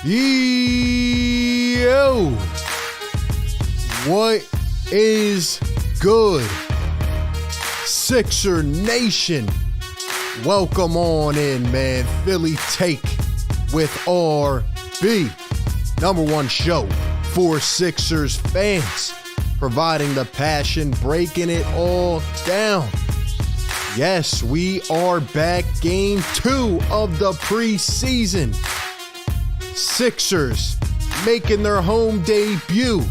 Yo! What is good? Sixer Nation. Welcome on in, man. Philly Take with RB. Number one show for Sixers fans. Providing the passion, breaking it all down. Yes, we are back. Game 2 of the preseason. Sixers making their home debut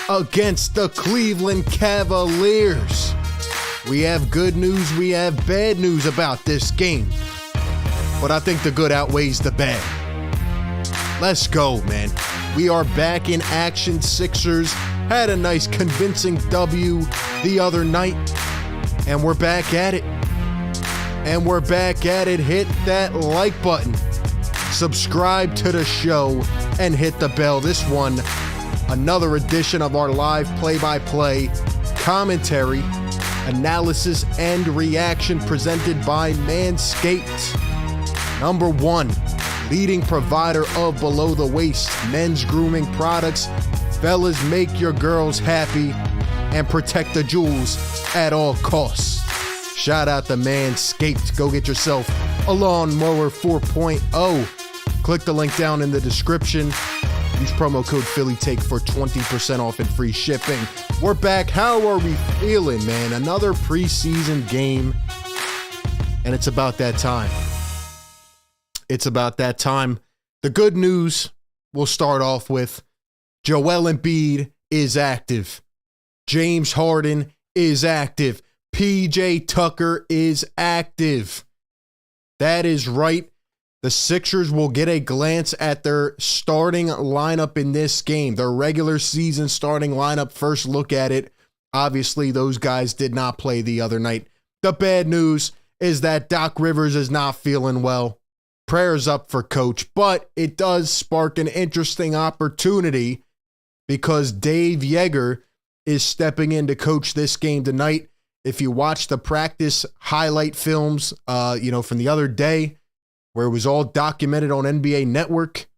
against the Cleveland Cavaliers. We have good news, we have bad news about this game. But I think the good outweighs the bad. Let's go, man. We are back in action. Sixers had a nice convincing W the other night. And we're back at it. Hit that like button. Subscribe to the show and hit the bell. This one, another edition of our live play-by-play commentary, analysis, and reaction presented by Manscaped. Number one, leading provider of below-the-waist men's grooming products. Fellas, make your girls happy and protect the jewels at all costs. Shout out to Manscaped. Go get yourself a lawnmower 4.0. Click the link down in the description. Use promo code PhillyTake for 20% off and free shipping. We're back. How are we feeling, man? Another preseason game. And it's about that time. The good news we'll start off with. Joel Embiid is active. James Harden is active. PJ Tucker is active. That is right. The Sixers will get a glance at their starting lineup in this game. Their regular season starting lineup, first look at it. Obviously, those guys did not play the other night. The bad news is that Doc Rivers is not feeling well. Prayers up for Coach, but it does spark an interesting opportunity because Dave Yeager is stepping in to coach this game tonight. If you watch the practice highlight films, from the other day, where it was all documented on NBA Network,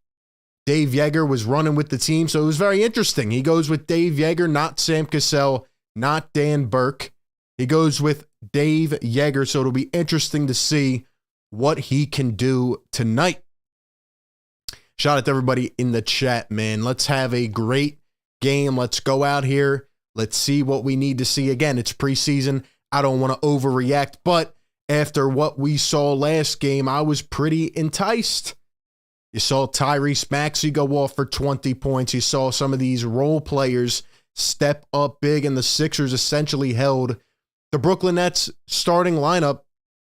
Dave Yeager was running with the team, so it was very interesting. He goes with Dave Yeager, not Sam Cassell, not Dan Burke. He goes with Dave Yeager, so it'll be interesting to see what he can do tonight. Shout out to everybody in the chat, man. Let's have a great game. Let's go out here. Let's see what we need to see. Again, it's preseason. I don't want to overreact, but after what we saw last game, I was pretty enticed. You saw Tyrese Maxey go off for 20 points. You saw some of these role players step up big, and the Sixers essentially held the Brooklyn Nets starting lineup,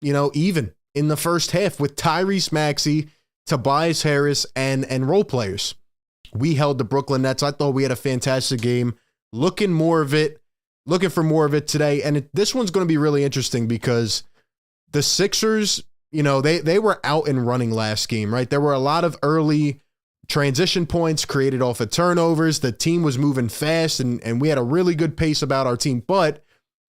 even in the first half with Tyrese Maxey, Tobias Harris, and role players. We held the Brooklyn Nets. I thought we had a fantastic game. Looking for more of it today. And this one's going to be really interesting because the Sixers, they were out and running last game, right? There were a lot of early transition points created off of turnovers. The team was moving fast, and we had a really good pace about our team. But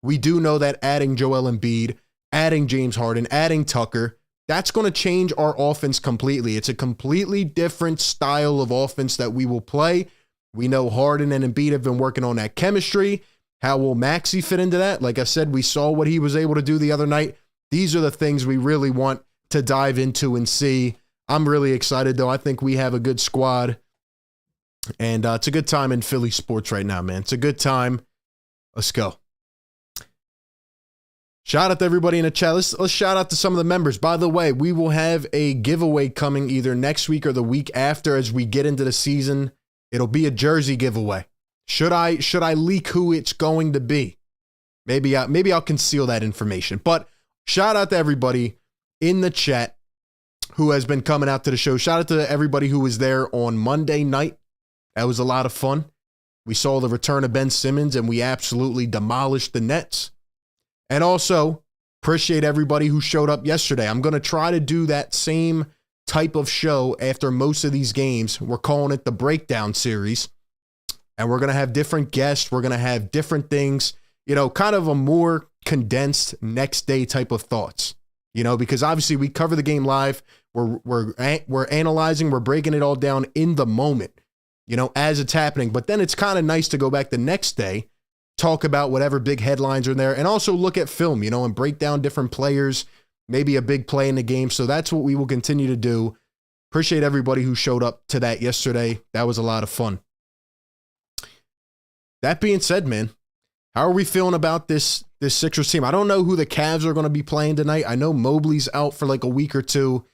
we do know that adding Joel Embiid, adding James Harden, adding Tucker, that's going to change our offense completely. It's a completely different style of offense that we will play. We know Harden and Embiid have been working on that chemistry. How will Maxey fit into that? Like I said, we saw what he was able to do the other night. These are the things we really want to dive into and see. I'm really excited, though. I think we have a good squad. And it's a good time in Philly sports right now, man. It's a good time. Let's go. Shout out to everybody in the chat. Let's shout out to some of the members. By the way, we will have a giveaway coming either next week or the week after as we get into the season. It'll be a jersey giveaway. Should I leak who it's going to be? Maybe I'll conceal that information. But shout out to everybody in the chat who has been coming out to the show. Shout out to everybody who was there on Monday night. That was a lot of fun. We saw the return of Ben Simmons, and we absolutely demolished the Nets. And also, appreciate everybody who showed up yesterday. I'm going to try to do that same type of show after most of these games. We're calling it the Breakdown Series. And we're going to have different guests. We're going to have different things, kind of a more condensed next day type of thoughts. because obviously we cover the game live. We're analyzing, we're breaking it all down in the moment, as it's happening. But then it's kind of nice to go back the next day, talk about whatever big headlines are there, and also look at film, and break down different players, maybe a big play in the game. So that's what we will continue to do. Appreciate everybody who showed up to that yesterday. That was a lot of fun. That being said, man, how are we feeling about this Sixers team? I don't know who the Cavs are going to be playing tonight. I know Mobley's out for like a week or two.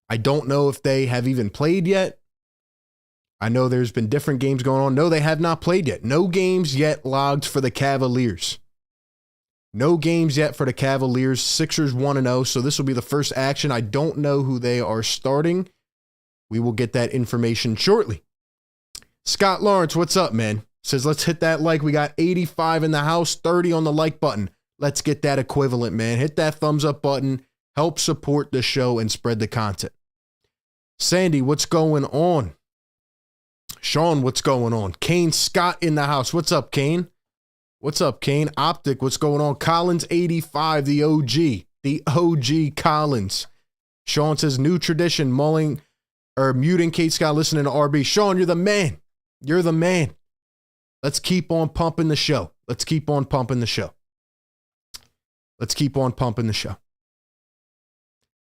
I don't know if they have even played yet. I know there's been different games going on. No, they have not played yet. No games yet logged for the Cavaliers. No games yet for the Cavaliers. Sixers 1-0, so this will be the first action. I don't know who they are starting. We will get that information shortly. Scott Lawrence, what's up, man? Says, let's hit that like. We got 85 in the house, 30 on the like button. Let's get that equivalent, man. Hit that thumbs up button. Help support the show and spread the content. Sandy, what's going on? Sean, what's going on? Kane Scott in the house. What's up, Kane? What's up, Kane? Optic, what's going on? Collins 85, the OG. The OG Collins. Sean says, new tradition, muting Kate Scott listening to RB. Sean, you're the man. You're the man. Let's keep on pumping the show. Let's keep on pumping the show. Let's keep on pumping the show.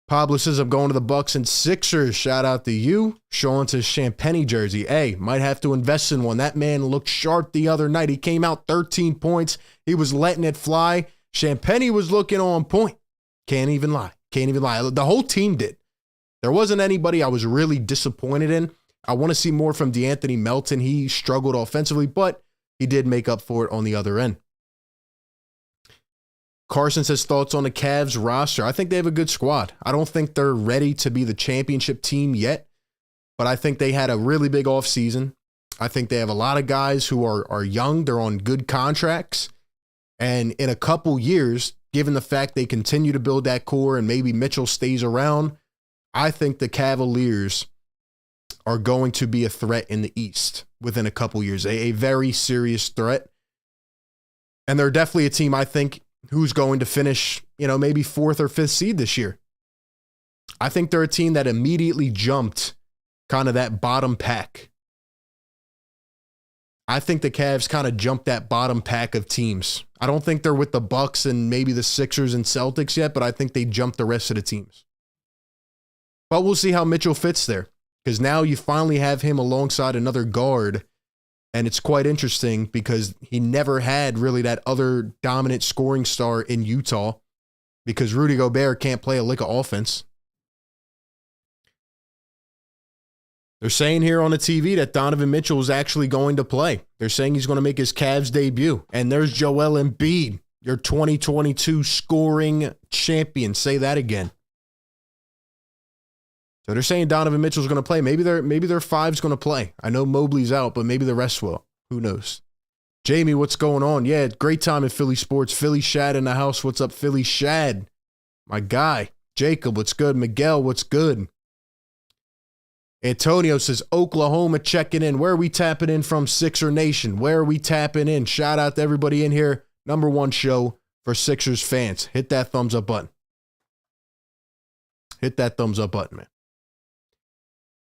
Pablo says, I'm going to the Bucks and Sixers. Shout out to you. Sean says, Champagne jersey. Hey, might have to invest in one. That man looked sharp the other night. He came out 13 points. He was letting it fly. Champagne was looking on point. Can't even lie. Can't even lie. The whole team did. There wasn't anybody I was really disappointed in. I want to see more from DeAnthony Melton. He struggled offensively, but he did make up for it on the other end. Carson says thoughts on the Cavs roster. I think they have a good squad. I don't think they're ready to be the championship team yet, but I think they had a really big offseason. I think they have a lot of guys who are young. They're on good contracts. And in a couple years, given the fact they continue to build that core and maybe Mitchell stays around, I think the Cavaliers are going to be a threat in the East within a couple years, a very serious threat. And they're definitely a team, I think, who's going to finish, maybe 4th or 5th seed this year. I think they're a team that immediately jumped kind of that bottom pack. I think the Cavs kind of jumped that bottom pack of teams. I don't think they're with the Bucks and maybe the Sixers and Celtics yet, but I think they jumped the rest of the teams. But we'll see how Mitchell fits there, because now you finally have him alongside another guard. And it's quite interesting because he never had really that other dominant scoring star in Utah, because Rudy Gobert can't play a lick of offense. They're saying here on the TV that Donovan Mitchell is actually going to play. They're saying he's going to make his Cavs debut. And there's Joel Embiid, your 2022 scoring champion. Say that again. So they're saying Donovan Mitchell's going to play. Maybe their five's going to play. I know Mobley's out, but maybe the rest will. Who knows? Jamie, what's going on? Yeah, great time in Philly sports. Philly Shad in the house. What's up, Philly Shad? My guy. Jacob, what's good? Miguel, what's good? Antonio says, Oklahoma checking in. Where are we tapping in from, Sixer Nation? Where are we tapping in? Shout out to everybody in here. Number one show for Sixers fans. Hit that thumbs up button. Hit that thumbs up button, man.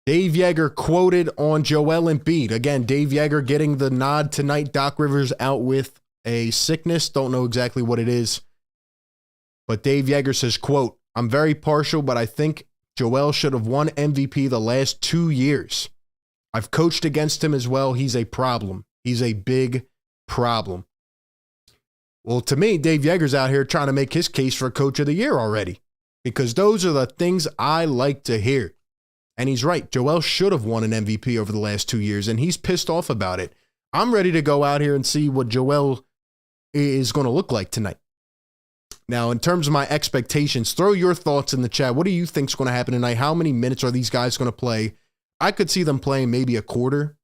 Dave Yeager quoted on Joel Embiid. Again, Dave Yeager getting the nod tonight. Doc Rivers out with a sickness. Don't know exactly what it is. But Dave Yeager says, quote, I'm very partial, but I think Joel should have won MVP the last 2 years. I've coached against him as well. He's a problem. He's a big problem. Well, to me, Dave Yeager's out here trying to make his case for Coach of the Year already, because those are the things I like to hear. And he's right. Joel should have won an MVP over the last 2 years, and he's pissed off about it. I'm ready to go out here and see what Joel is going to look like tonight. Now, in terms of my expectations, throw your thoughts in the chat. What do you think is going to happen tonight? How many minutes are these guys going to play? I could see them playing maybe a quarter.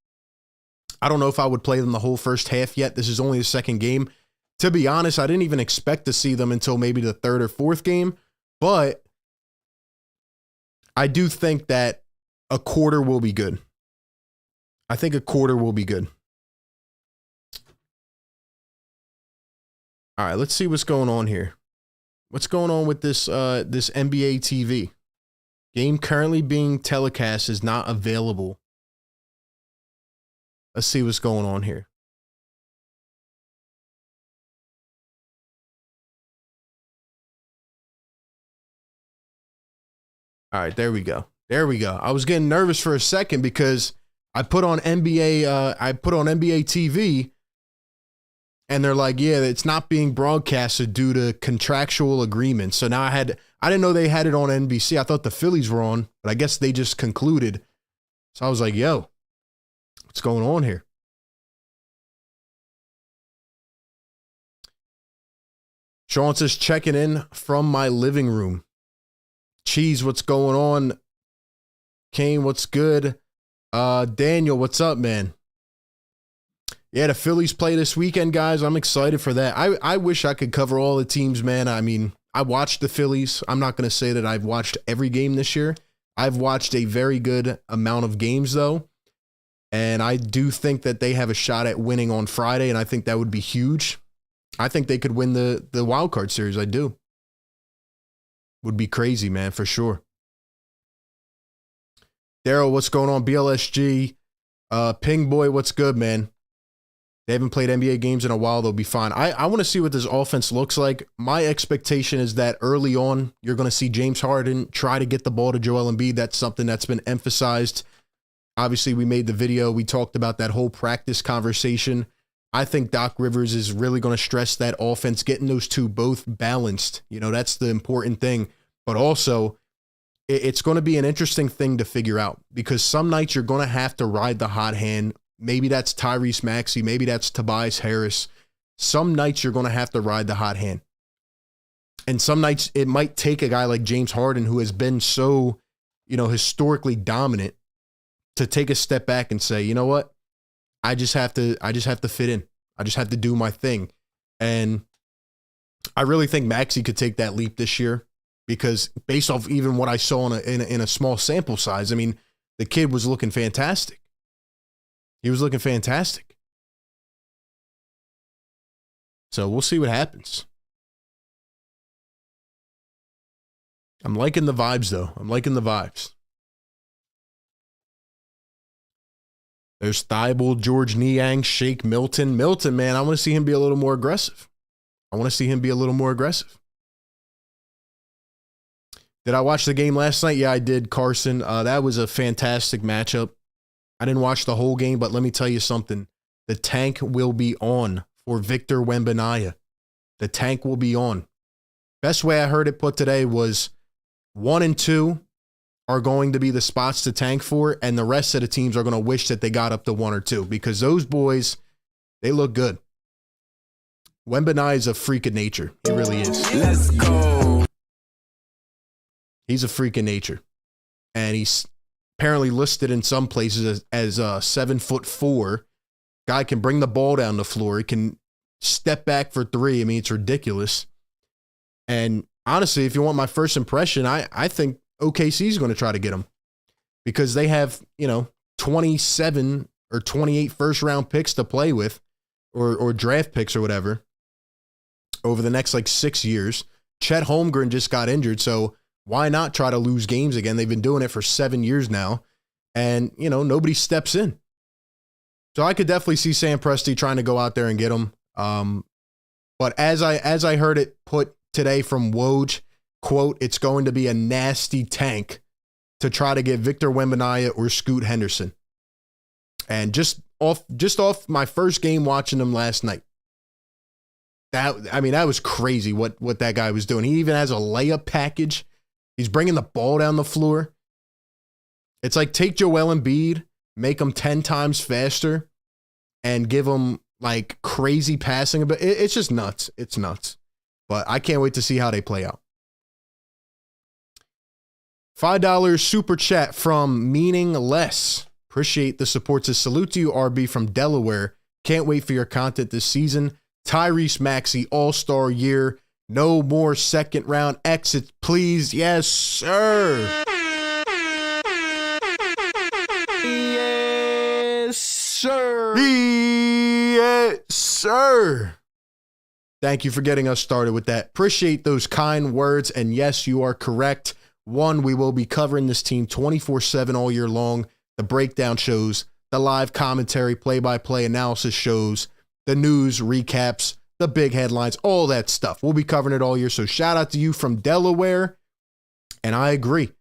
I don't know if I would play them the whole first half yet. This is only the second game. To be honest, I didn't even expect to see them until maybe the third or fourth game, but I do think that a quarter will be good. I think a quarter will be good. All right, let's see what's going on here. What's going on with this NBA TV? Game currently being telecast is not available. Let's see what's going on here. All right, there we go. There we go. I was getting nervous for a second because I put on NBA TV, and they're like, yeah, it's not being broadcasted due to contractual agreements. So now I didn't know they had it on NBC. I thought the Phillies were on, but I guess they just concluded. So I was like, yo, what's going on here? Sean says, checking in from my living room. Cheese, what's going on? Kane, what's good? Daniel, what's up, man? Yeah, the Phillies play this weekend, guys. I'm excited for that. I wish I could cover all the teams, man. I mean, I watched the Phillies. I'm not going to say that I've watched every game this year. I've watched a very good amount of games, though. And I do think that they have a shot at winning on Friday, and I think that would be huge. I think they could win the wild card series. I do. Would be crazy, man, for sure. Daryl, what's going on? BLSG. Ping Boy, what's good, man? They haven't played NBA games in a while. They'll be fine. I want to see what this offense looks like. My expectation is that early on, you're going to see James Harden try to get the ball to Joel Embiid. That's something that's been emphasized. Obviously, we made the video. We talked about that whole practice conversation. I think Doc Rivers is really going to stress that offense, getting those two both balanced. You know, that's the important thing. But also, it's going to be an interesting thing to figure out because some nights you're going to have to ride the hot hand. Maybe that's Tyrese Maxey. Maybe that's Tobias Harris. Some nights you're going to have to ride the hot hand. And some nights it might take a guy like James Harden, who has been so, historically dominant, to take a step back and say, you know what? I just have to fit in. I just have to do my thing. And I really think Maxey could take that leap this year because based off even what I saw in a small sample size, I mean, the kid was looking fantastic. He was looking fantastic. So we'll see what happens. I'm liking the vibes, though. I'm liking the vibes. There's Thibault, George Niang, Shake Milton. Milton, man, I want to see him be a little more aggressive. Did I watch the game last night? Yeah, I did, Carson. That was a fantastic matchup. I didn't watch the whole game, but let me tell you something. The tank will be on for Victor Wembanyama. The tank will be on. Best way I heard it put today was 1 and 2 are going to be the spots to tank for, and the rest of the teams are going to wish that they got up to 1 or 2 because those boys, they look good. Wembanyama is a freak of nature. He really is. Let's go. He's a freak of nature. And he's apparently listed in some places as 7'4". Guy can bring the ball down the floor. He can step back for 3. I mean, it's ridiculous. And honestly, if you want my first impression, I think OKC is going to try to get him because they have, 27 or 28 first round picks to play with or draft picks or whatever over the next 6 years. Chet Holmgren just got injured. So why not try to lose games again? They've been doing it for 7 years now and, nobody steps in. So I could definitely see Sam Presti trying to go out there and get him. But as I heard it put today from Woj, quote, it's going to be a nasty tank to try to get Victor Wembanyama or Scoot Henderson. And just off my first game watching them last night, that was crazy what that guy was doing. He even has a layup package. He's bringing the ball down the floor. It's like take Joel Embiid, make him 10 times faster, and give him crazy passing. But it's just nuts. It's nuts. But I can't wait to see how they play out. $5 super chat from Meaningless. Appreciate the support. To salute to you, RB from Delaware. Can't wait for your content this season. Tyrese Maxey, all-star year. No more second round exits, please. Yes, sir. Yes, sir. Yes, sir. Thank you for getting us started with that. Appreciate those kind words. And yes, you are correct. One, we will be covering this team 24/7 all year long. The breakdown shows, the live commentary, play-by-play analysis shows, the news recaps, the big headlines, all that stuff. We'll be covering it all year. So shout out to you from Delaware. And I agree.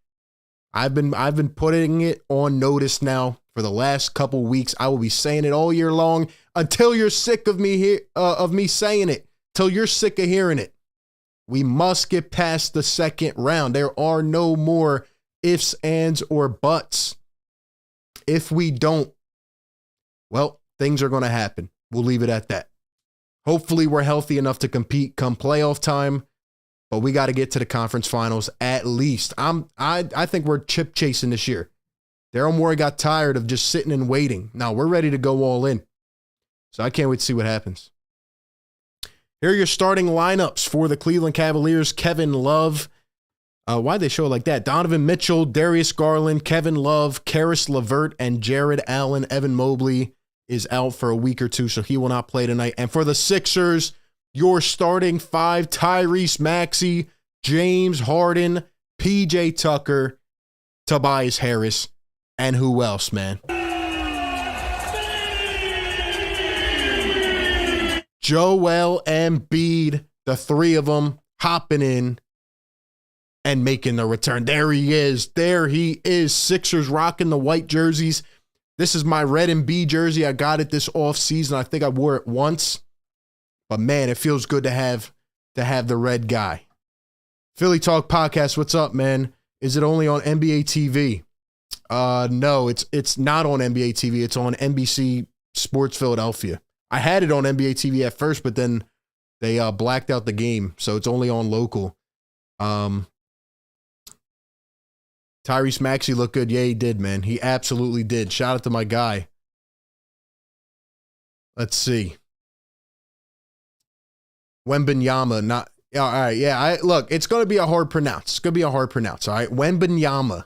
I've been putting it on notice now for the last couple weeks. I will be saying it all year long until you're sick of me saying it. Till you're sick of hearing it. We must get past the second round. There are no more ifs, ands, or buts. If we don't, well, things are going to happen. We'll leave it at that. Hopefully we're healthy enough to compete come playoff time, but we got to get to the conference finals at least. I think we're chip chasing this year. Daryl Morey got tired of just sitting and waiting. Now we're ready to go all in. So I can't wait to see what happens. Here are your starting lineups for the Cleveland Cavaliers. Kevin Love. Why'd they show it like that? Donovan Mitchell, Darius Garland, Kevin Love, Karis LeVert, and Jared Allen. Evan Mobley is out for a week or two, so he will not play tonight. And for the Sixers, your starting five, Tyrese Maxey, James Harden, PJ Tucker, Tobias Harris, and who else, man? Joel Embiid, the three of them hopping in and making the return. There he is. There he is. Sixers rocking the white jerseys. This is my red and B jersey. I got it this offseason. I think I wore it once. But man, it feels good to have the red guy. Philly Talk Podcast, what's up, man? Is it only on NBA TV? No, it's not on NBA TV. It's on NBC Sports Philadelphia. I had it on NBA TV at first, but then they blacked out the game, so it's only on local. Tyrese Maxey looked good. Yeah, he did, man. He absolutely did. Shout out to my guy. Let's see. Wembanyama, not all right. Yeah, look, it's going to be a hard pronounce. It's going to be a hard pronounce. All right, Wembanyama.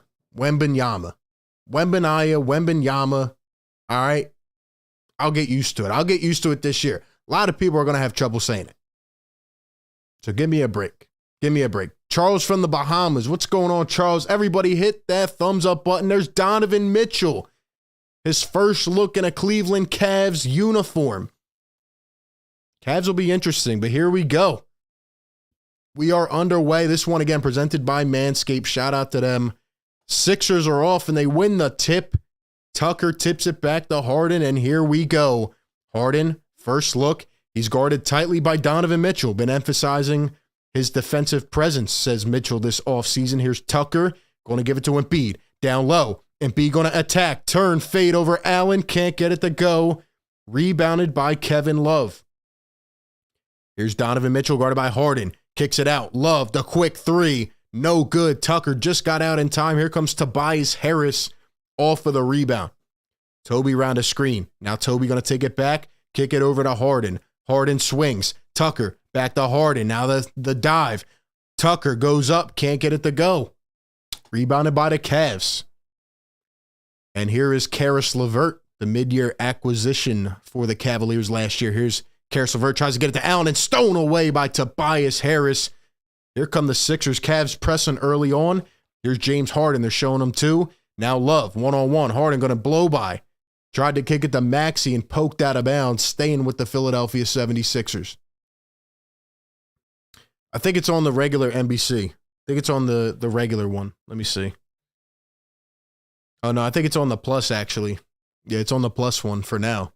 All right. I'll get used to it. I'll get used to it this year. A lot of people are going to have trouble saying it. So give me a break. Charles from the Bahamas. What's going on, Charles? Everybody hit that thumbs up button. There's Donovan Mitchell. His first look in a Cleveland Cavs uniform. Cavs will be interesting, but here we go. We are underway. This one, again, presented by Manscaped. Shout out to them. Sixers are off, and they win the tip. Tucker tips it back to Harden, and here we go. Harden, first look. He's guarded tightly by Donovan Mitchell. Been emphasizing his defensive presence, says Mitchell this offseason. Here's Tucker. Going to give it to Embiid. Down low. Embiid going to attack. Turn, fade over Allen. Can't get it to go. Rebounded by Kevin Love. Here's Donovan Mitchell guarded by Harden. Kicks it out. Love, the quick three. No good. Tucker just got out in time. Here comes Tobias Harris off for the rebound. Toby round a screen. Now Toby going to take it back. Kick it over to Harden. Harden swings. Tucker back to Harden. Now the dive. Tucker goes up. Can't get it to go. Rebounded by the Cavs. And here is Karis LeVert, the mid-year acquisition for the Cavaliers last year. Here's Karis LeVert, tries to get it to Allen and stolen away by Tobias Harris. Here come the Sixers. Cavs pressing early on. Here's James Harden. They're showing him two. Now Love, one-on-one. Harden going to blow by. Tried to kick it to Maxey and poked out of bounds, staying with the Philadelphia 76ers. I think it's on the regular NBC. I think it's on the regular one. Let me see. Oh, no, I think it's on the Plus, actually. Yeah, it's on the Plus one for now.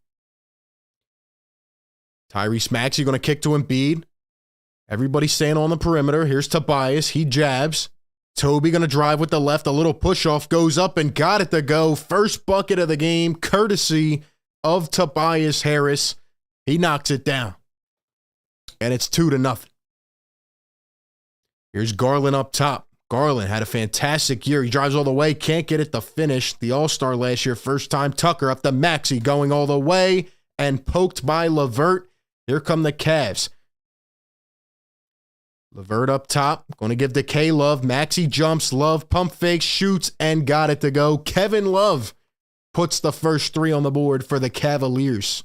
Tyrese Maxey going to kick to Embiid. Everybody staying on the perimeter. Here's Tobias. He jabs. Toby going to drive with the left. A little push-off goes up and got it to go. First bucket of the game, courtesy of Tobias Harris. He knocks it down. And it's 2-0. Here's Garland up top. Garland had a fantastic year. He drives all the way. Can't get it to finish. The All-Star last year, first time. Tucker up to Maxey, going all the way and poked by LeVert. Here come the Cavs. LeVert up top, going to give to K Love. Maxey jumps, Love pump fake, shoots, and got it to go. Kevin Love puts the first three on the board for the Cavaliers.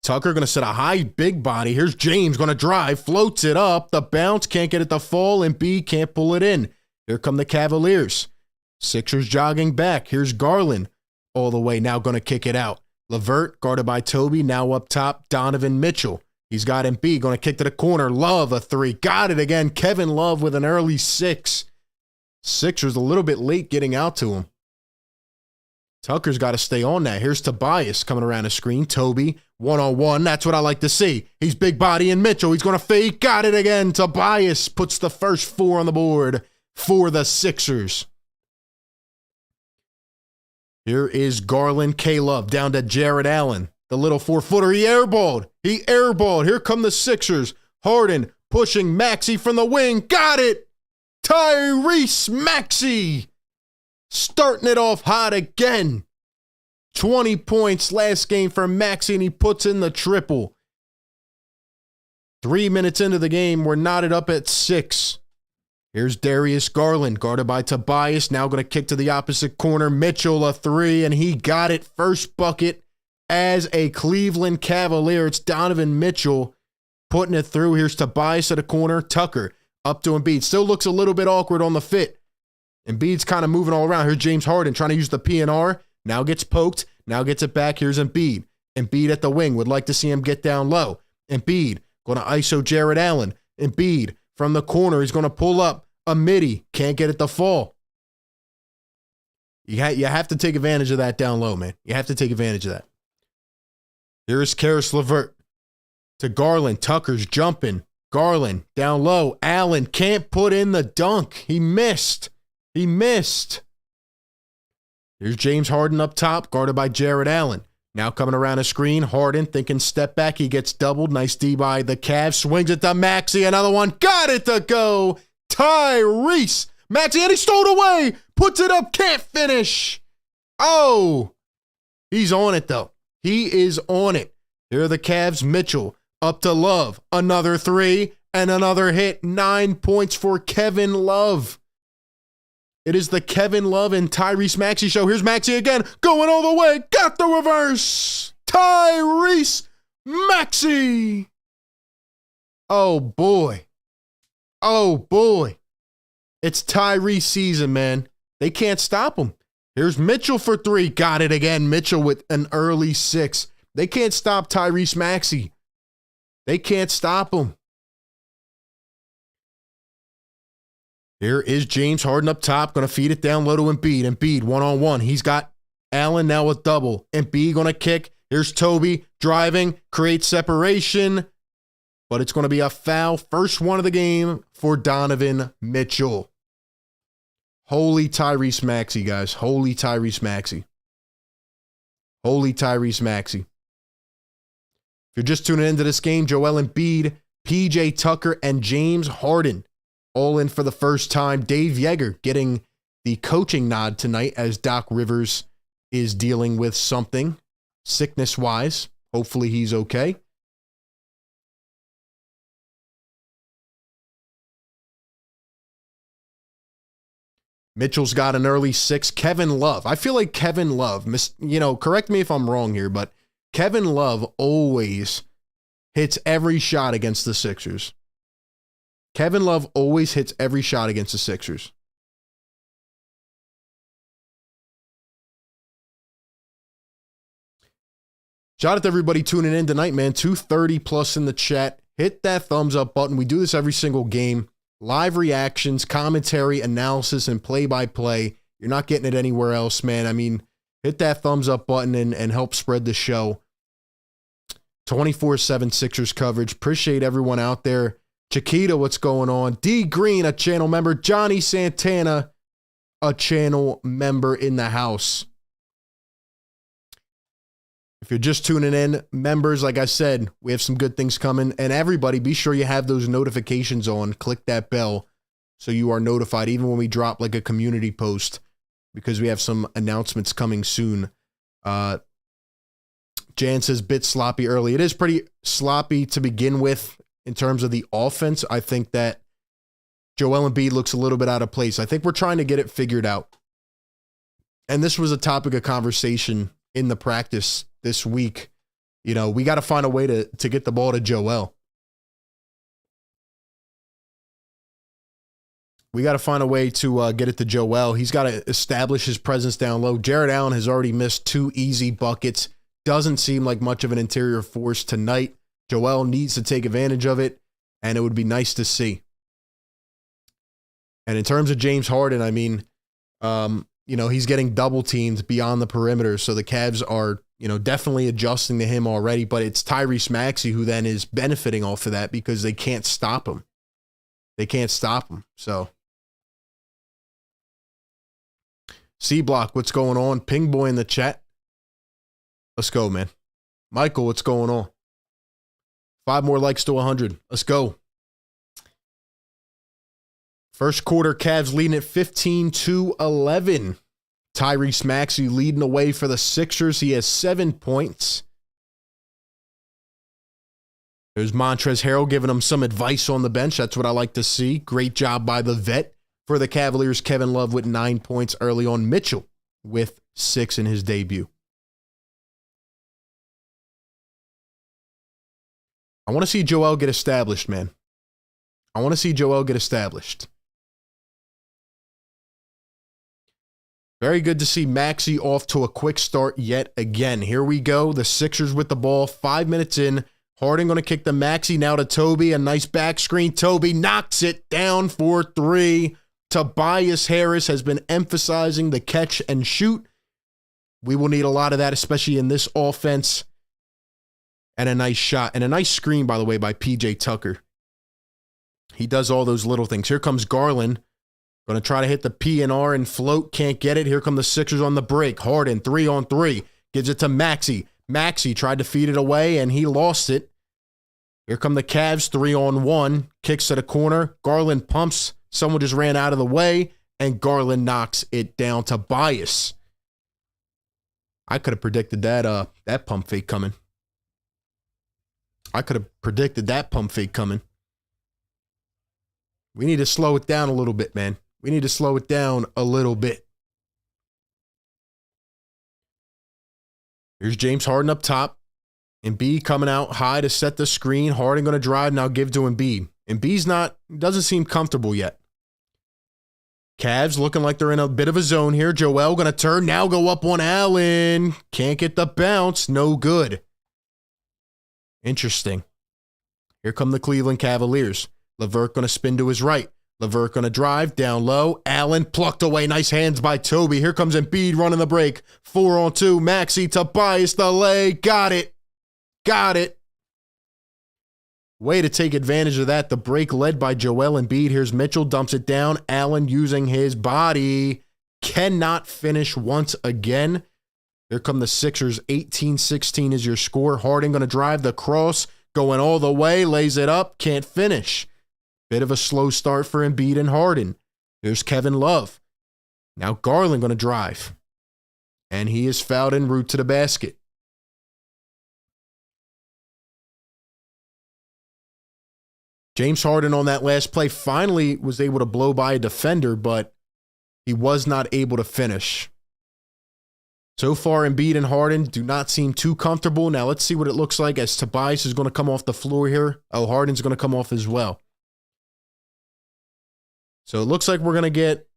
Tucker going to set a high big body. Here's James going to drive, floats it up. The bounce, can't get it to fall, and B can't pull it in. Here come the Cavaliers. Sixers jogging back. Here's Garland all the way, now going to kick it out. LeVert, guarded by Toby, now up top, Donovan Mitchell. He's got Embiid, going to kick to the corner. Love, a three. Got it again. Kevin Love with an early 6. Sixers a little bit late getting out to him. Tucker's got to stay on that. Here's Tobias coming around the screen. Toby, one-on-one. That's what I like to see. He's big body and Mitchell. He's going to fake. Got it again. Tobias puts the first 4 on the board for the Sixers. Here is Garland, K-Love down to Jared Allen. The little 4-footer. He airballed. Here come the Sixers. Harden pushing Maxey from the wing. Got it. Tyrese Maxey starting it off hot again. 20 points last game for Maxey, and he puts in the triple. 3 minutes into the game, we're knotted up at 6. Here's Darius Garland, guarded by Tobias. Now going to kick to the opposite corner. Mitchell, a 3, and he got it. First bucket as a Cleveland Cavalier. It's Donovan Mitchell putting it through. Here's Tobias at the corner. Tucker up to Embiid. Still looks a little bit awkward on the fit. Embiid's kind of moving all around. Here's James Harden trying to use the PNR. Now gets poked. Now gets it back. Here's Embiid. Embiid at the wing. Would like to see him get down low. Embiid going to ISO Jared Allen. Embiid from the corner. He's going to pull up a midi. Can't get it to fall. You have to take advantage of that down low, man. You have to take advantage of that. Here's Karis LeVert to Garland. Tucker's jumping. Garland down low. Allen can't put in the dunk. He missed. Here's James Harden up top, guarded by Jared Allen. Now coming around a screen. Harden thinking step back. He gets doubled. Nice D by the Cavs. Swings it to Maxey. Another one. Got it to go. Tyrese Maxey, and he stole it away. Puts it up. Can't finish. Oh, he's on it, though. He is on it. Here are the Cavs. Mitchell up to Love. Another 3 and another hit. 9 points for Kevin Love. It is the Kevin Love and Tyrese Maxey show. Here's Maxey again, going all the way. Got the reverse. Tyrese Maxey. Oh, boy. It's Tyrese season, man. They can't stop him. Here's Mitchell for 3. Got it again. Mitchell with an early 6. They can't stop Tyrese Maxey. They can't stop him. Here is James Harden up top, going to feed it down low to Embiid. Embiid one-on-one. He's got Allen now with double. Embiid going to kick. Here's Toby driving, creates separation, but it's going to be a foul. First one of the game for Donovan Mitchell. Holy Tyrese Maxey, guys. Holy Tyrese Maxey. Holy Tyrese Maxey. If you're just tuning into this game, Joel Embiid, PJ Tucker, and James Harden all in for the first time. Dave Yeager getting the coaching nod tonight as Doc Rivers is dealing with something sickness-wise. Hopefully he's okay. Mitchell's got an early 6. Kevin Love. I feel like Kevin Love, correct me if I'm wrong here, but Kevin Love always hits every shot against the Sixers. Kevin Love always hits every shot against the Sixers. Shout out to everybody tuning in tonight, man. 230 plus in the chat. Hit that thumbs up button. We do this every single game. Live reactions, commentary, analysis, and play-by-play. You're not getting it anywhere else, man. I mean, hit that thumbs up button and help spread the show. 24/7 Sixers coverage. Appreciate everyone out there. Chiquita, what's going on? D Green, a channel member. Johnny Santana, a channel member in the house. If you're just tuning in, members, like I said, we have some good things coming. And everybody, be sure you have those notifications on. Click that bell so you are notified even when we drop like a community post, because we have some announcements coming soon. Jan says, bit sloppy early. It is pretty sloppy to begin with. In terms of the offense, I think that Joel Embiid looks a little bit out of place. I think we're trying to get it figured out. And this was a topic of conversation in the practice this week You know, we got to find a way to get the ball to Joel. We got to find a way to get it to Joel. He's got to establish his presence down low. Jared Allen has already missed 2 easy buckets. Doesn't seem like much of an interior force tonight. Joel needs to take advantage of it, and it would be nice to see. And in terms of James Harden, I mean, you know, he's getting double teamed beyond the perimeter, so the Cavs are, you know, definitely adjusting to him already, but it's Tyrese Maxey who then is benefiting off of that because they can't stop him. They can't stop him, so... C-Block, what's going on? Ping Boy in the chat. Let's go, man. Michael, what's going on? 5 more likes to 100. Let's go. First quarter, Cavs leading at 15-11. Tyrese Maxey leading away for the Sixers. He has 7 points. There's Montrezl Harrell giving him some advice on the bench. That's what I like to see. Great job by the vet. For the Cavaliers, Kevin Love with 9 points early on. Mitchell with 6 in his debut. I want to see Joel get established, man. I want to see Joel get established. Very good to see Maxey off to a quick start yet again. Here we go. The Sixers with the ball. 5 minutes in. Harden going to kick the Maxey now to Toby. A nice back screen. Toby knocks it down for 3. Tobias Harris has been emphasizing the catch and shoot. We will need a lot of that, especially in this offense. And a nice shot. And a nice screen, by the way, by P.J. Tucker. He does all those little things. Here comes Garland. Going to try to hit the P&R and float. Can't get it. Here come the Sixers on the break. Harden, 3-on-3. Gives it to Maxey. Maxey tried to feed it away, and he lost it. Here come the Cavs, 3-on-1. Kicks to the corner. Garland pumps. Someone just ran out of the way, and Garland knocks it down to Tobias. I could have predicted that pump fake coming. I could have predicted that pump fake coming. We need to slow it down a little bit, man. We need to slow it down a little bit. Here's James Harden up top. Embiid coming out high to set the screen. Harden going to drive, now give to Embiid. Embiid's doesn't seem comfortable yet. Cavs looking like they're in a bit of a zone here. Joel going to turn, now go up on Allen. Can't get the bounce. No good. Interesting. Here come the Cleveland Cavaliers. LeVert going to spin to his right. LeVert going to drive down low. Allen plucked away. Nice hands by Toby. Here comes Embiid running the break. 4-on-2. Maxey, Tobias, the lay. Got it. Got it. Way to take advantage of that. The break led by Joel Embiid. Here's Mitchell, dumps it down. Allen using his body. Cannot finish once again. Here come the Sixers. 18-16 is your score. Harden going to drive the cross. Going all the way. Lays it up. Can't finish. Bit of a slow start for Embiid and Harden. There's Kevin Love. Now Garland going to drive. And he is fouled en route to the basket. James Harden on that last play finally was able to blow by a defender, but he was not able to finish. So far, Embiid and Harden do not seem too comfortable. Now let's see what it looks like as Tobias is going to come off the floor here. Oh, Harden's going to come off as well. So it looks like we're going to get,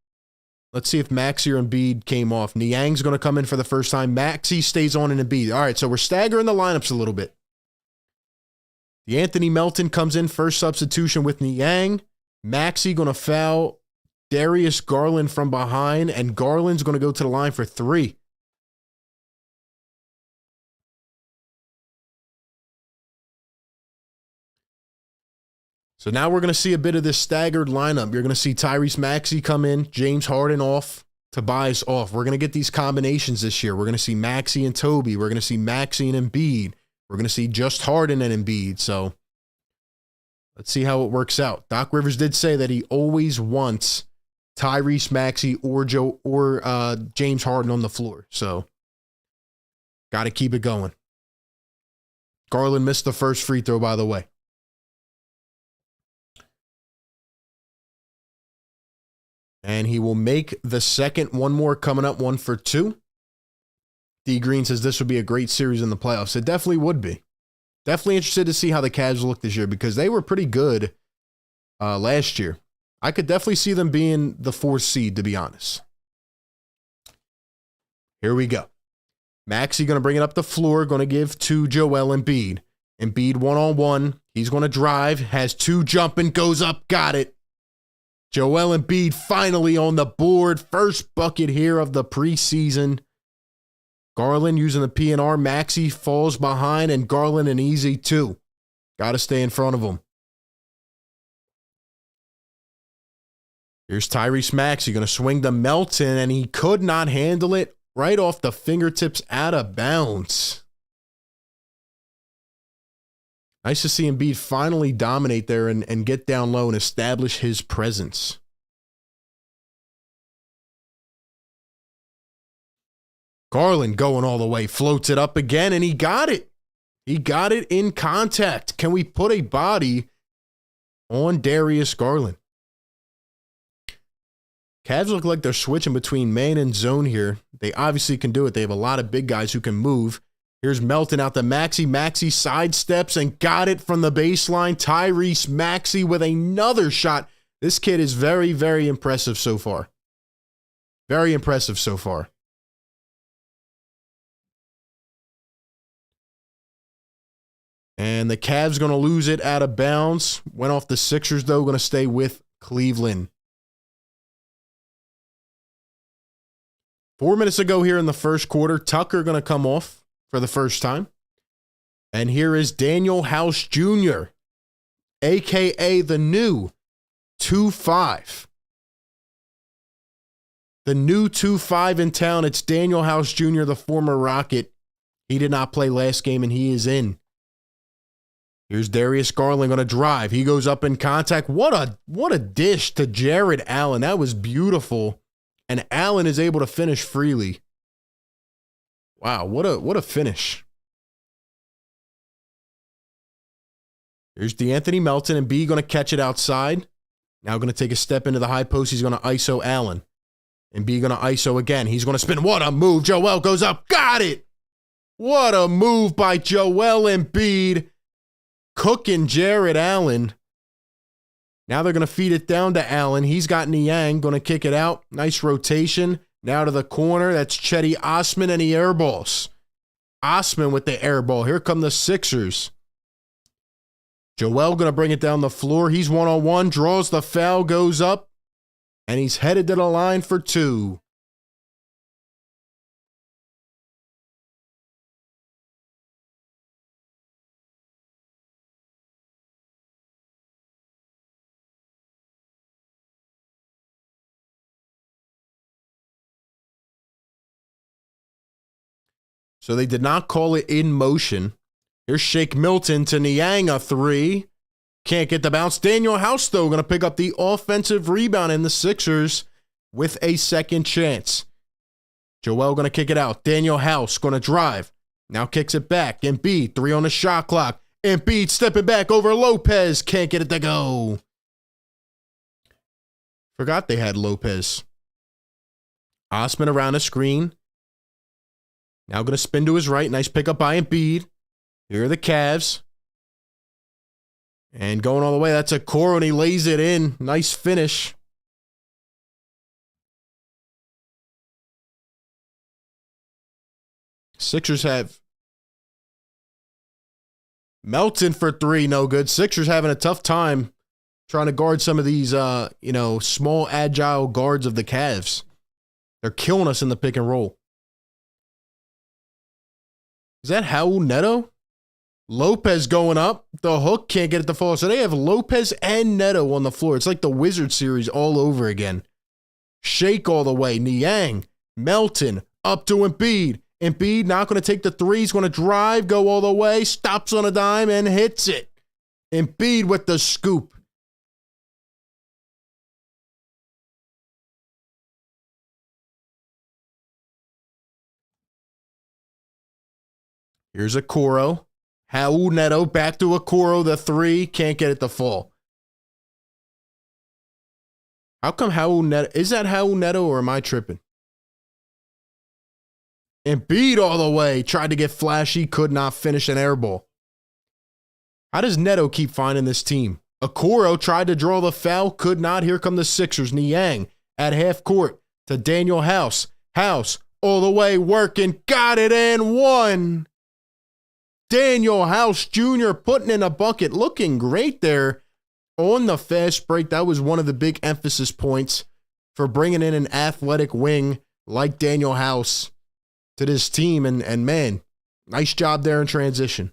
let's see if Maxey or Embiid came off. Niang's going to come in for the first time. Maxey stays on and Embiid. All right, so we're staggering the lineups a little bit. The Anthony Melton comes in first substitution with Niang. Maxey going to foul Darius Garland from behind, and Garland's going to go to the line for 3. So now we're going to see a bit of this staggered lineup. You're going to see Tyrese Maxey come in, James Harden off, Tobias off. We're going to get these combinations this year. We're going to see Maxey and Toby. We're going to see Maxey and Embiid. We're going to see just Harden and Embiid. So let's see how it works out. Doc Rivers did say that he always wants Tyrese Maxey or James Harden on the floor. So got to keep it going. Garland missed the first free throw, by the way. And he will make the second. One more coming up, 1 for 2. D Green says this would be a great series in the playoffs. It definitely would be. Definitely interested to see how the Cavs look this year because they were pretty good last year. I could definitely see them being the 4th seed, to be honest. Here we go. Maxey going to bring it up the floor, going to give to Joel Embiid. Embiid one-on-one. He's going to drive, has 2 jumping, goes up, got it. Joel Embiid finally on the board. First bucket here of the preseason. Garland using the PNR. Maxey falls behind, and Garland an easy 2. Got to stay in front of him. Here's Tyrese Maxey going to swing to Melton, and he could not handle it. Right off the fingertips, out of bounds. Nice to see Embiid finally dominate there and get down low and establish his presence. Garland going all the way, floats it up again, and he got it. He got it in contact. Can we put a body on Darius Garland? Cavs look like they're switching between man and zone here. They obviously can do it. They have a lot of big guys who can move. Here's Melton out to Maxey. Maxey sidesteps and got it from the baseline. Tyrese Maxey with another shot. This kid is very, very impressive so far. Very impressive so far. And the Cavs going to lose it out of bounds. Went off the Sixers, though. Going to stay with Cleveland. 4 minutes ago here in the first quarter, Tucker going to come off for the first time. And here is Daniel House Jr., a.k.a. the new 2-5. The new 2-5 in town. It's Daniel House Jr., the former Rocket. He did not play last game, and he is in. Here's Darius Garland going to drive. He goes up in contact. What a dish to Jared Allen. That was beautiful. And Allen is able to finish freely. Wow, what a finish. Here's DeAnthony Melton, and B going to catch it outside. Now going to take a step into the high post. He's going to ISO Allen. And B going to ISO again. He's going to spin. What a move. Joel goes up. Got it. What a move by Joel Embiid. Cooking Jared Allen. Now they're going to feed it down to Allen. He's got Niang, going to kick it out. Nice rotation. Now to the corner. That's Chetty Osman, and he airballs. Osman with the airball. Here come the Sixers. Joel going to bring it down the floor. He's one-on-one, draws the foul, goes up, and he's headed to the line for 2. So they did not call it in motion. Here's Shake Milton to Niang, a 3. Can't get the bounce. Daniel House, though, going to pick up the offensive rebound, in the Sixers with a second chance. Joel going to kick it out. Daniel House going to drive. Now kicks it back. Embiid, 3 on the shot clock. Embiid stepping back over Lopez. Can't get it to go. Forgot they had Lopez. Osman around the screen. Now going to spin to his right. Nice pickup by Embiid. Here are the Cavs. And going all the way, that's a core, and he lays it in. Nice finish. Sixers have Melton for 3, no good. Sixers having a tough time trying to guard some of these, small, agile guards of the Cavs. They're killing us in the pick and roll. Is that Raul Neto? Lopez going up. The hook can't get it to fall. So they have Lopez and Neto on the floor. It's like the Wizard series all over again. Shake all the way. Niang, Melton, up to Embiid. Embiid not going to take the 3. He's going to drive, go all the way, stops on a dime, and hits it. Embiid with the scoop. Here's Okoro. Raul Neto back to Okoro, the 3. Can't get it to fall. How come Raul Neto? Is that Raul Neto, or am I tripping? Embiid all the way. Tried to get flashy, could not finish an air ball. How does Neto keep finding this team? Okoro tried to draw the foul, could not. Here come the Sixers. Niang at half court to Daniel House. House all the way working. Got it and one. Daniel House Jr. putting in a bucket. Looking great there on the fast break. That was one of the big emphasis points for bringing in an athletic wing like Daniel House to this team. And man, nice job there in transition.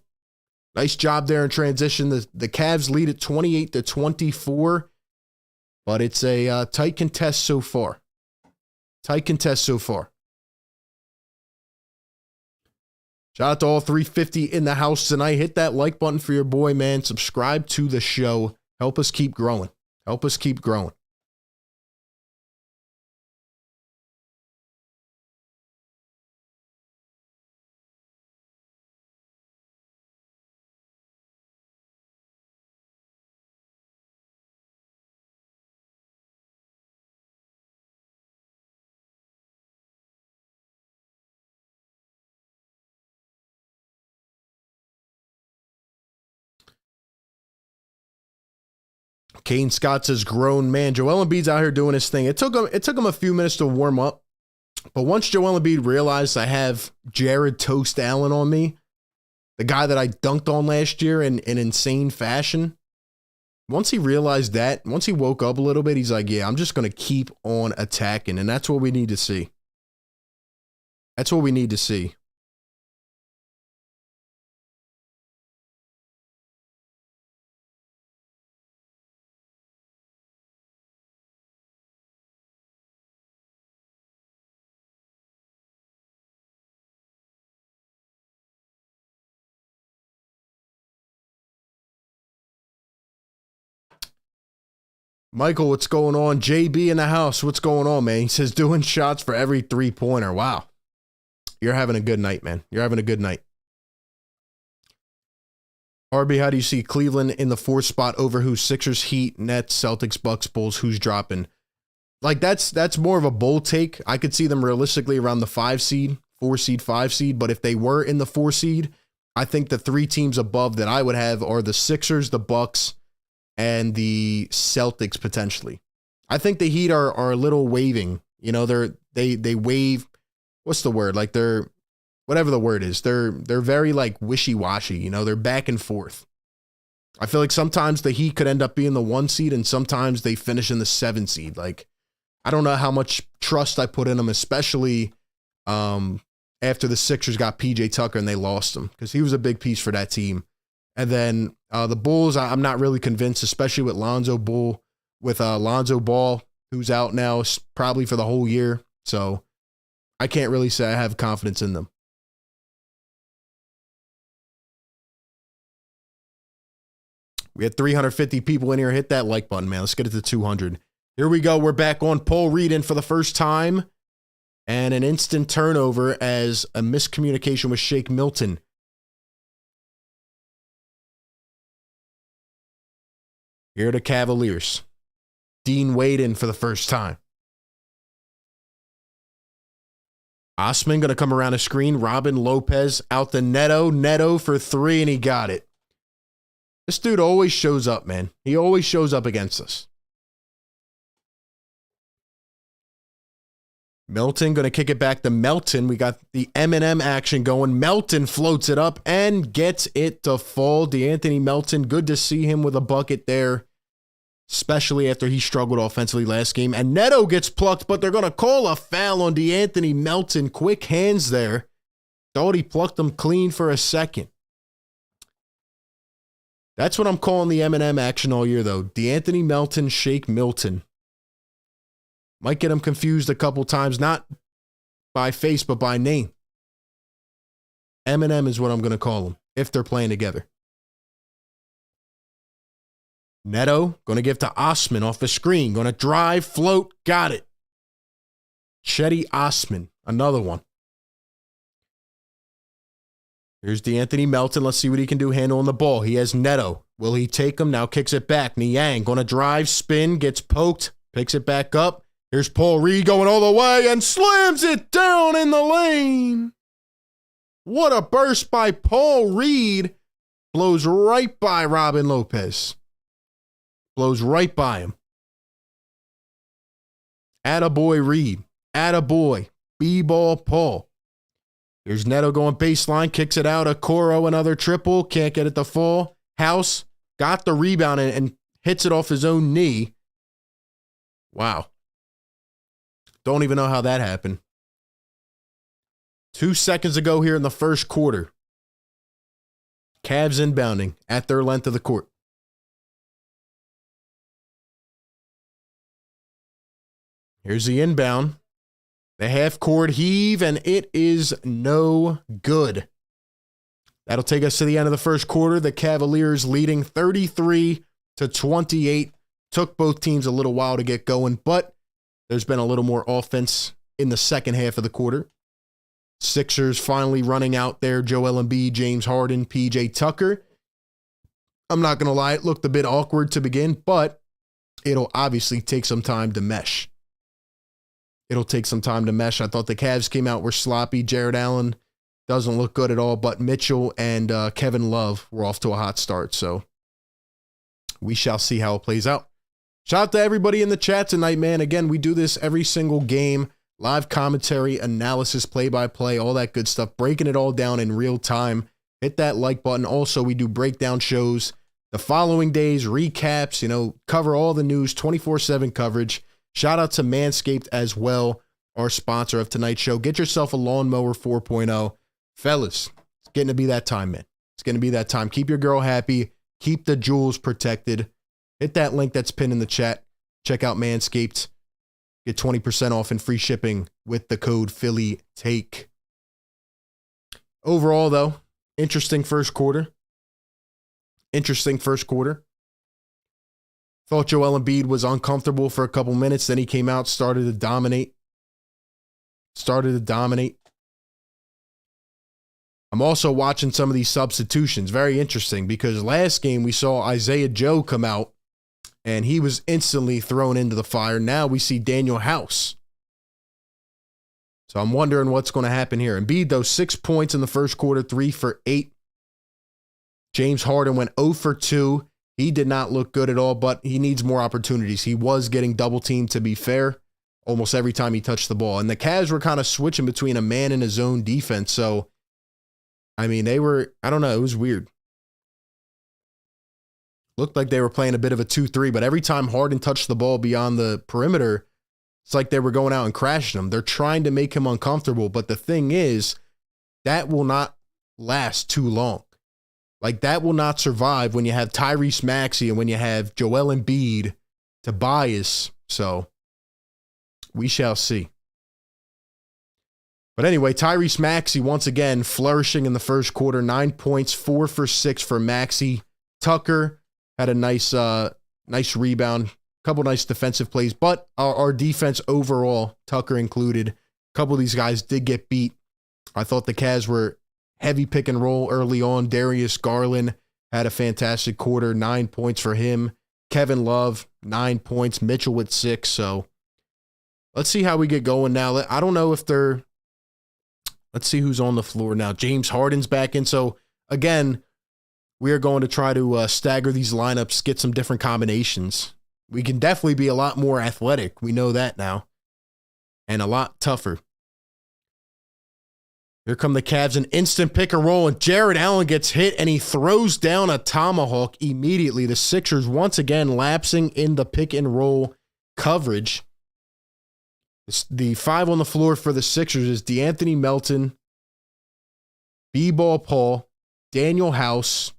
Nice job there in transition. The Cavs lead at 28-24, but it's a tight contest so far. Tight contest so far. Shout out to all 350 in the house tonight. Hit that like button for your boy, man. Subscribe to the show. Help us keep growing. Help us keep growing. Kane Scott says, grown man. Joel Embiid's out here doing his thing. It took him a few minutes to warm up. But once Joel Embiid realized I have Jared Toast Allen on me, the guy that I dunked on last year in insane fashion, once he realized that, once he woke up a little bit, he's like, yeah, I'm just going to keep on attacking. And that's what we need to see. That's what we need to see. Michael, what's going on? JB in the house, what's going on, man? He says, doing shots for every three-pointer. Wow. You're having a good night, man. You're having a good night. RB, how do you see Cleveland in the 4th spot over who? Sixers, Heat, Nets, Celtics, Bucks, Bulls? Who's dropping? Like, that's more of a bold take. I could see them realistically around the 5 seed, 4 seed, 5 seed. But if they were in the 4 seed, I think the 3 teams above that I would have are the Sixers, the Bucks, and the Celtics potentially. I think the Heat are a little waving. You know, they wave. What's the word? Like they're whatever the word is. They're very like wishy-washy. You know, they're back and forth. I feel like sometimes the Heat could end up being the 1 seed and sometimes they finish in the 7 seed. Like, I don't know how much trust I put in them, especially after the Sixers got PJ Tucker and they lost him because he was a big piece for that team. And then the Bulls, I'm not really convinced, especially with Lonzo Ball, who's out now probably for the whole year. So I can't really say I have confidence in them. We had 350 people in here. Hit that like button, man. Let's get it to 200. Here we go. We're back on Paul Reed in for the first time. And an instant turnover as a miscommunication with Shake Milton. Here are the Cavaliers. Dean Wade in for the first time. Osman going to come around the screen. Robin Lopez out to Neto. Neto for 3, and he got it. This dude always shows up, man. He always shows up against us. Milton going to kick it back to Melton. We got the Eminem action going. Melton floats it up and gets it to fall. DeAnthony Melton, good to see him with a bucket there, especially after he struggled offensively last game. And Neto gets plucked, but they're going to call a foul on DeAnthony Melton. Quick hands there. Thought he plucked him clean for a second. That's what I'm calling the Eminem action all year, though. DeAnthony Melton, Shake Milton. Might get him confused a couple times, not by face, but by name. Eminem is what I'm going to call him if they're playing together. Neto going to give to Osman off the screen. Going to drive, float, got it. Chetty Osman, another one. Here's DeAnthony Melton. Let's see what he can do handling the ball. He has Neto. Will he take him? Now kicks it back. Niang going to drive, spin, gets poked, picks it back up. Here's Paul Reed going all the way and slams it down in the lane. What a burst by Paul Reed. Blows right by Robin Lopez. Blows right by him. Attaboy Reed. Attaboy. B-ball Paul. Here's Neto going baseline. Kicks it out. Okoro, another triple. Can't get it to fall. House got the rebound and hits it off his own knee. Wow. Don't even know how that happened. 2 seconds ago here in the first quarter. Cavs inbounding at their length of the court. Here's the inbound. The half-court heave, and it is no good. That'll take us to the end of the first quarter. The Cavaliers leading 33-28. Took both teams a little while to get going, but there's been a little more offense in the second half of the quarter. Sixers finally running out there. Joel Embiid, James Harden, PJ Tucker. I'm not going to lie, it looked a bit awkward to begin, but it'll obviously take some time to mesh. I thought the Cavs came out, were sloppy. Jared Allen doesn't look good at all, but Mitchell and Kevin Love were off to a hot start, so we shall see how it plays out. Shout out to everybody in the chat tonight, man. Again, we do this every single game. Live commentary, analysis, play-by-play, all that good stuff. Breaking it all down in real time. Hit that like button. Also, we do breakdown shows the following days, recaps, cover all the news, 24/7 coverage. Shout out to Manscaped as well, our sponsor of tonight's show. Get yourself a Lawnmower 4.0. Fellas, it's getting to be that time, man. It's going to be that time. Keep your girl happy. Keep the jewels protected. Hit that link that's pinned in the chat. Check out Manscaped. Get 20% off and free shipping with the code PhillyTake. Overall, though, interesting first quarter. Thought Joel Embiid was uncomfortable for a couple minutes. Then he came out, started to dominate. I'm also watching some of these substitutions. Very interesting because last game we saw Isaiah Joe come out and he was instantly thrown into the fire. Now we see Daniel House. So I'm wondering what's going to happen here. Embiid, though, 6 points in the first quarter, 3 for 8. James Harden went 0 for 2. He did not look good at all, but he needs more opportunities. He was getting double teamed, to be fair, almost every time he touched the ball. And the Cavs were kind of switching between a man and a zone defense. So, I mean, they were, I don't know, it was weird. Looked like they were playing a bit of a 2-3, but every time Harden touched the ball beyond the perimeter, it's like they were going out and crashing him. They're trying to make him uncomfortable, but the thing is, that will not last too long. Like, that will not survive when you have Tyrese Maxey and when you have Joel Embiid, Tobias. So, we shall see. But anyway, Tyrese Maxey, once again, flourishing in the first quarter. 9 points, 4 for 6 for Maxey. Tucker had a nice rebound. Couple nice defensive plays. But our defense overall, Tucker included, a couple of these guys did get beat. I thought the Cavs were heavy pick and roll early on. Darius Garland had a fantastic quarter, 9 points for him. Kevin Love, 9 points. Mitchell with 6. So let's see how we get going now. I don't know if let's see who's on the floor now. James Harden's back in. So again, we are going to try to stagger these lineups, get some different combinations. We can definitely be a lot more athletic. We know that now. And a lot tougher. Here come the Cavs, an instant pick and roll, and Jared Allen gets hit, and he throws down a tomahawk immediately. The Sixers once again lapsing in the pick and roll coverage. The 5 on the floor for the Sixers is DeAnthony Melton, B-Ball Paul, Daniel House,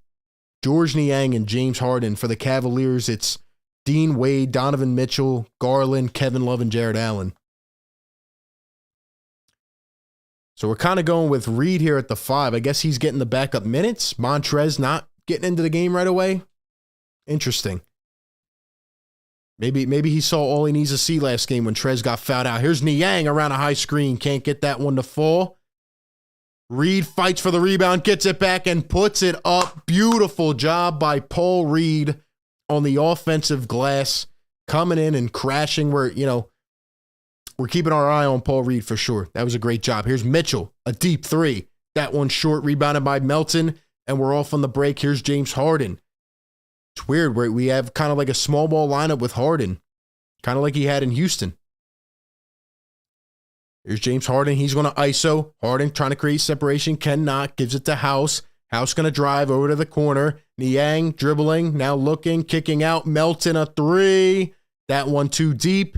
George Niang, and James Harden. For the Cavaliers, it's Dean Wade, Donovan Mitchell, Garland, Kevin Love, and Jared Allen. So we're kind of going with Reed here at the 5. I guess he's getting the backup minutes. Montrez not getting into the game right away. Interesting. Maybe he saw all he needs to see last game when Trez got fouled out. Here's Niang around a high screen. Can't get that one to fall. Reed fights for the rebound, gets it back, and puts it up. Beautiful job by Paul Reed on the offensive glass. Coming in and crashing. We're keeping our eye on Paul Reed for sure. That was a great job. Here's Mitchell, a deep 3. That one short, rebounded by Melton, and we're off on the break. Here's James Harden. It's weird. We have kind of like a small ball lineup with Harden, kind of like he had in Houston. Here's James Harden. He's going to ISO. Harden trying to create separation. Cannot. Gives it to House. House going to drive over to the corner. Niang dribbling. Now looking. Kicking out. Melton a three. That one too deep.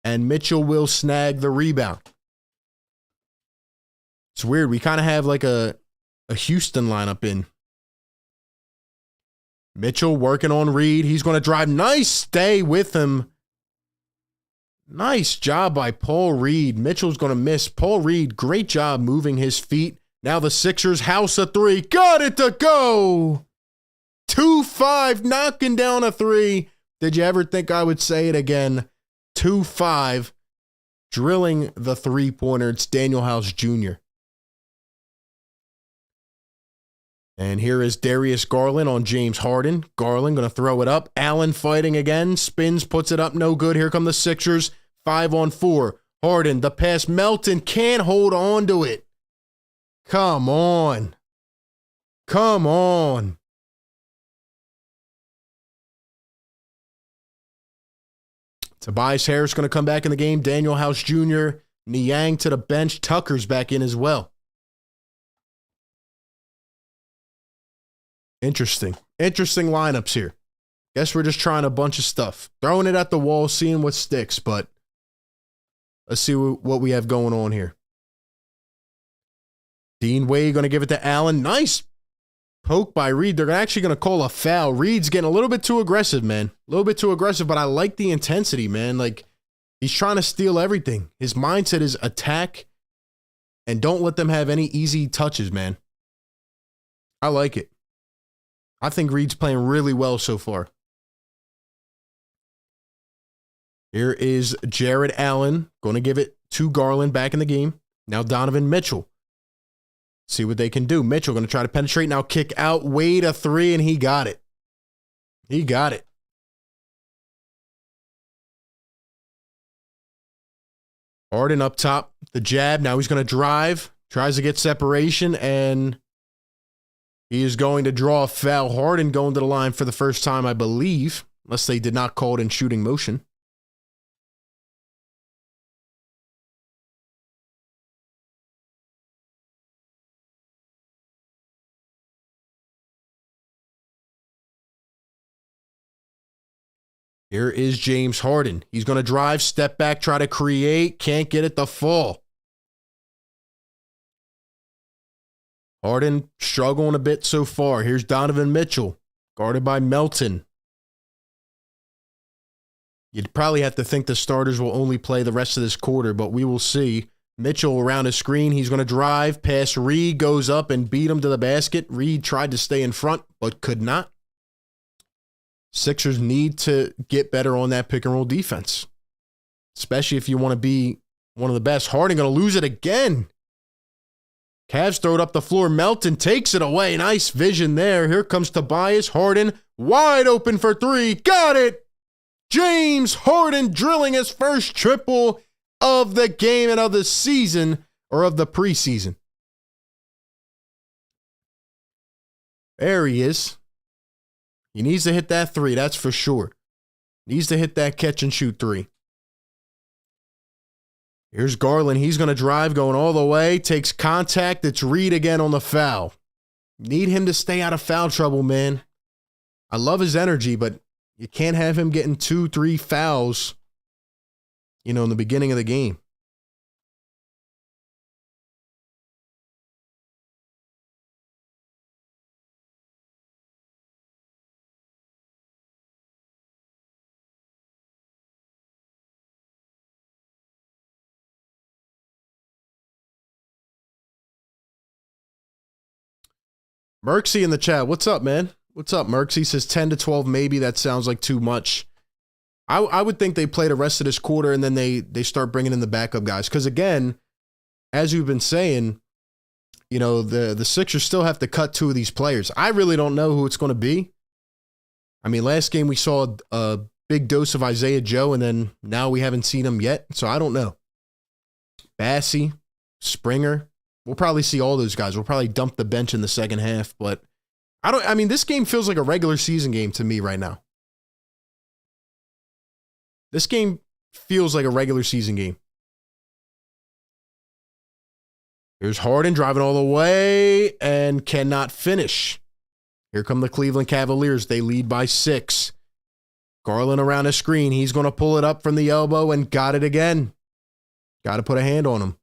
And Mitchell will snag the rebound. It's weird. We kind of have like a Houston lineup in. Mitchell working on Reed. He's going to drive. Nice stay with him. Nice job by Paul Reed. Mitchell's going to miss. Paul Reed, great job moving his feet. Now the Sixers, House a three. Got it to go. 2-5, knocking down a three. Did you ever think I would say it again? 2-5, drilling the three-pointer. It's Daniel House Jr. And here is Darius Garland on James Harden. Garland going to throw it up. Allen fighting again. Spins, puts it up. No good. Here come the Sixers. 5-on-4. Harden, the pass. Melton can't hold on to it. Come on. Come on. Tobias Harris going to come back in the game. Daniel House Jr. Niang to the bench. Tucker's back in as well. Interesting. Interesting lineups here. Guess we're just trying a bunch of stuff. Throwing it at the wall, seeing what sticks, but let's see what we have going on here. Dean Wade going to give it to Allen. Nice poke by Reed. They're actually going to call a foul. Reed's getting a little bit too aggressive, man. A little bit too aggressive, but I like the intensity, man. Like, he's trying to steal everything. His mindset is attack and don't let them have any easy touches, man. I like it. I think Reed's playing really well so far. Here is Jared Allen going to give it to Garland back in the game. Now Donovan Mitchell. See what they can do. Mitchell going to try to penetrate. Now kick out. Wade a three, and he got it. He got it. Harden up top. The jab. Now he's going to drive. Tries to get separation, and he is going to draw a foul. Harden going to the line for the first time, I believe, unless they did not call it in shooting motion. Here is James Harden. He's going to drive, step back, try to create. Can't get it to fall. Harden struggling a bit so far. Here's Donovan Mitchell, guarded by Melton. You'd probably have to think the starters will only play the rest of this quarter, but we will see. Mitchell around his screen. He's going to drive. Pass Reed, goes up and beat him to the basket. Reed tried to stay in front, but could not. Sixers need to get better on that pick and roll defense, especially if you want to be one of the best. Harden going to lose it again. Cavs throw it up the floor. Melton takes it away. Nice vision there. Here comes Tobias Harden. Wide open for three. Got it. James Harden drilling his first triple of the game and of the season, or of the preseason. There he is. He needs to hit that three, that's for sure. Needs to hit that catch and shoot three. Here's Garland. He's going to drive, going all the way. Takes contact. It's Reed again on the foul. Need him to stay out of foul trouble, man. I love his energy, but you can't have him getting 2-3 fouls, in the beginning of the game. Merksy in the chat. What's up, man? What's up, Merksy? Says 10 to 12 maybe. That sounds like too much. I would think they play the rest of this quarter and then they start bringing in the backup guys. Because, again, as you've been saying, the Sixers still have to cut two of these players. I really don't know who it's going to be. I mean, last game we saw a big dose of Isaiah Joe, and then now we haven't seen him yet. So I don't know. Bassey, Springer. We'll probably see all those guys. We'll probably dump the bench in the second half, but I mean, this game feels like a regular season game to me right now. This game feels like a regular season game. Here's Harden driving all the way and cannot finish. Here come the Cleveland Cavaliers. They lead by 6. Garland around the screen. He's going to pull it up from the elbow and got it again. Got to put a hand on him.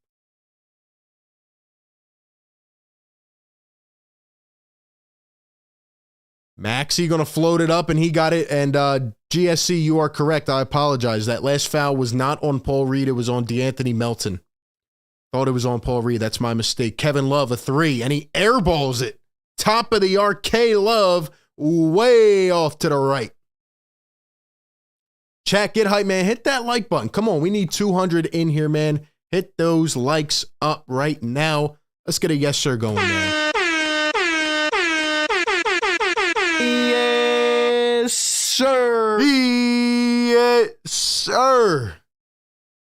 Maxey going to float it up, and he got it. And GSC, you are correct. I apologize. That last foul was not on Paul Reed. It was on DeAnthony Melton. Thought it was on Paul Reed. That's my mistake. Kevin Love, a 3, and he airballs it. Top of the arc, K Love, way off to the right. Chat, get hype, man. Hit that like button. Come on, we need 200 in here, man. Hit those likes up right now. Let's get a yes, sir going, man. Yes, sir. Yes, sir.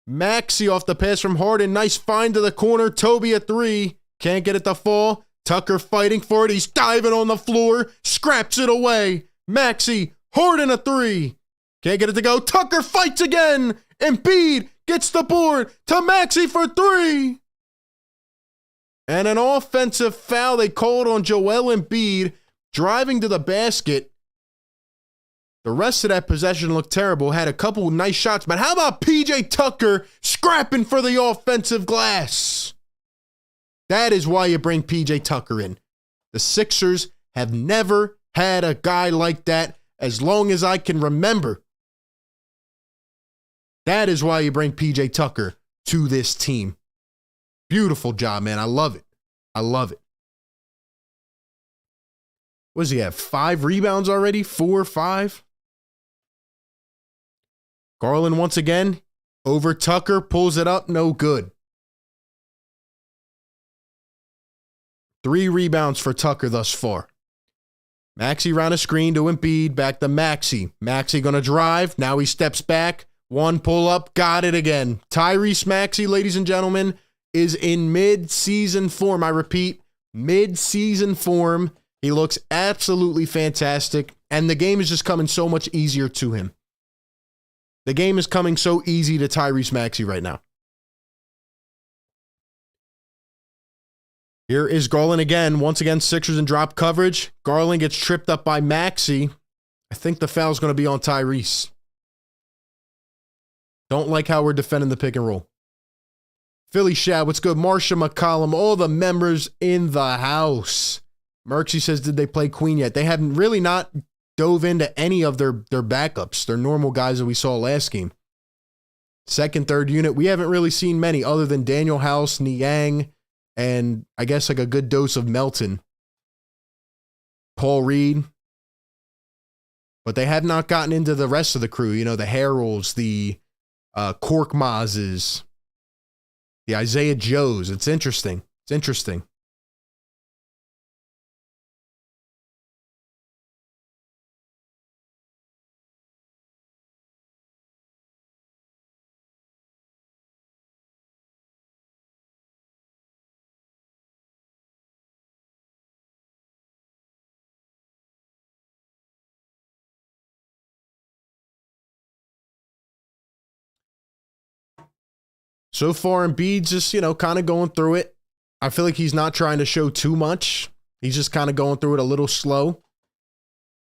Maxey off the pass from Harden. Nice find to the corner. Toby, a 3. Can't get it to fall. Tucker fighting for it. He's diving on the floor. Scraps it away. Maxey, Harden, a 3. Can't get it to go. Tucker fights again. Embiid gets the board to Maxey for 3. And an offensive foul they called on Joel Embiid driving to the basket. The rest of that possession looked terrible. Had a couple nice shots, but how about PJ Tucker scrapping for the offensive glass? That is why you bring PJ Tucker in. The Sixers have never had a guy like that as long as I can remember. That is why you bring PJ Tucker to this team. Beautiful job, man. I love it. I love it. What does he have? 5 rebounds already? 4, 5? Garland once again over Tucker, pulls it up, no good. 3 rebounds for Tucker thus far. Maxey round a screen to Embiid, back to Maxey. Maxey going to drive. Now he steps back. 1 pull up, got it again. Tyrese Maxey, ladies and gentlemen, is in mid-season form. I repeat, mid-season form. He looks absolutely fantastic, and the game is just coming so much easier to him. The game is coming so easy to Tyrese Maxey right now. Here is Garland again. Once again, Sixers in drop coverage. Garland gets tripped up by Maxey. I think the foul's going to be on Tyrese. Don't like how we're defending the pick and roll. Philly Shad, what's good? Marsha McCollum, all the members in the house. Merksy says, did they play Queen yet? They haven't really not dove into any of their backups, their normal guys that we saw last game. Second, third unit, we haven't really seen many other than Daniel House, Niang, and I guess like a good dose of Melton. Paul Reed. But they have not gotten into the rest of the crew. You know, the Harrells, the Korkmazes, the Isaiah Joes. It's interesting. It's interesting. So far, Embiid's just, kind of going through it. I feel like he's not trying to show too much. He's just kind of going through it a little slow.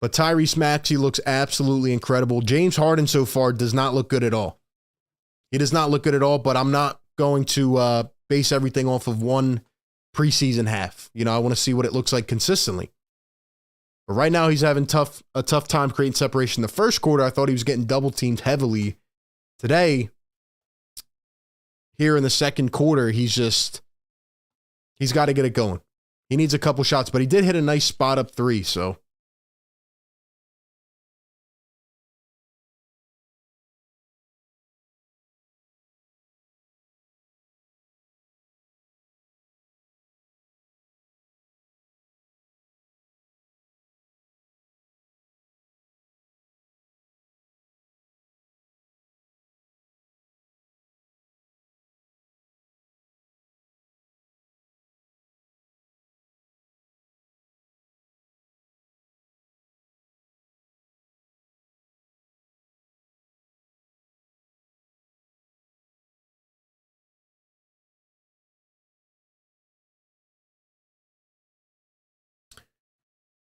But Tyrese Maxey looks absolutely incredible. James Harden so far does not look good at all. He does not look good at all, but I'm not going to base everything off of one preseason half. I want to see what it looks like consistently. But right now, he's having a tough time creating separation. The first quarter, I thought he was getting double teamed heavily. Today, here in the second quarter, he's got to get it going. He needs a couple shots, but he did hit a nice spot up 3, so.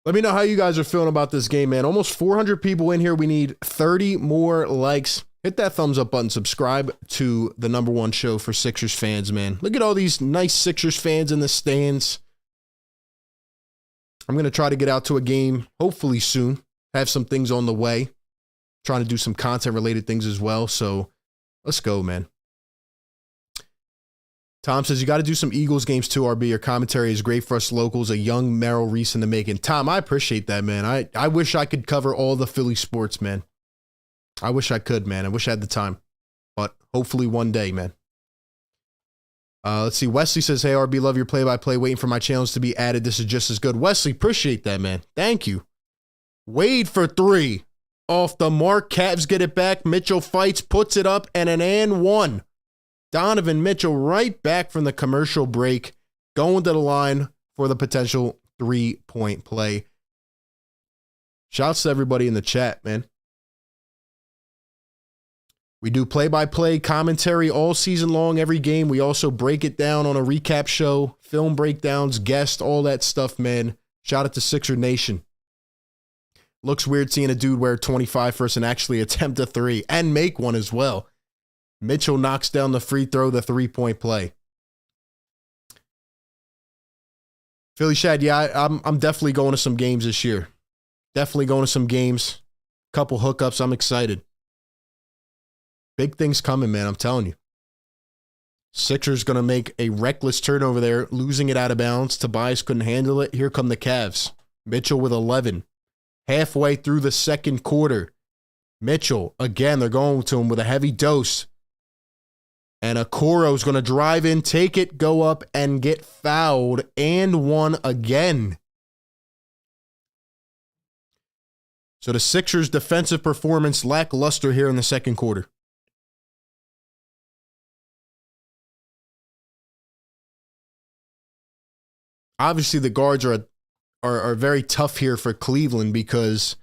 Let me know how you guys are feeling about this game, man. Almost 400 people in here. We need 30 more likes. Hit that thumbs up button. Subscribe to the #1 show for Sixers fans, man. Look at all these nice Sixers fans in the stands. I'm going to try to get out to a game hopefully soon. Have some things on the way. Trying to do some content-related things as well. So let's go, man. Tom says, you got to do some Eagles games too, RB. Your commentary is great for us locals. A young Merrill Reese in the making. Tom, I appreciate that, man. I wish I could cover all the Philly sports, man. I wish I could, man. I wish I had the time. But hopefully one day, man. Let's see. Wesley says, hey, RB, love your play-by-play. Waiting for my channels to be added. This is just as good. Wesley, appreciate that, man. Thank you. Wade for 3. Off the mark. Cavs get it back. Mitchell fights, puts it up, and an and 1. Donovan Mitchell right back from the commercial break, going to the line for the potential 3-point play. Shouts to everybody in the chat, man. We do play-by-play commentary all season long, every game. We also break it down on a recap show, film breakdowns, guests, all that stuff, man. Shout out to Sixer Nation. Looks weird seeing a dude wear 25 first and actually attempt a 3 and make one as well. Mitchell knocks down the free throw, the 3-point play. Philly Shad, yeah, I'm definitely going to some games this year. Definitely going to some games. Couple hookups. I'm excited. Big things coming, man. I'm telling you. Sixers going to make a reckless turnover there, losing it out of bounds. Tobias couldn't handle it. Here come the Cavs. Mitchell with 11. Halfway through the second quarter. Mitchell, again, they're going to him with a heavy dose. And Okoro's going to drive in, take it, go up, and get fouled, and 1 again. So the Sixers' defensive performance lackluster here in the second quarter. Obviously, the guards are very tough here for Cleveland because,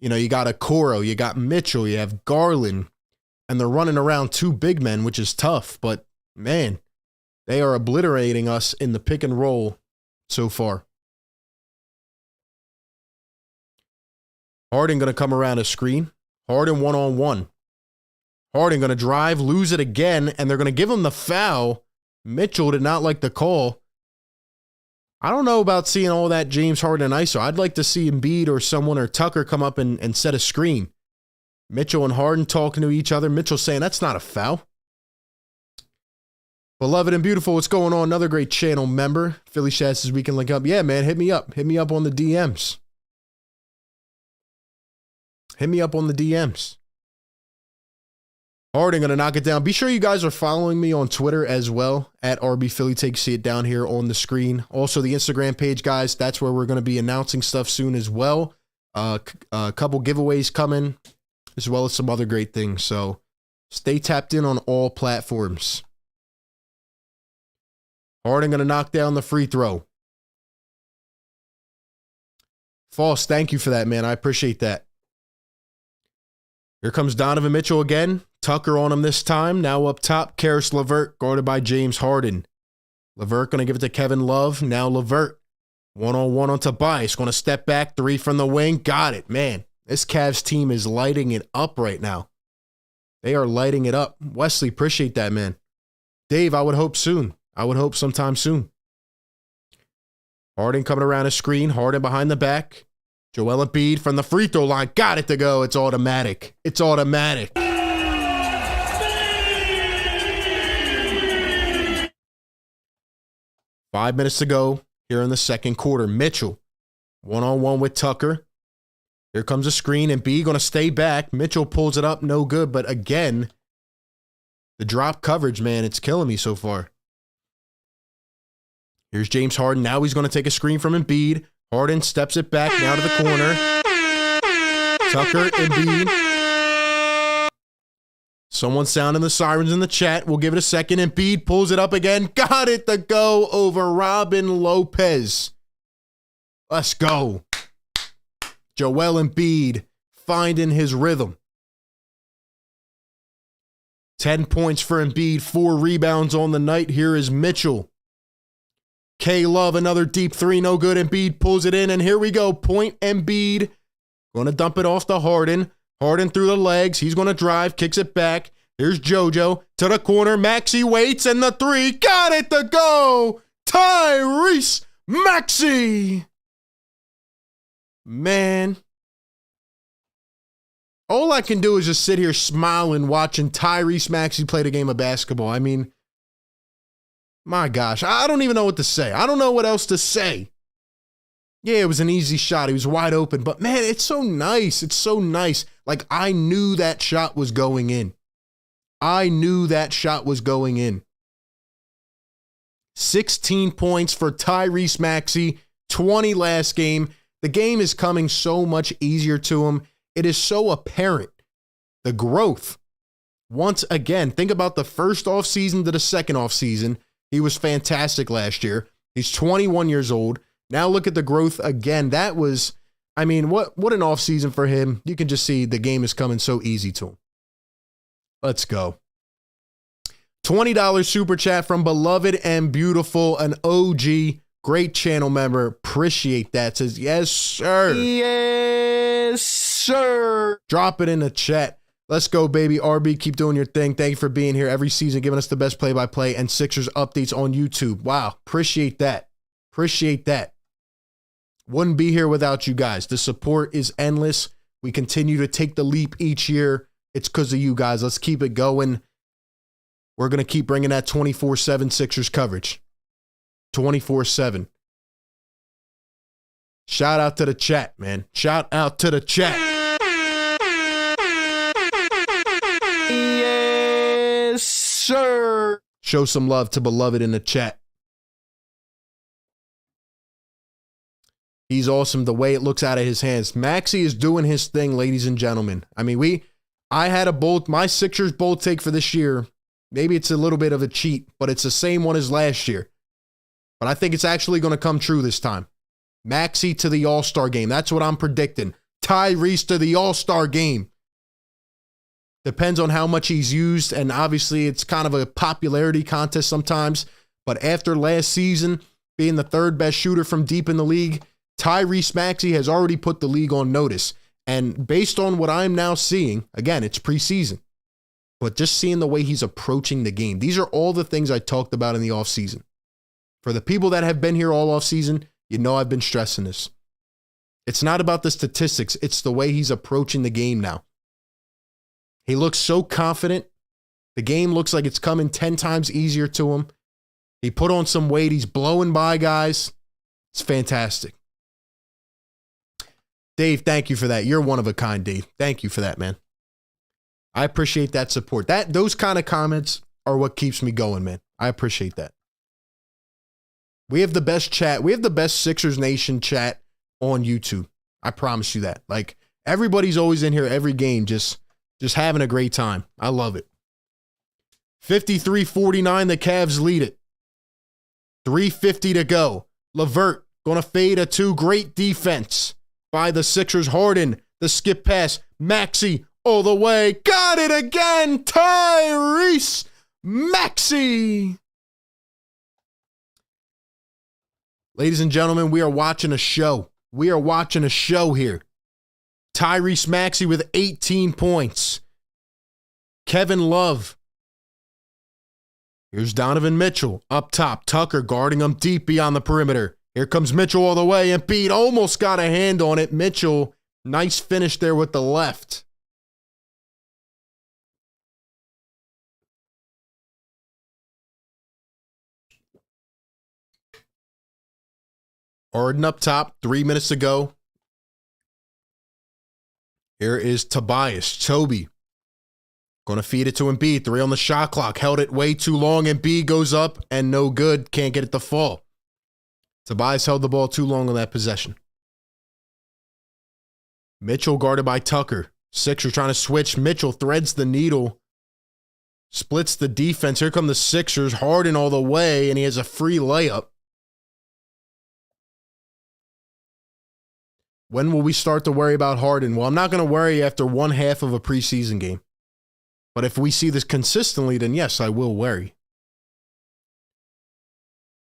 you know, you got Okoro, you got Mitchell, you have Garland. And they're running around 2 big men, which is tough. But, man, they are obliterating us in the pick and roll so far. Harden going to come around a screen. Harden one-on-one. Harden going to drive, lose it again, and they're going to give him the foul. Mitchell did not like the call. I don't know about seeing all that James Harden ISO. I'd like to see Embiid or someone or Tucker come up and set a screen. Mitchell and Harden talking to each other. Mitchell saying, that's not a foul. Beloved and beautiful, what's going on? Another great channel member. Philly Shad says we can link up. Yeah, man, hit me up. Hit me up on the DMs. Hit me up on the DMs. Harden going to knock it down. Be sure you guys are following me on Twitter as well, at RB Philly Take. See it down here on the screen. Also, the Instagram page, guys. That's where we're going to be announcing stuff soon as well. A couple giveaways coming, as well as some other great things. So stay tapped in on all platforms. Harden going to knock down the free throw. False, thank you for that, man. I appreciate that. Here comes Donovan Mitchell again. Tucker on him this time. Now up top, Karis LeVert, guarded by James Harden. LeVert going to give it to Kevin Love. Now LeVert. One-on-one on Tobias. Going to step back. 3 from the wing. Got it, man. This Cavs team is lighting it up right now. They are lighting it up. Wesley, appreciate that, man. Dave, I would hope soon. I would hope sometime soon. Harden coming around a screen. Harden behind the back. Joel Embiid from the free throw line. Got it to go. It's automatic. It's automatic. 5 minutes to go here in the second quarter. Mitchell, one-on-one with Tucker. Here comes a screen. Embiid going to stay back. Mitchell pulls it up. No good. But again, the drop coverage, man, it's killing me so far. Here's James Harden. Now he's going to take a screen from Embiid. Harden steps it back now to the corner. Tucker, Embiid. Someone sounding the sirens in the chat. We'll give it a second. Embiid pulls it up again. Got it to go over Robin Lopez. Let's go. Joel Embiid finding his rhythm. 10 points for Embiid, 4 rebounds on the night. Here is Mitchell. K-Love, another deep three, no good. Embiid pulls it in, and here we go. Point Embiid. Going to dump it off to Harden. Harden through the legs. He's going to drive, kicks it back. Here's JoJo to the corner. Maxey waits, and the three. Got it to go. Tyrese Maxey. Man. All I can do is just sit here smiling watching Tyrese Maxey play the game of basketball. I mean, my gosh, I don't even know what to say. I don't know what else to say. Yeah, it was an easy shot. He was wide open. But, man, it's so nice. It's so nice. Like, I knew that shot was going in. I knew that shot was going in. 16 points for Tyrese Maxey. 20 last game. The game is coming so much easier to him. It is so apparent. The growth. Once again, think about the first offseason to the second offseason. He was fantastic last year. He's 21 years old. Now look at the growth again. That was, I mean, what an offseason for him. You can just see the game is coming so easy to him. Let's go. $20 super chat from Beloved and Beautiful, an OG, great channel member. Appreciate that. Says, yes, sir. Yes, sir. Drop it in the chat. Let's go, baby. RB, keep doing your thing. Thank you for being here every season, giving us the best play-by-play and Sixers updates on YouTube. Wow. Appreciate that. Appreciate that. Wouldn't be here without you guys. The support is endless. We continue to take the leap each year. It's because of you guys. Let's keep it going. We're going to keep bringing that 24/7 Sixers coverage. 24/7. Shout out to the chat, man. Shout out to the chat. Yes, sir. Show some love to Beloved in the chat. He's awesome the way it looks out of his hands. Maxey is doing his thing, ladies and gentlemen. I mean, I had my Sixers bold take for this year. Maybe it's a little bit of a cheat, but it's the same one as last year. But I think it's actually going to come true this time. Maxey to the All-Star game. That's what I'm predicting. Tyrese to the All-Star game. Depends on how much he's used, and obviously it's kind of a popularity contest sometimes. But after last season, being the third best shooter from deep in the league, Tyrese Maxey has already put the league on notice. And based on what I'm now seeing, again, it's preseason, but just seeing the way he's approaching the game. These are all the things I talked about in the offseason. For the people that have been here all offseason, you know I've been stressing this. It's not about the statistics. It's the way he's approaching the game now. He looks so confident. The game looks like it's coming 10 times easier to him. He put on some weight. He's blowing by guys. It's fantastic. Dave, thank you for that. You're one of a kind, Dave. Thank you for that, man. I appreciate that support. Those kind of comments are what keeps me going, man. I appreciate that. We have the best chat. We have the best Sixers Nation chat on YouTube. I promise you that. Like, everybody's always in here every game just having a great time. I love it. 53-49, the Cavs lead it. 3:50 to go. LeVert going to fade a two. Great defense by the Sixers. Harden, the skip pass. Maxey all the way. Got it again. Tyrese Maxey. Ladies and gentlemen, we are watching a show. We are watching a show here. Tyrese Maxey with 18 points. Kevin Love. Here's Donovan Mitchell up top. Tucker guarding him deep beyond the perimeter. Here comes Mitchell all the way. Embiid almost got a hand on it. Mitchell, nice finish there with the left. Harden up top. 3 minutes to go. Here is Toby. Going to feed it to Embiid. 3 on the shot clock. Held it way too long. Embiid goes up and no good. Can't get it to fall. Tobias held the ball too long on that possession. Mitchell guarded by Tucker. Sixers trying to switch. Mitchell threads the needle. Splits the defense. Here come the Sixers. Harden all the way, and he has a free layup. When will we start to worry about Harden? Well, I'm not going to worry after one half of a preseason game. But if we see this consistently, then yes, I will worry.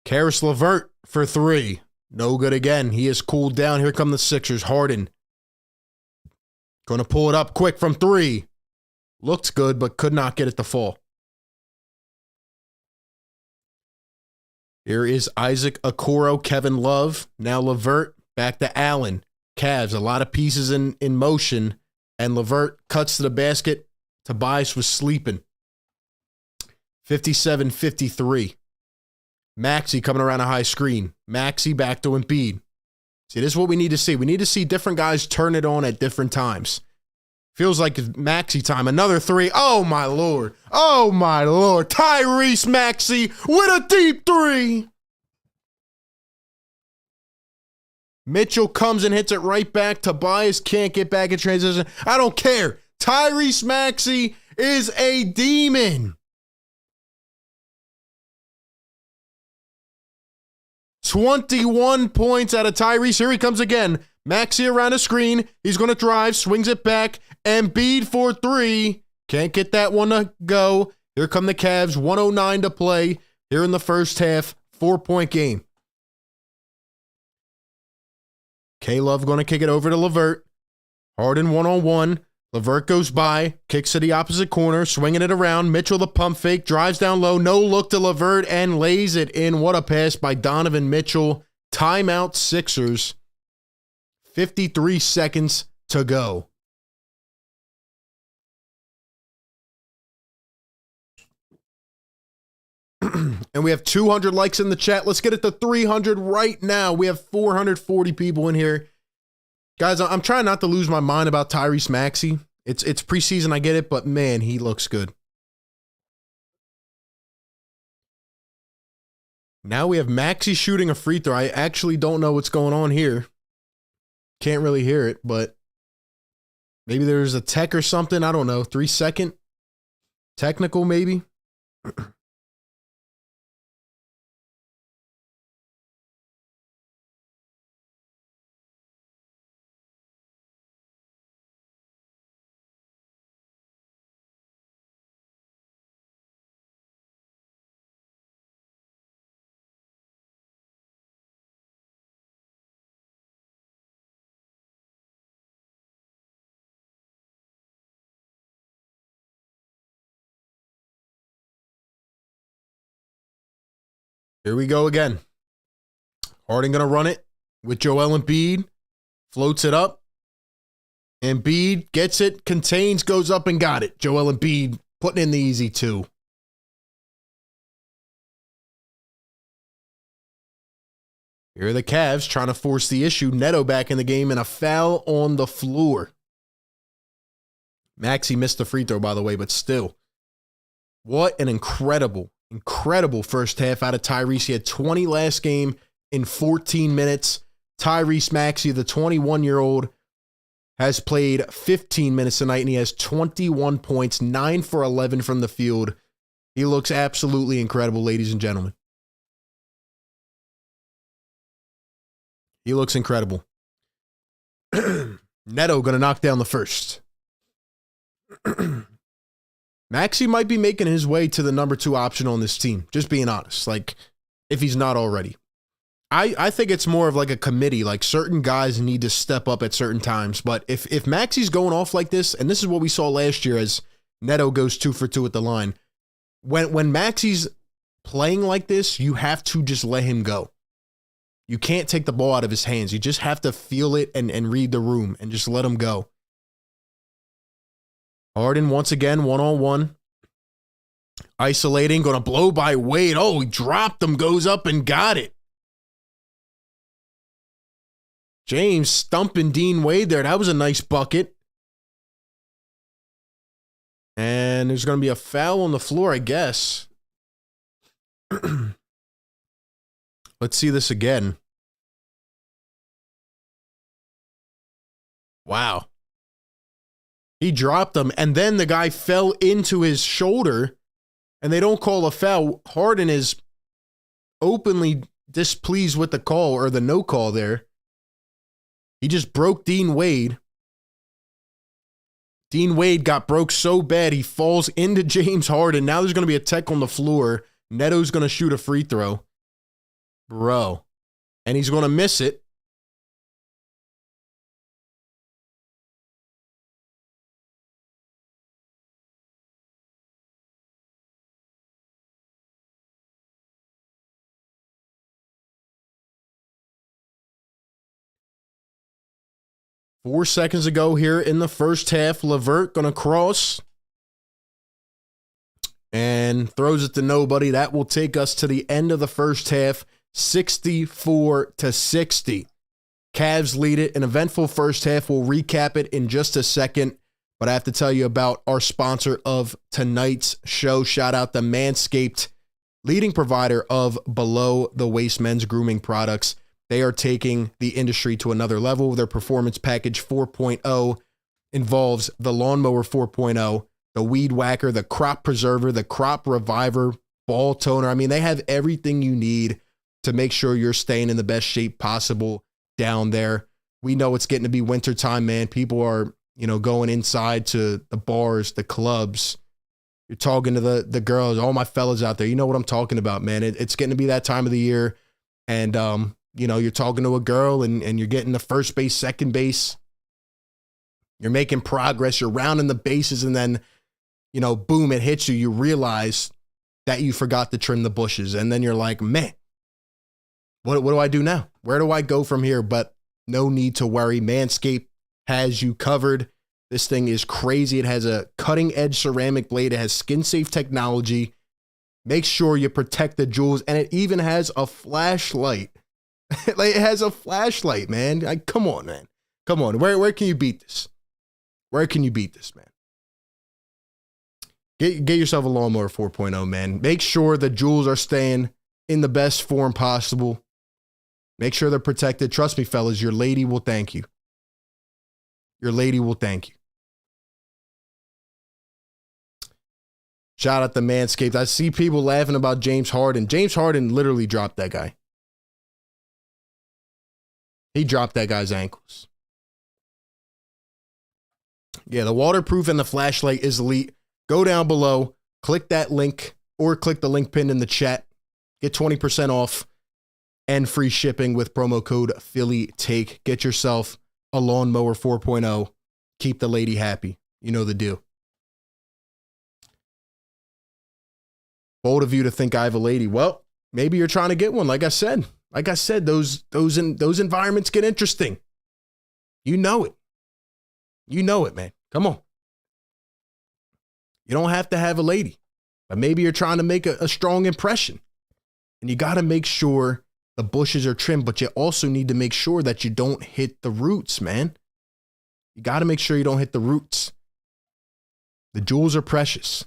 Karis LeVert for three. No good again. He is cooled down. Here come the Sixers. Harden. Going to pull it up quick from three. Looked good, but could not get it to fall. Here is Isaac Okoro, Kevin Love. Now LeVert, back to Allen. Cavs, a lot of pieces in motion. And LeVert cuts to the basket. Tobias was sleeping. 57-53. Maxey coming around a high screen. Maxey back to Embiid. See, this is what we need to see. We need to see different guys turn it on at different times. Feels like it's Maxey time. Another three. Oh, my Lord. Oh, my Lord. Tyrese Maxey with a deep three. Mitchell comes and hits it right back. Tobias can't get back in transition. I don't care. Tyrese Maxey is a demon. 21 points out of Tyrese. Here he comes again. Maxey around a screen. He's going to drive. Swings it back. Embiid for three. Can't get that one to go. Here come the Cavs. 1:09 to play here in the first half. 4-point game. K-Love going to kick it over to LeVert. Harden one-on-one. LeVert goes by. Kicks to the opposite corner. Swinging it around. Mitchell the pump fake. Drives down low. No look to LeVert and lays it in. What a pass by Donovan Mitchell. Timeout Sixers. 53 seconds to go. And we have 200 likes in the chat. Let's get it to 300 right now. We have 440 people in here. Guys, I'm trying not to lose my mind about Tyrese Maxey. It's preseason, I get it, but man, he looks good. Now we have Maxey shooting a free throw. I actually don't know what's going on here. Can't really hear it, but maybe there's a tech or something. I don't know. 3-second technical, maybe. Here we go again. Harden going to run it with Joel Embiid. Floats it up. Embiid gets it, contains, goes up and got it. Joel Embiid putting in the easy two. Here are the Cavs trying to force the issue. Neto back in the game and a foul on the floor. Maxey missed the free throw, by the way, but still. What an incredible first half out of Tyrese. He had 20 last game in 14 minutes. Tyrese Maxey, the 21-year-old, has played 15 minutes tonight, and he has 21 points, 9 for 11 from the field. He looks absolutely incredible, ladies and gentlemen. He looks incredible. Neto going to knock down the first. Maxey might be making his way to the number 2 option on this team, just being honest, like if he's not already. I think it's more of like a committee, like certain guys need to step up at certain times, but if Maxey's going off like this, and this is what we saw last year as Neto goes 2 for 2 at the line, when Maxey's playing like this, you have to just let him go. You can't take the ball out of his hands. You just have to feel it and read the room and just let him go. Harden once again, one-on-one. Isolating, going to blow by Wade. Oh, he dropped him, goes up and got it. James stumping Dean Wade there. That was a nice bucket. And there's going to be a foul on the floor, I guess. Let's see this again. Wow. He dropped him, and then the guy fell into his shoulder, and they don't call a foul. Harden is openly displeased with the call, or the no call there. He just broke Dean Wade. Dean Wade got broke so bad, he falls into James Harden. Now there's going to be a tech on the floor. Neto's going to shoot a free throw. Bro, and he's going to miss it. Four seconds ago here in the first half, LeVert going to cross and throws it to nobody. That will take us to the end of the first half, 64-60. Cavs lead it. An eventful first half. We'll recap it in just a second, but I have to tell you about our sponsor of tonight's show. Shout out to Manscaped, leading provider of below-the-waist men's grooming products. They are taking the industry to another level. Their Performance Package 4.0 involves the Lawnmower 4.0, the Weed Whacker, the Crop Preserver, the Crop Reviver, Ball Toner. I mean, they have everything you need to make sure you're staying in the best shape possible down there. We know it's getting to be wintertime, man. People are, going inside to the bars, the clubs. You're talking to the girls, all my fellas out there. You know what I'm talking about, man. It's getting to be that time of the year. And, you're talking to a girl and you're getting the first base, second base. You're making progress. You're rounding the bases. And then, boom, it hits you. You realize that you forgot to trim the bushes. And then you're like, man, what do I do now? Where do I go from here? But no need to worry. Manscaped has you covered. This thing is crazy. It has a cutting edge ceramic blade. It has skin safe technology. Make sure you protect the jewels. And it even has a flashlight. Like, it has a flashlight, man. Like, come on, man. Come on. Where can you beat this? Where can you beat this, man? Get yourself a Lawnmower 4.0, man. Make sure the jewels are staying in the best form possible. Make sure they're protected. Trust me, fellas, your lady will thank you. Your lady will thank you. Shout out to Manscaped. I see people laughing about James Harden. James Harden literally dropped that guy. He dropped that guy's ankles. Yeah, the waterproof and the flashlight is elite. Go down below, click that link, or click the link pinned in the chat. Get 20% off and free shipping with promo code PhillyTake. Get yourself a Lawnmower 4.0. Keep the lady happy. You know the deal. Bold of you to think I have a lady. Well, maybe you're trying to get one. Like I said, those environments get interesting. You know it. You know it, man. Come on. You don't have to have a lady, but maybe you're trying to make a strong impression. And you got to make sure the bushes are trimmed, but you also need to make sure that you don't hit the roots, man. You got to make sure you don't hit the roots. The jewels are precious.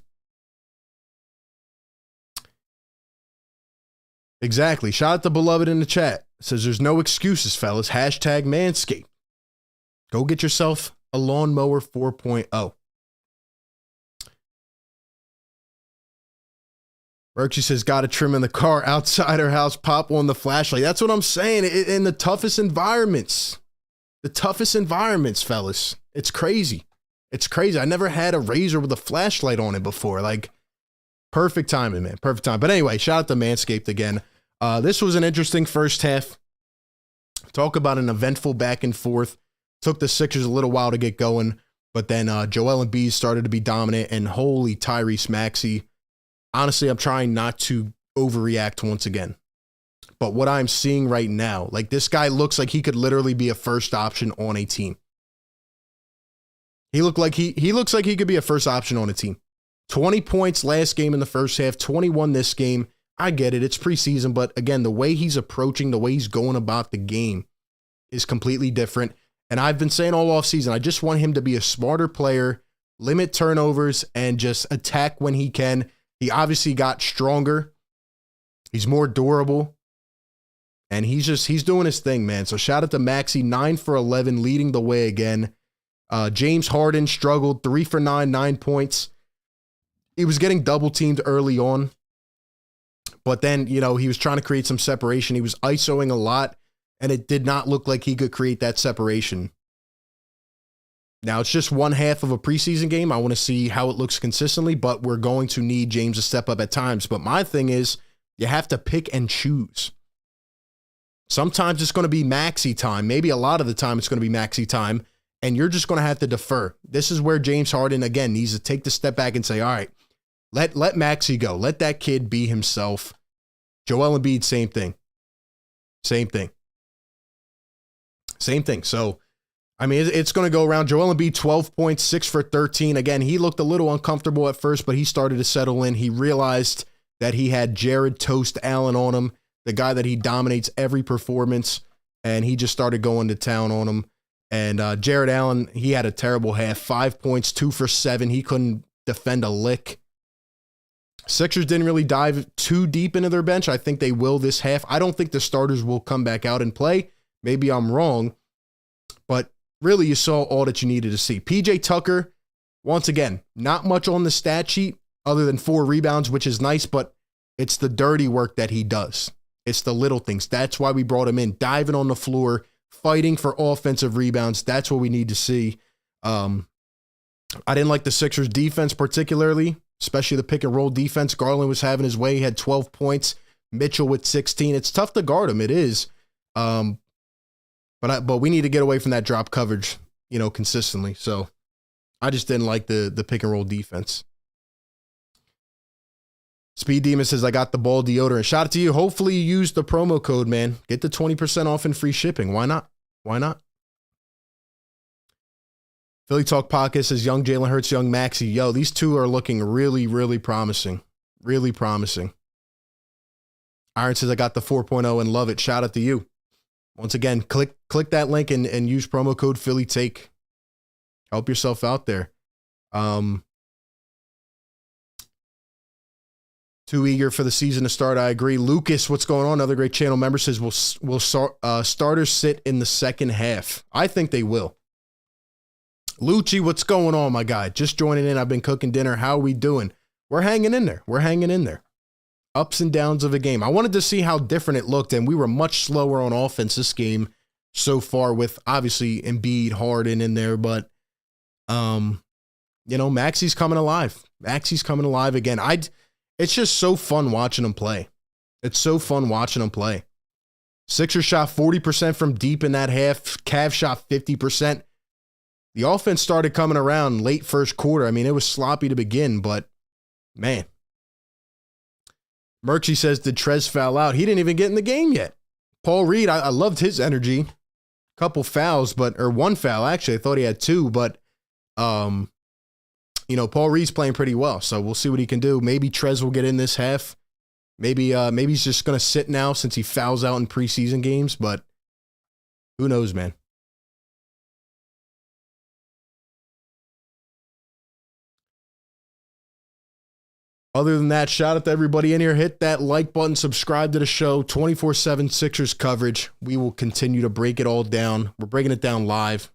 Exactly. Shout out to Beloved in the chat. It says there's no excuses, fellas. Hashtag Manscaped. Go get yourself a Lawnmower 4.0. Berkshire says, got to trim in the car outside her house, pop on the flashlight. That's what I'm saying. In the toughest environments. The toughest environments, fellas. It's crazy. It's crazy. I never had a razor with a flashlight on it before. Like, perfect timing, man. Perfect time. But anyway, shout out to Manscaped again. This was an interesting first half. Talk about an eventful back and forth. Took the Sixers a little while to get going. But then Joel Embiid started to be dominant. And holy Tyrese Maxey. Honestly, I'm trying not to overreact once again. But what I'm seeing right now, like, this guy looks like he could literally be a first option on a team. He looks like he could be a first option on a team. 20 points last game in the first half, 21 this game. I get it. It's preseason, but again, the way he's approaching, the way he's going about the game is completely different. And I've been saying all offseason, I just want him to be a smarter player, limit turnovers, and just attack when he can. He obviously got stronger. He's more durable. And he's doing his thing, man. So shout out to Maxey, 9 for 11, leading the way again. James Harden struggled, 3 for 9, 9 points. He was getting double teamed early on. But then, he was trying to create some separation. He was ISOing a lot, and it did not look like he could create that separation. Now, it's just one half of a preseason game. I want to see how it looks consistently, but we're going to need James to step up at times. But my thing is, you have to pick and choose. Sometimes it's going to be maxi time. Maybe a lot of the time it's going to be maxi time, and you're just going to have to defer. This is where James Harden, again, needs to take the step back and say, all right, let Maxey go. Let that kid be himself. Joel Embiid, same thing. Same thing. Same thing. So, I mean, it's going to go around. Joel Embiid, 12 points, 6 for 13. Again, he looked a little uncomfortable at first, but he started to settle in. He realized that he had Jared Toast Allen on him, the guy that he dominates every performance, and he just started going to town on him. And Jared Allen, he had a terrible half, 5 points, 2 for 7. He couldn't defend a lick. Sixers didn't really dive too deep into their bench. I think they will this half. I don't think the starters will come back out and play. Maybe I'm wrong, but really you saw all that you needed to see. PJ Tucker, once again, not much on the stat sheet other than 4 rebounds, which is nice, but it's the dirty work that he does. It's the little things. That's why we brought him in, diving on the floor, fighting for offensive rebounds. That's what we need to see. I didn't like the Sixers defense particularly, especially the pick and roll defense. Garland was having his way. He had 12 points. Mitchell with 16. It's tough to guard him. It is. But we need to get away from that drop coverage, consistently. So I just didn't like the pick and roll defense. Speed Demon says, I got the ball deodorant. Shout out to you. Hopefully you use the promo code, man. Get the 20% off and free shipping. Why not? Why not? Philly Talk Podcast says, young Jalen Hurts, young Maxey. Yo, these two are looking really, really promising. Really promising. Iron says, I got the 4.0 and love it. Shout out to you. Once again, click that link and use promo code PhillyTake. Help yourself out there. Too eager for the season to start. I agree. Lucas, what's going on? Another great channel member says, will starters sit in the second half? I think they will. Lucci, what's going on, my guy? Just joining in. I've been cooking dinner. How are we doing? We're hanging in there. We're hanging in there. Ups and downs of a game. I wanted to see how different it looked, and we were much slower on offense this game so far with, obviously, Embiid, Harden in there, but, Maxey's coming alive. Maxey's coming alive again. It's just so fun watching him play. It's so fun watching him play. Sixers shot 40% from deep in that half. Cavs shot 50%. The offense started coming around late first quarter. I mean, it was sloppy to begin, but, man. Merksy says, did Trez foul out? He didn't even get in the game yet. Paul Reed, I loved his energy. Couple fouls, or one foul, actually. I thought he had 2, but, Paul Reed's playing pretty well, so we'll see what he can do. Maybe Trez will get in this half. Maybe he's just going to sit now since he fouls out in preseason games, but who knows, man. Other than that, shout out to everybody in here. Hit that like button, subscribe to the show, 24/7 Sixers coverage. We will continue to break it all down. We're breaking it down live.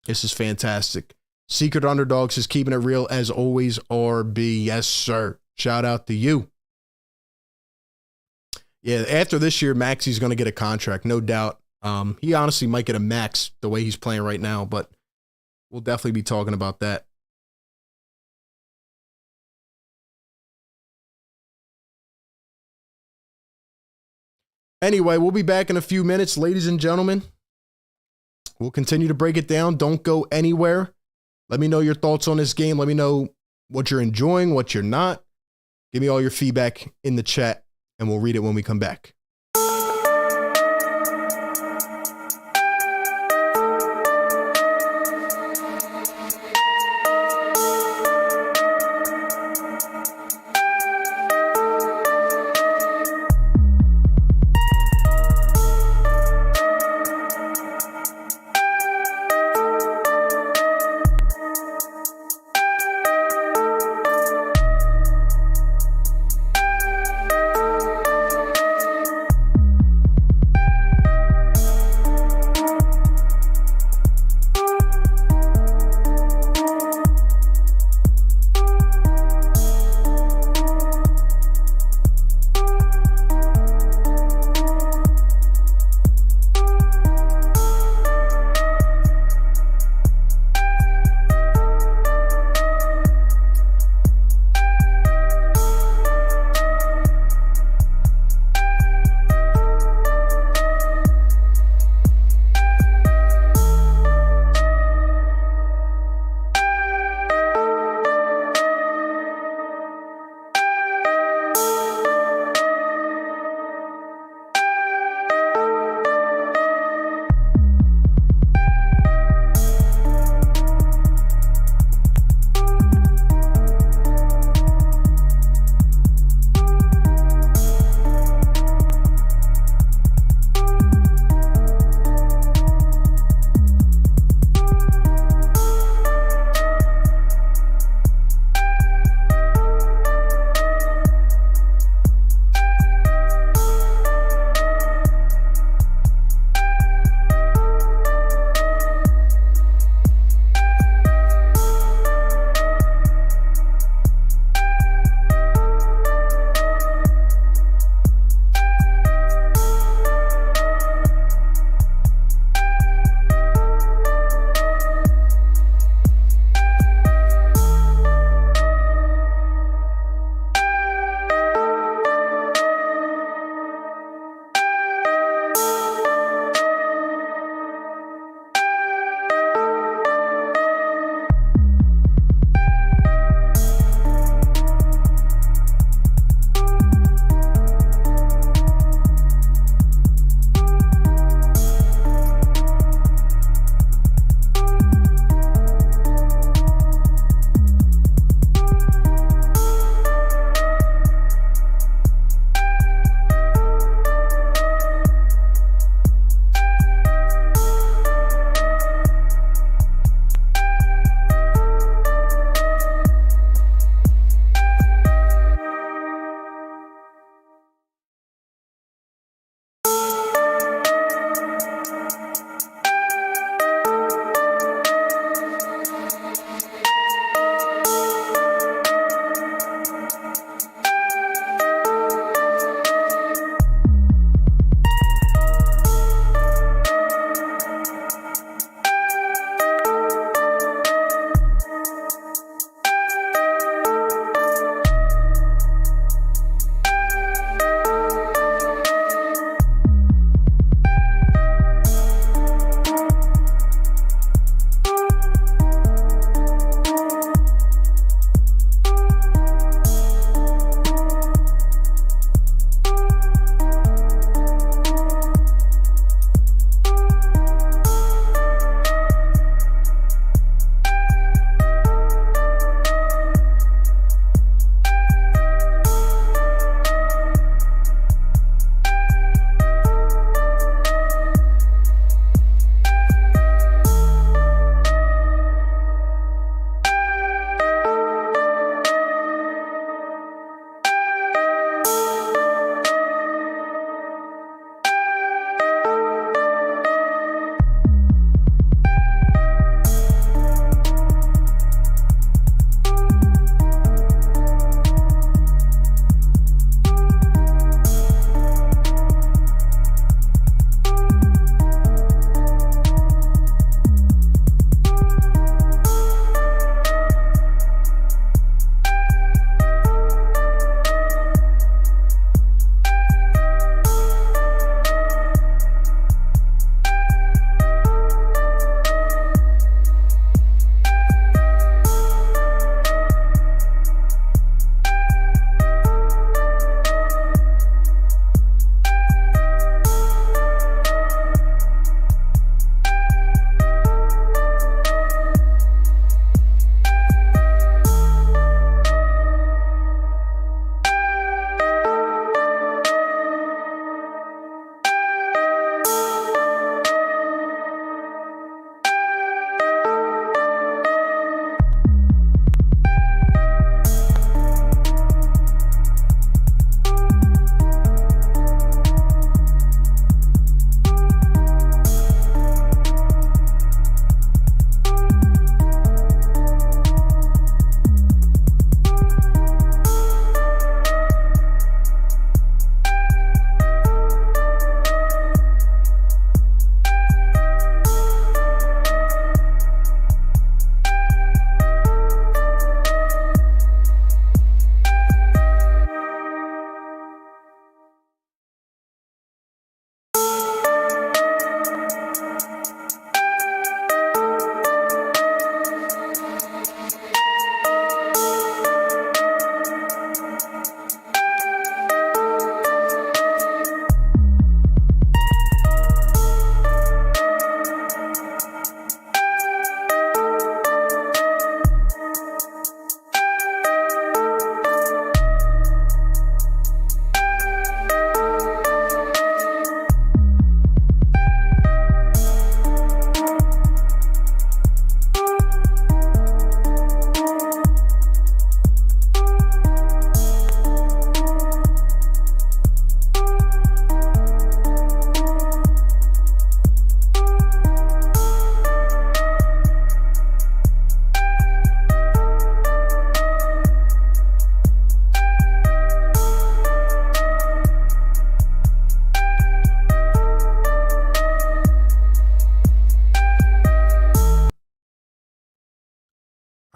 This is fantastic. Secret Underdogs is keeping it real as always, RB. Yes, sir. Shout out to you. Yeah, after this year, Maxey's going to get a contract, no doubt. He honestly might get a max the way he's playing right now, but we'll definitely be talking about that. Anyway, we'll be back in a few minutes, ladies and gentlemen. We'll continue to break it down. Don't go anywhere. Let me know your thoughts on this game. Let me know what you're enjoying, what you're not. Give me all your feedback in the chat, and we'll read it when we come back.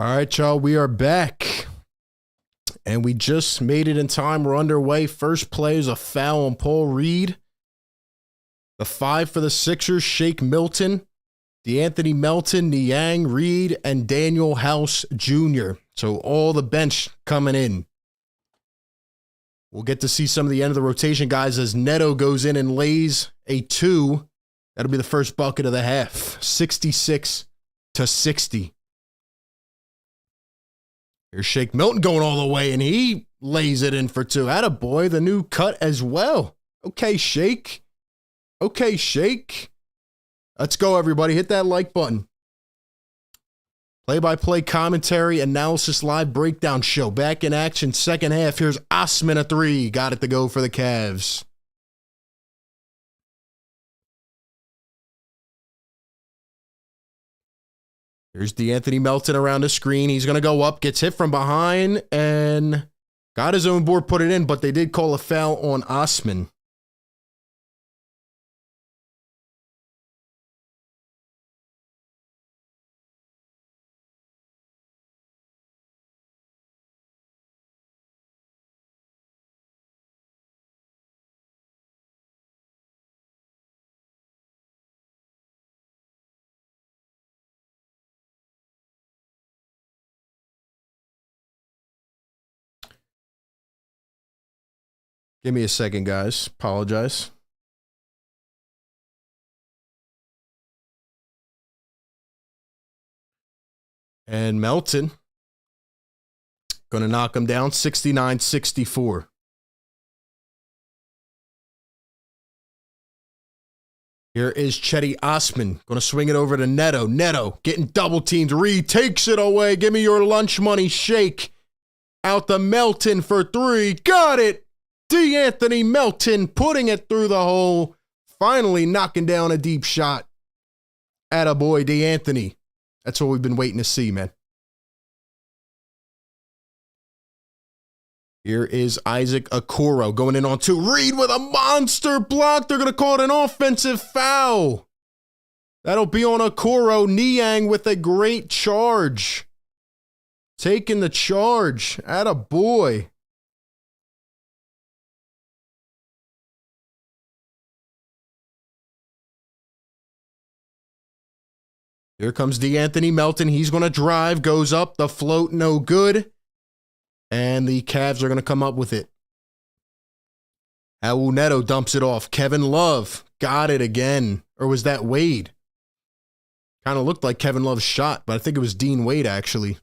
All right, y'all, we are back. And we just made it in time. We're underway. First play is a foul on Paul Reed. The 5 for the Sixers, Shake Milton, DeAnthony Melton, Niang Reed, and Daniel House Jr. So all the bench coming in. We'll get to see some of the end of the rotation guys as Neto goes in and lays a 2. That'll be the first bucket of the half. 66-60. Here's Shake Milton going all the way, and he lays it in for 2. Attaboy, the new cut as well. Okay, Shake. Okay, Shake. Let's go, everybody. Hit that like button. Play-by-play commentary, analysis, live breakdown show. Back in action, second half. Here's Osman a 3. Got it to go for the Cavs. Here's DeAnthony Melton around the screen. He's going to go up, gets hit from behind, and got his own board, put it in, but they did call a foul on Osman. Give me a second, guys. Apologize. And Melton going to knock him down 69-64. Here is Cedi Osman going to swing it over to Neto. Neto getting double teamed. Reed takes it away. Give me your lunch money. Shake out the Melton for 3. Got it. DeAnthony Melton putting it through the hole. Finally knocking down a deep shot. Attaboy, DeAnthony. That's what we've been waiting to see, man. Here is Isaac Okoro going in on 2. Reed with a monster block. They're going to call it an offensive foul. That'll be on Okoro. Niang with a great charge. Taking the charge. Attaboy. Here comes DeAnthony Melton. He's going to drive, goes up, the float, no good. And the Cavs are going to come up with it. Raul Neto dumps it off. Kevin Love got it again. Or was that Wade? Kind of looked like Kevin Love's shot, but I think it was Dean Wade, actually.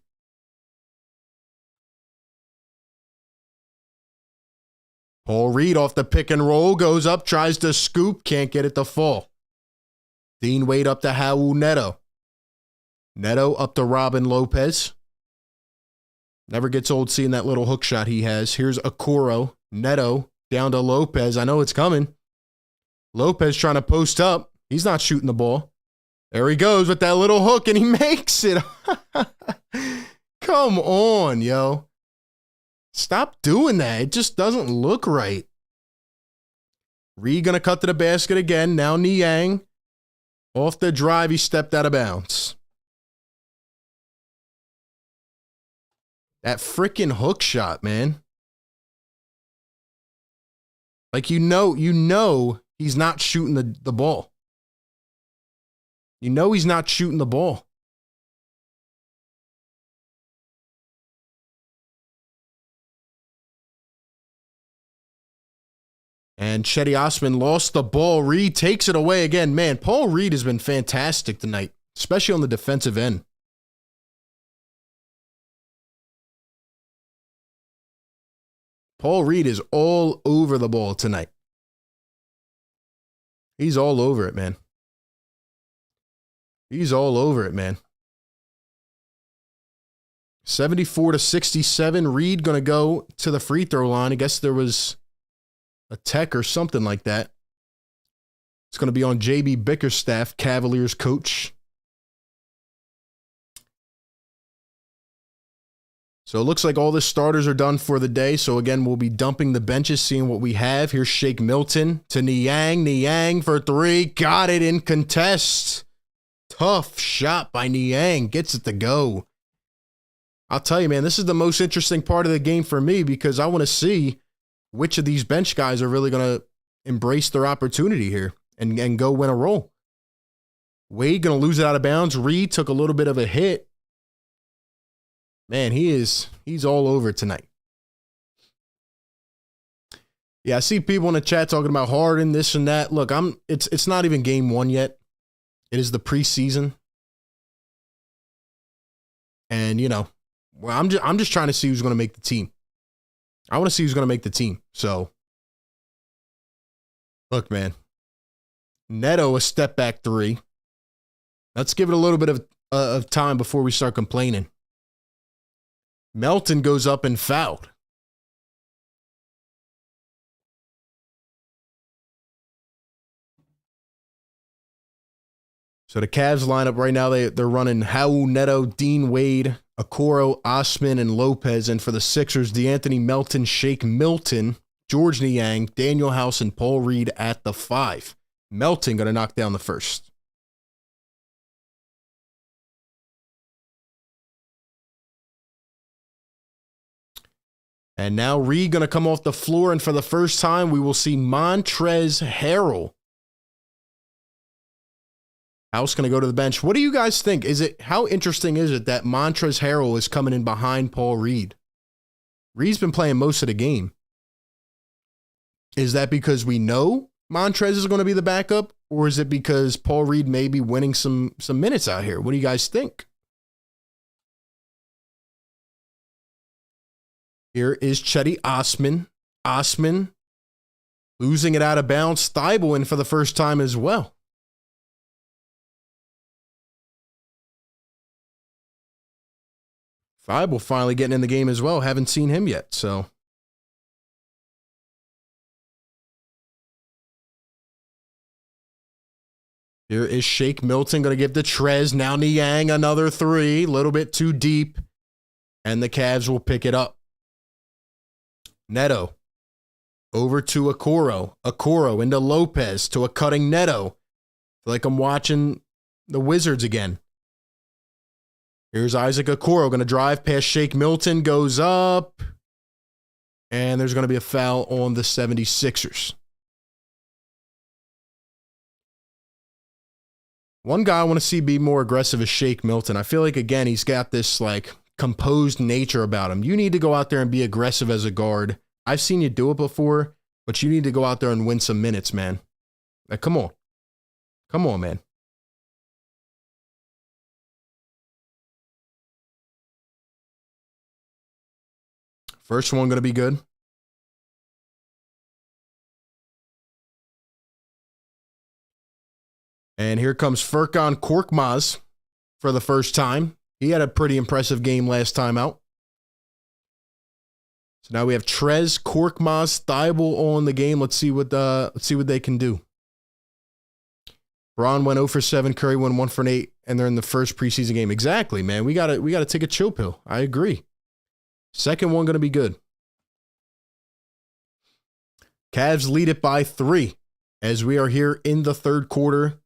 Paul Reed off the pick and roll, goes up, tries to scoop, can't get it to fall. Dean Wade up to Raul Neto. Neto up to Robin Lopez. Never gets old seeing that little hook shot he has. Here's Okoro. Neto down to Lopez. I know it's coming. Lopez trying to post up. He's not shooting the ball. There he goes with that little hook, and he makes it. Come on, yo. Stop doing that. It just doesn't look right. Reed going to cut to the basket again. Now Niang. Off the drive, he stepped out of bounds. That freaking hook shot, man. Like, you know he's not shooting the ball. You know he's not shooting the ball. And Cedi Osman lost the ball. Reed takes it away again. Man, Paul Reed has been fantastic tonight, especially on the defensive end. Paul Reed is all over the ball tonight. He's all over it, man. He's all over it, man. 74-67. Reed going to go to the free throw line. I guess there was a tech or something like that. It's going to be on JB Bickerstaff, Cavaliers coach. So it looks like all the starters are done for the day. So again, we'll be dumping the benches, seeing what we have. Here's Shake Milton to Niang. Niang for 3. Got it in contest. Tough shot by Niang. Gets it to go. I'll tell you, man, this is the most interesting part of the game for me because I want to see which of these bench guys are really going to embrace their opportunity here and go win a role. Wade going to lose it out of bounds. Reed took a little bit of a hit. Man, he's all over tonight. Yeah, I see people in the chat talking about Harden, this and that. Look, it's not even game 1 yet. It is the preseason. And, you know, well, I'm just trying to see who's going to make the team. I want to see who's going to make the team. So, look, man. Neto, a step back 3. Let's give it a little bit of time before we start complaining. Melton goes up and fouled. So the Cavs lineup right now, they're running Howell, Neto, Dean Wade, Okoro, Osman, and Lopez. And for the Sixers, DeAnthony Melton, Shake Milton, George Niang, Daniel House, and Paul Reed at the 5. Melton going to knock down the first. And now Reed going to come off the floor, and for the first time, we will see Montrezl Harrell. House going to go to the bench. What do you guys think? How interesting is it that Montrezl Harrell is coming in behind Paul Reed? Reed's been playing most of the game. Is that because we know Montrezl is going to be the backup, or is it because Paul Reed may be winning some minutes out here? What do you guys think? Here is Chetty Osman. Osman losing it out of bounds. Thibault in for the first time as well. Thibault finally getting in the game as well. Haven't seen him yet, so. Here is Shake Milton going to give to Trez. Now Niang, another 3. A little bit too deep. And the Cavs will pick it up. Neto. Over to Okoro. Okoro into Lopez to a cutting Neto. Feel like I'm watching the Wizards again. Here's Isaac Okoro going to drive past Shake Milton. Goes up. And there's going to be a foul on the 76ers. One guy I want to see be more aggressive is Shake Milton. I feel like, again, he's got this, like, composed nature about him. You need to go out there and be aggressive as a guard. I've seen you do it before, but you need to go out there and win some minutes, man. Like, come on. Come on, man. First one going to be good. And here comes Furkan Korkmaz for the first time. He had a pretty impressive game last time out. So now we have Trez, Korkmaz, Thibault on the game. Let's see what they can do. Braun went 0 for 7, Curry went 1 for 8, and they're in the first preseason game. Exactly, man. We gotta take a chill pill. I agree. Second one gonna be good. Cavs lead it by 3 as we are here in the third quarter.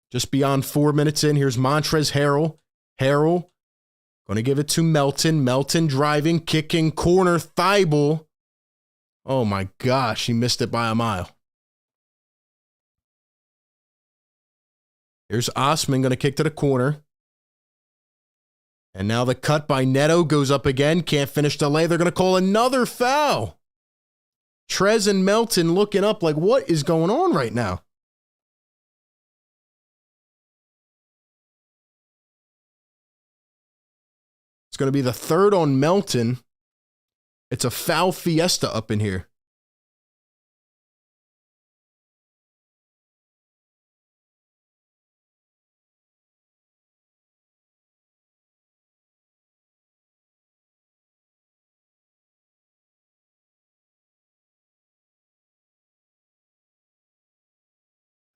Just beyond 4 minutes in, here's Montrezl Harrell. Harrell going to give it to Melton. Melton driving, kicking, corner, Thibault. Oh my gosh, he missed it by a mile. Here's Osman going to kick to the corner. And now the cut by Neto goes up again. Can't finish the lay. They're going to call another foul. Trez and Melton looking up like, what is going on right now? It's going to be the third on Melton. It's a foul fiesta up in here.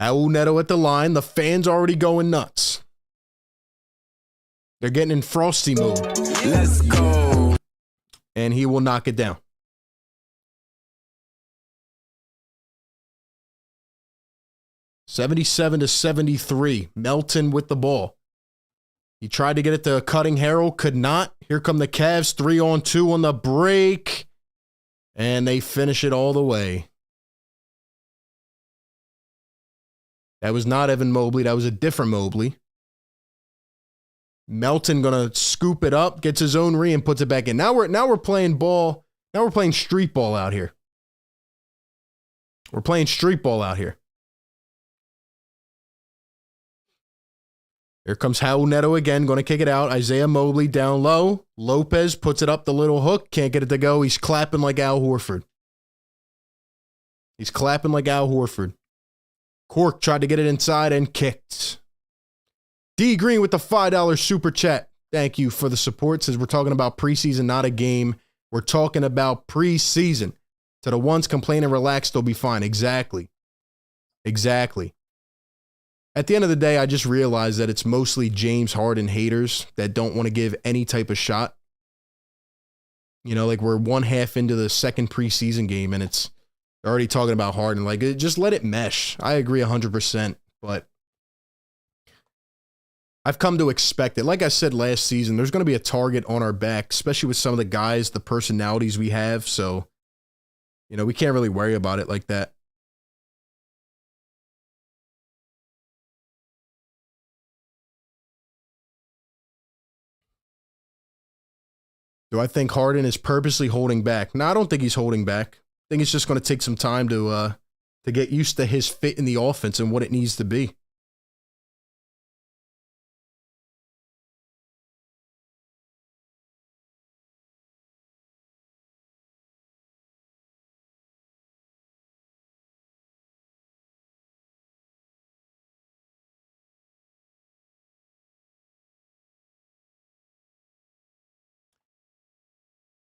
Raul Neto at the line. The fans already going nuts. They're getting in frosty mode. Let's go. And he will knock it down. (77-73). Melton with the ball. He tried to get it to Cutting Harrell, could not. Here come the Cavs, 3-on-2 on the break. And they finish it all the way. That was not Evan Mobley. That was a different Mobley. Melton gonna scoop it up, gets his own and puts it back in. Now we're playing ball. Now we're playing street ball out here. We're playing street ball out here. Here comes Raul Neto again, going to kick it out. Isaiah Mobley down low. Lopez puts it up the little hook. Can't get it to go. He's clapping like Al Horford. He's clapping like Al Horford. Cork tried to get it inside and kicked. D Green with the $5 super chat. Thank you for the support. Says we're talking about preseason, not a game. We're talking about preseason. To the ones complaining, relax, they'll be fine. Exactly. Exactly. At the end of the day, I just realized that it's mostly James Harden haters that don't want to give any type of shot. You know, like we're one half into the second preseason game and it's already talking about Harden. Like, just let it mesh. I agree 100%, but I've come to expect it. Like I said last season, there's going to be a target on our back, especially with some of the guys, the personalities we have. So, you know, we can't really worry about it like that. Do I think Harden is purposely holding back? No, I don't think he's holding back. I think it's just going to take some time to get used to his fit in the offense and what it needs to be.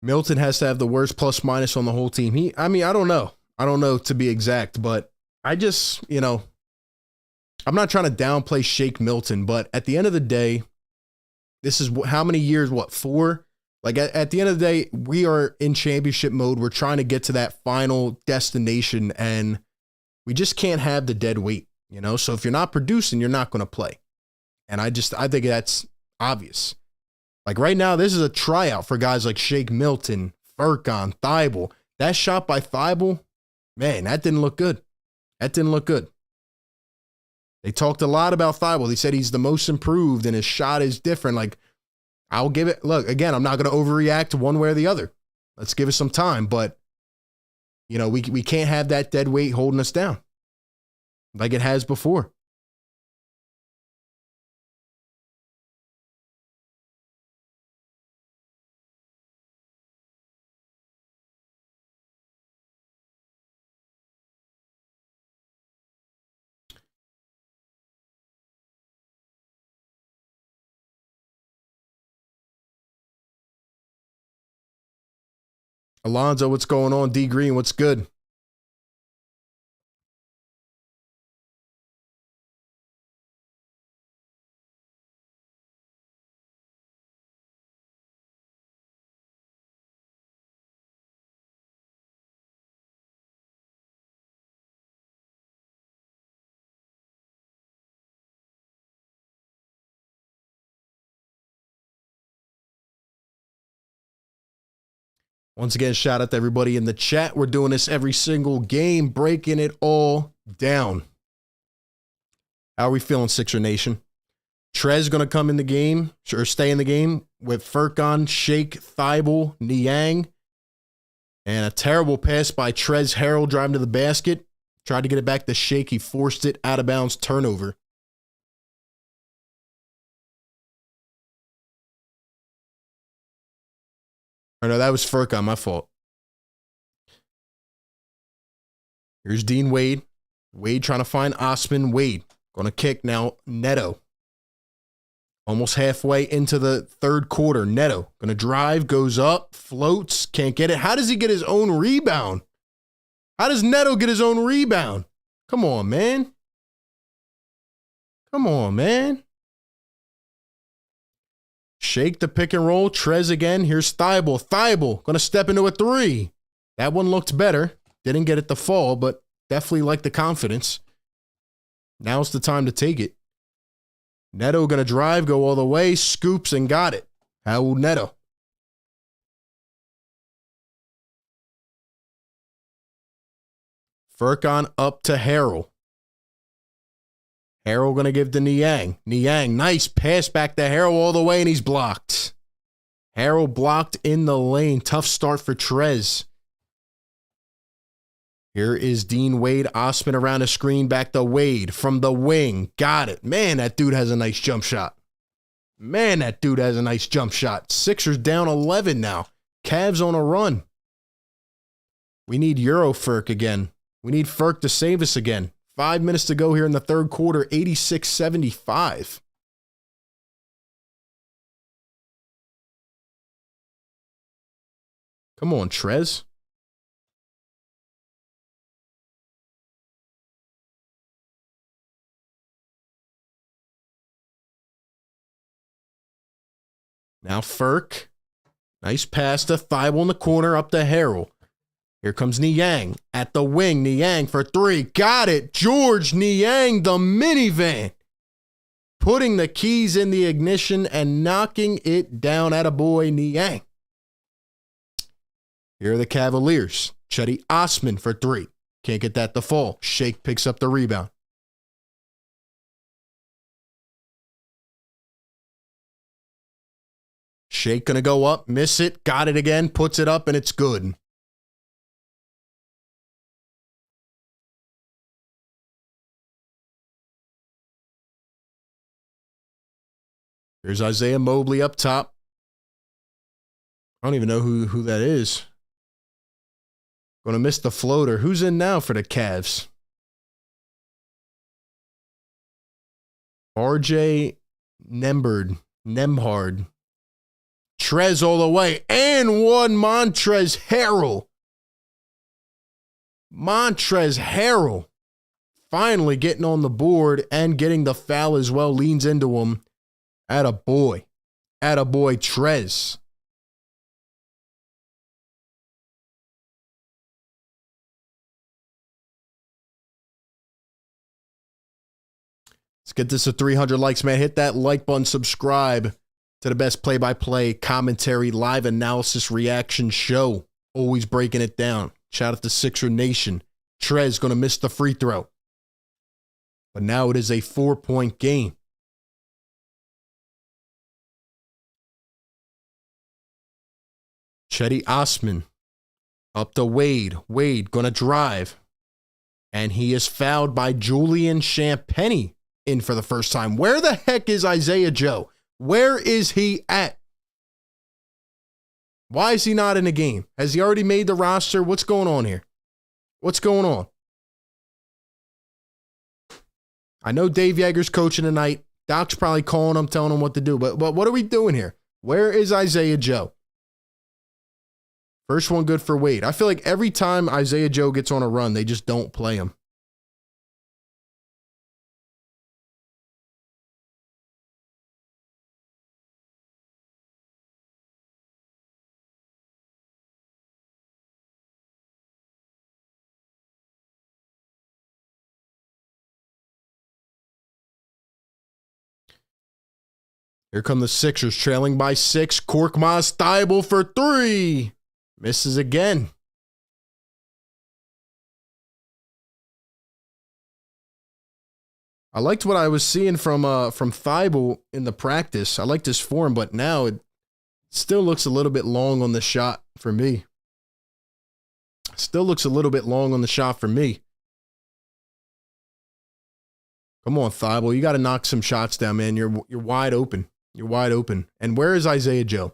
Milton has to have the worst plus minus on the whole team. I don't know. I don't know to be exact, but I just, you know, I'm not trying to downplay Shake Milton, but at the end of the day, this is how many years, 4? Like at the end of the day, we are in championship mode. We're trying to get to that final destination and we just can't have the dead weight, you know? So if you're not producing, you're not going to play. And I think that's obvious. Like right now, this is a tryout for guys like Shake Milton, Furkan, Thibault. That shot by Thibault, man, that didn't look good. That didn't look good. They talked a lot about Thibault. They said he's the most improved and his shot is different. Like, I'll give it, look, again, I'm not going to overreact one way or the other. Let's give it some time. But, you know, we can't have that dead weight holding us down like it has before. Alonzo, what's going on? D Green, what's good? Once again, shout out to everybody in the chat. We're doing this every single game, breaking it all down. How are we feeling, Sixer Nation? Trez going to come in the game, or stay in the game, with Furkan, Shake, Thibault, Niang. And a terrible pass by Trez Harrell driving to the basket. Tried to get it back to Shake. He forced it out of bounds, turnover. Or no, that was Furkan, my fault. Here's Dean Wade. Wade trying to find Osman. Wade going to kick now. Neto. Almost halfway into the third quarter. Neto going to drive, goes up, floats, can't get it. How does he get his own rebound? How does Neto get his own rebound? Come on, man. Come on, man. Shake the pick and roll. Trez again. Here's Thibault. Thibault going to step into a 3. That one looked better. Didn't get it to fall, but definitely like the confidence. Now's the time to take it. Neto going to drive, go all the way, scoops, and got it. Raul Neto. Furkan up to Harrell. Harrell going to give to Niang. Niang, nice pass back to Harrell all the way, and he's blocked. Harrell blocked in the lane. Tough start for Trez. Here is Dean Wade. Osman around the screen. Back to Wade from the wing. Got it. Man, that dude has a nice jump shot. Man, that dude has a nice jump shot. Sixers down 11 now. Cavs on a run. We need Eurofurk again. We need Furk to save us again. 5 minutes to go here in the third quarter. 86-75. Come on, Trez. Now Furk. Nice pass to Thibault in the corner, up to Harrell. Here comes Niang at the wing. Niang for three. Got it. George Niang, the minivan. Putting the keys in the ignition and knocking it down at a boy, Niang. Here are the Cavaliers. Chetty Osman for three. Can't get that to fall. Shake picks up the rebound. Shake going to go up, miss it, got it again, puts it up, and it's good. Here's Isaiah Mobley up top. I don't even know who that is. Going to miss the floater. Who's in now for the Cavs? RJ Nembhard. Trez all the way. And one Montrezl Harrell. Montrezl Harrell finally getting on the board and getting the foul as well. Leans into him. Attaboy. Attaboy Trez. Let's get this to 300 likes, man. Hit that like button, subscribe to the best play-by-play commentary, live analysis, reaction show. Always breaking it down. Shout out to Sixer Nation. Trez going to miss the free throw. But now it is a 4-point game. Chetty Osman up to Wade. Wade going to drive. And he is fouled by Julian Champagnie in for the first time. Where the heck is Isaiah Joe? Where is he at? Why is he not in the game? Has he already made the roster? What's going on here? What's going on? I know Dave Yeager's coaching tonight. Doc's probably calling him, telling him what to do. But what are we doing here? Where is Isaiah Joe? First one good for Wade. I feel like every time Isaiah Joe gets on a run, they just don't play him. Here come the Sixers, trailing by 6. Korkmaz Thibault for 3. Misses again. I liked what I was seeing from Thibault in the practice. I liked his form, but now it still looks a little bit long on the shot for me. Still looks a little bit long on the shot for me. Come on, Thibault. You got to knock some shots down, man. You're wide open. You're wide open. And where is Isaiah Joe?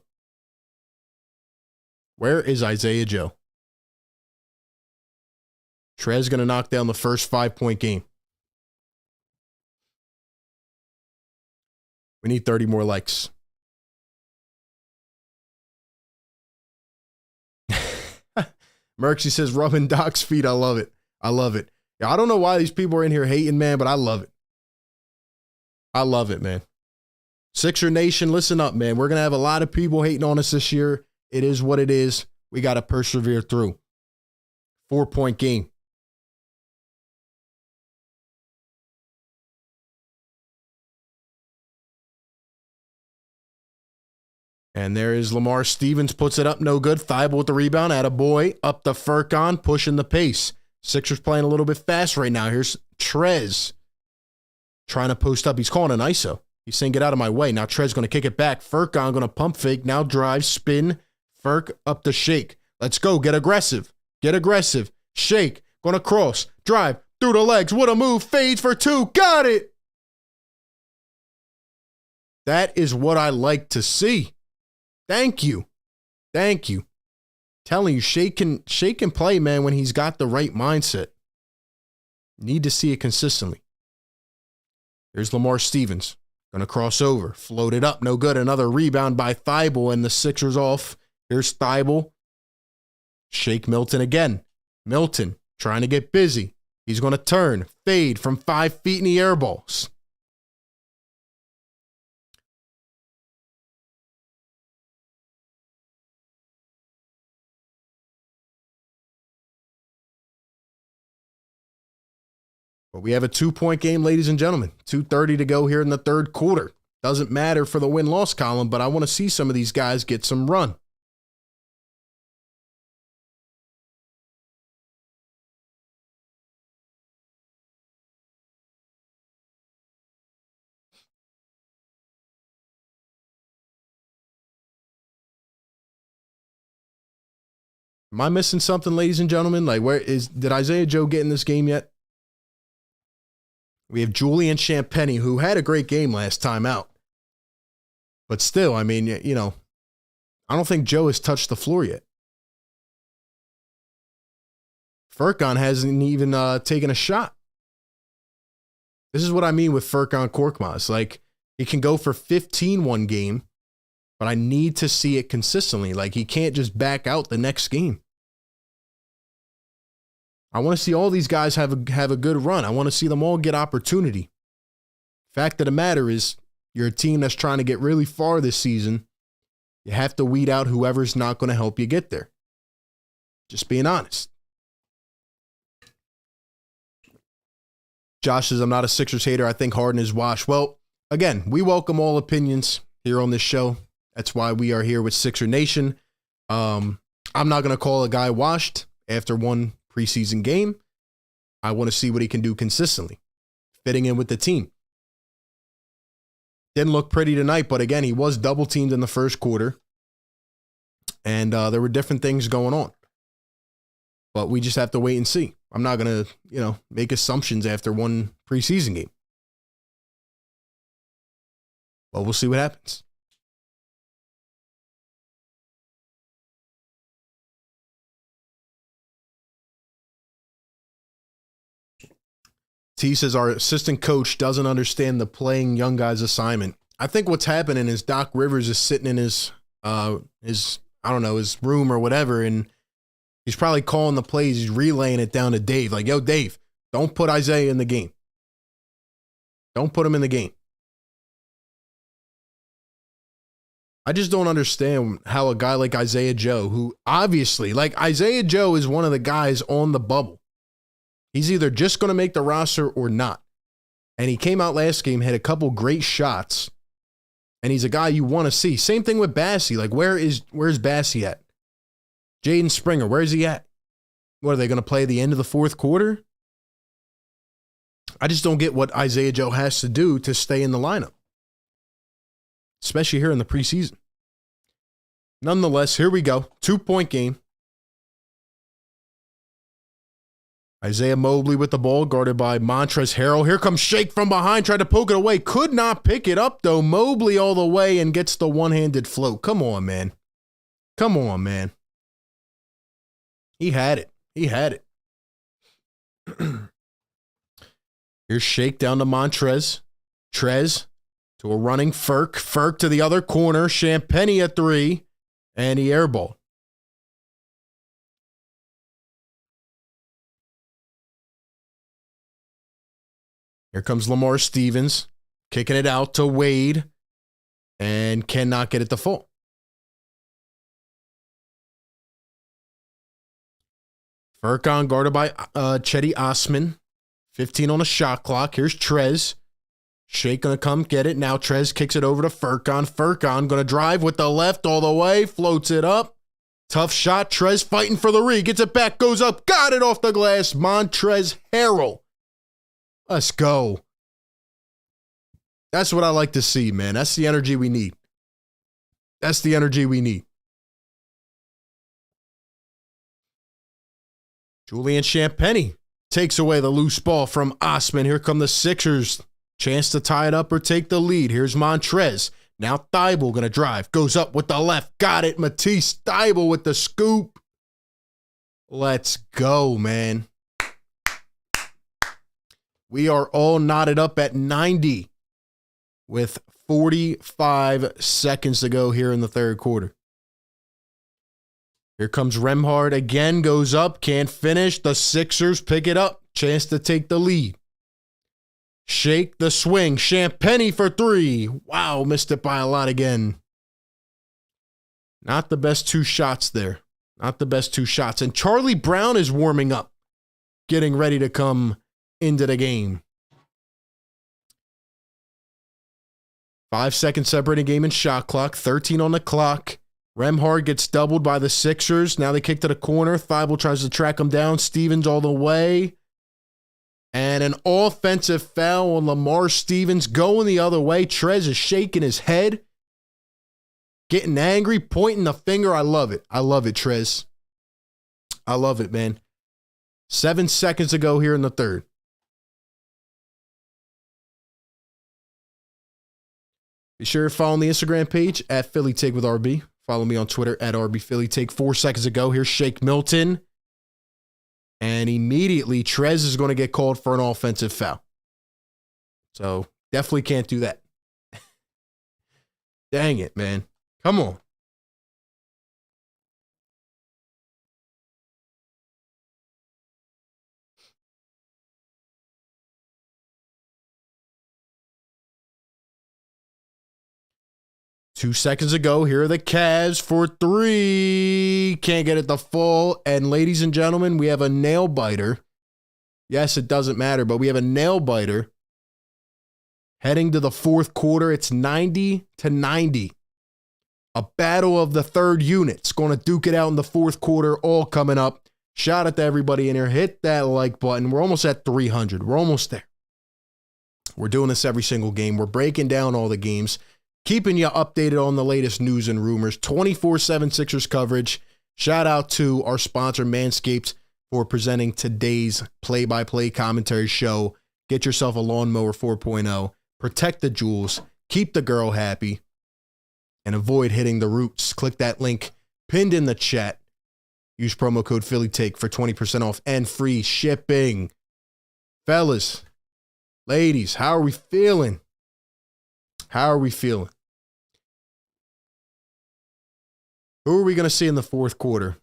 Where is Isaiah Joe? Trez going to knock down the first 5-point game. We need 30 more likes. Merksy says, rubbing Doc's feet. I love it. I love it. Yeah, I don't know why these people are in here hating, man, but I love it. I love it, man. Sixer Nation, listen up, man. We're going to have a lot of people hating on us this year. It is what it is. We got to persevere through. 4-point game. And there is Lamar Stevens, puts it up, no good. Thibault with the rebound, attaboy, up to Furkan, pushing the pace. Sixers playing a little bit fast right now. Here's Trez trying to post up. He's calling an ISO. He's saying, get out of my way. Now Trez going to kick it back. Furkan going to pump fake. Now drive, spin. Furk up to Shake. Let's go. Get aggressive. Get aggressive. Shake. Going to cross. Drive. Through the legs. What a move. Fades for two. Got it. That is what I like to see. Thank you. Thank you. Telling you, Shake can play, man, when he's got the right mindset. Need to see it consistently. Here's Lamar Stevens. Going to cross over. Float it up. No good. Another rebound by Thibault, and the Sixers off. Here's Thibault. Shake Milton again. Milton trying to get busy. He's going to turn. Fade from 5 feet in the air balls. But we have a 2-point game, ladies and gentlemen. 2:30 to go here in the third quarter. Doesn't matter for the win-loss column, but I want to see some of these guys get some run. Am I missing something, ladies and gentlemen? Like, did Isaiah Joe get in this game yet? We have Julian Champagnie, who had a great game last time out. But still, I mean, you know, I don't think Joe has touched the floor yet. Furkan hasn't even taken a shot. This is what I mean with Furkan Korkmaz. Like, he can go for 15 one game, but I need to see it consistently. Like, he can't just back out the next game. I want to see all these guys have a good run. I want to see them all get opportunity. Fact of the matter is, you're a team that's trying to get really far this season. You have to weed out whoever's not going to help you get there. Just being honest. Josh says, I'm not a Sixers hater. I think Harden is washed. Well, again, we welcome all opinions here on this show. That's why we are here with Sixer Nation. I'm not going to call a guy washed after one preseason game. I want to see what he can do consistently, fitting in with the team. Didn't look pretty tonight, but again, he was double teamed in the first quarter, and there were different things going on. But we just have to wait and see. I'm not going to, make assumptions after one preseason game. But we'll see what happens. T says our assistant coach doesn't understand the playing young guys assignment. I think what's happening is Doc Rivers is sitting in his room or whatever, and he's probably calling the plays. He's relaying it down to Dave. Like, yo, Dave, don't put Isaiah in the game. Don't put him in the game. I just don't understand how a guy like Isaiah Joe, who obviously, like, Isaiah Joe is one of the guys on the bubble. He's either just going to make the roster or not. And he came out last game, had a couple great shots, and he's a guy you want to see. Same thing with Bassey. Like, where's Bassey at? Jaden Springer, where's he at? What, are they going to play at the end of the fourth quarter? I just don't get what Isaiah Joe has to do to stay in the lineup, especially here in the preseason. Nonetheless, here we go. 2-point game. Isaiah Mobley with the ball, guarded by Montrezl Harrell. Here comes Shake from behind, tried to poke it away. Could not pick it up, though. Mobley all the way and gets the one-handed float. Come on, man. Come on, man. He had it. He had it. Here's Shake down to Montrez. Trez to a running Furk. Furk to the other corner. Champagnie a three. And he airball. Here comes Lamar Stevens, kicking it out to Wade, and cannot get it to fall. Furkan guarded by Cedi Osman. 15 on a shot clock. Here's Trez. Shake gonna come get it. Now Trez kicks it over to Furkan. Furkan gonna drive with the left all the way. Floats it up. Tough shot. Trez fighting for the re. Gets it back. Goes up. Got it off the glass. Montrezl Harrell. Let's go. That's what I like to see, man. That's the energy we need. That's the energy we need. Julian Champagnie takes away the loose ball from Osman. Here come the Sixers. Chance to tie it up or take the lead. Here's Montrez. Now Thibault going to drive. Goes up with the left. Got it. Matisse Thybulle with the scoop. Let's go, man. We are all knotted up at 90 with 45 seconds to go here in the third quarter. Here comes Remhard again. Goes up. Can't finish. The Sixers pick it up. Chance to take the lead. Shake the swing. Champagnie for three. Wow, missed it by a lot again. Not the best two shots there. Not the best two shots. And Charlie Brown is warming up, getting ready to come into the game. 5 seconds separating game and shot clock. 13 on the clock. Remhard gets doubled by the Sixers. Now they kick to the corner. Thibault tries to track him down. Stevens all the way. And an offensive foul on Lamar Stevens going the other way. Trez is shaking his head. Getting angry, pointing the finger. I love it. I love it, Trez. I love it, man. 7 seconds to go here in the third. Be sure to follow the Instagram page at Philly Take with RB. Follow me on Twitter at RB Philly Take. 4 seconds to go. Here's Shake Milton. And immediately, Trez is going to get called for an offensive foul. So, definitely can't do that. Dang it, man. Come on. Two seconds ago, here are the Cavs for three. Can't get it to fall. And ladies and gentlemen, we have a nail biter. Yes, it doesn't matter, but we have a nail biter. Heading to the fourth quarter, it's 90-90. A battle of the third units. Going to duke it out in the fourth quarter, all coming up. Shout out to everybody in here. Hit that like button. We're almost at 300. We're almost there. We're doing this every single game. We're breaking down all the games. Keeping you updated on the latest news and rumors. 24/7 Sixers coverage. Shout out to our sponsor, Manscaped, for presenting today's play-by-play commentary show. Get yourself a Lawnmower 4.0. Protect the jewels. Keep the girl happy. And avoid hitting the roots. Click that link pinned in the chat. Use promo code PhillyTake for 20% off and free shipping. Fellas, ladies, how are we feeling? How are we feeling? Who are we going to see in the fourth quarter?